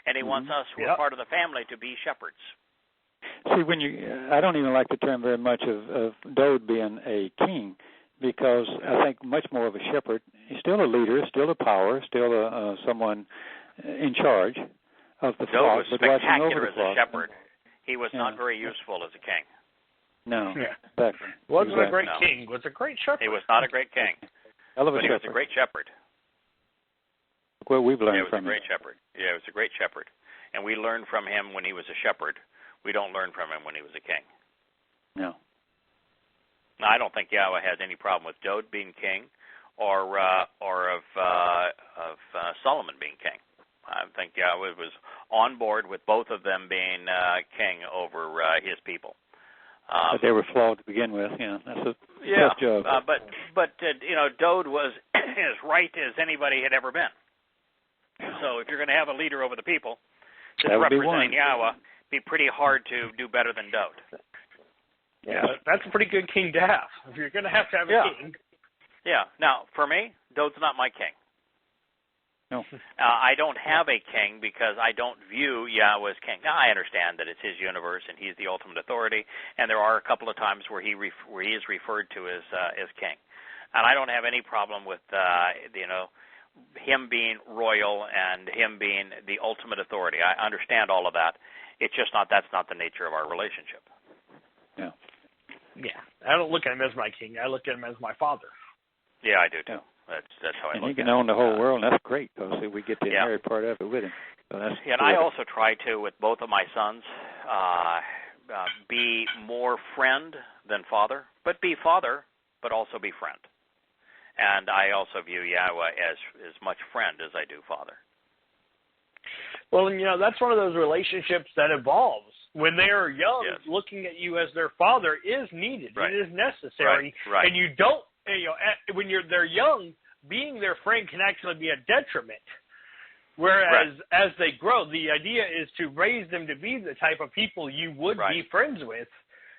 Speaker 1: And he wants us who are part of the family to be shepherds.
Speaker 2: See, I don't even like the term very much of Dode being a king, because I think much more of a shepherd. He's still a leader, still a power, still someone in charge. of the
Speaker 1: Dowd
Speaker 2: flock,
Speaker 1: was
Speaker 2: but watching over
Speaker 1: spectacular
Speaker 2: the
Speaker 1: as
Speaker 2: flock.
Speaker 1: a shepherd. He was not very useful as a king.
Speaker 2: No,
Speaker 4: Yeah.
Speaker 2: exactly.
Speaker 4: Wasn't a great king. Was a great shepherd.
Speaker 1: He was not a great king.
Speaker 2: Hell of a
Speaker 1: but he was a great shepherd.
Speaker 2: Look what we've learned
Speaker 1: he was
Speaker 2: from
Speaker 1: a great shepherd. Yeah, he was a great shepherd. And we learned from him when he was a shepherd. We don't learn from him when he was a king.
Speaker 2: No.
Speaker 1: Now, I don't think Yahweh has any problem with Dowd being king or of Solomon being king. I think Yahweh was on board with both of them being king over his people.
Speaker 2: But they were flawed to begin with. Yeah, that's a tough job.
Speaker 1: But Dowd was as right as anybody had ever been. So if you're going to have a leader over the people, just representing Yahweh, it'd be pretty hard to do better than Dowd.
Speaker 4: Yeah, that's a pretty good king to have. If you're going to have a king.
Speaker 1: Yeah. Now, for me, Dowd's not my king.
Speaker 2: No.
Speaker 1: I don't have a king because I don't view Yahweh as king. Now, I understand that it's his universe and he's the ultimate authority, and there are a couple of times where he is referred to as king. And I don't have any problem with him being royal and him being the ultimate authority. I understand all of that. It's just that's not the nature of our relationship.
Speaker 2: Yeah.
Speaker 4: Yeah. I don't look at him as my king. I look at him as my father.
Speaker 1: Yeah, I do too. That's how I look at it.
Speaker 2: And he can own the whole world, and that's great because we get the inherit part of it with him. So that's
Speaker 1: and I also try to, with both of my sons, be more friend than father, but be father, but also be friend. And I also view Yahweh as much friend as I do father.
Speaker 4: Well, and that's one of those relationships that evolves. When they are young, looking at you as their father is needed. Right. It is necessary.
Speaker 1: Right.
Speaker 4: And you don't, when they're young, being their friend can actually be a detriment. Whereas as they grow, the idea is to raise them to be the type of people you would be friends with.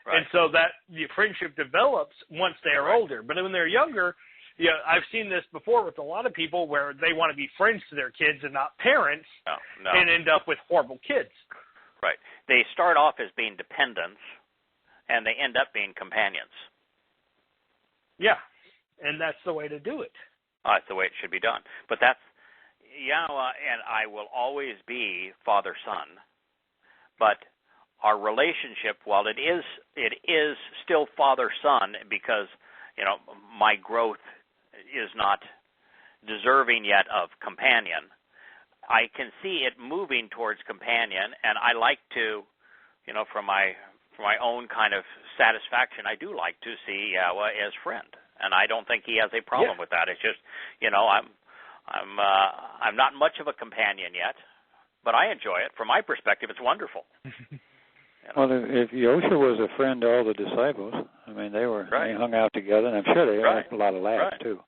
Speaker 4: Right. And so that the friendship develops once they are older. But when they're younger, I've seen this before with a lot of people where they want to be friends to their kids and not parents and end up with horrible kids.
Speaker 1: Right. They start off as being dependents, and they end up being companions.
Speaker 4: Yeah, and that's the way to do it.
Speaker 1: That's the way it should be done. But that's Yahweh, and I will always be father-son. But our relationship, while it is still father-son, because my growth is not deserving yet of companion, I can see it moving towards companion, and I like to, for my own kind of satisfaction, I do like to see Yahweh as friend, and I don't think he has a problem with that. It's just, I'm not much of a companion yet, but I enjoy it. From my perspective, it's wonderful.
Speaker 2: Well, if Yosha was a friend to all the disciples, I mean, they hung out together, and I'm sure they had a lot of laughs too.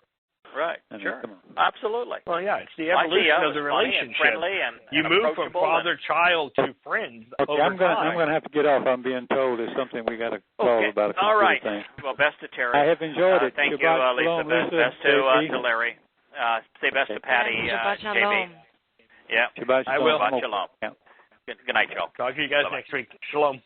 Speaker 1: Right, sure, absolutely.
Speaker 4: Well, it's the evolution of the relationship. You move from father-child to friends.
Speaker 2: Okay, I'm going to have to get off. I'm being told there's something we got to call about a computer
Speaker 1: all right.
Speaker 2: thing.
Speaker 1: Well, best to Terry.
Speaker 2: I have enjoyed it.
Speaker 1: Thank
Speaker 2: Shabbat
Speaker 1: you,
Speaker 2: shalom,
Speaker 1: Lisa. Best to Larry. Say best to Patty.
Speaker 3: Shabbat
Speaker 1: JB.
Speaker 3: shalom.
Speaker 1: Yeah.
Speaker 2: Shabbat shalom.
Speaker 4: I will.
Speaker 1: Shabbat shalom.
Speaker 2: Yeah.
Speaker 1: Good night, y'all.
Speaker 4: Talk to you guys next week. Shalom.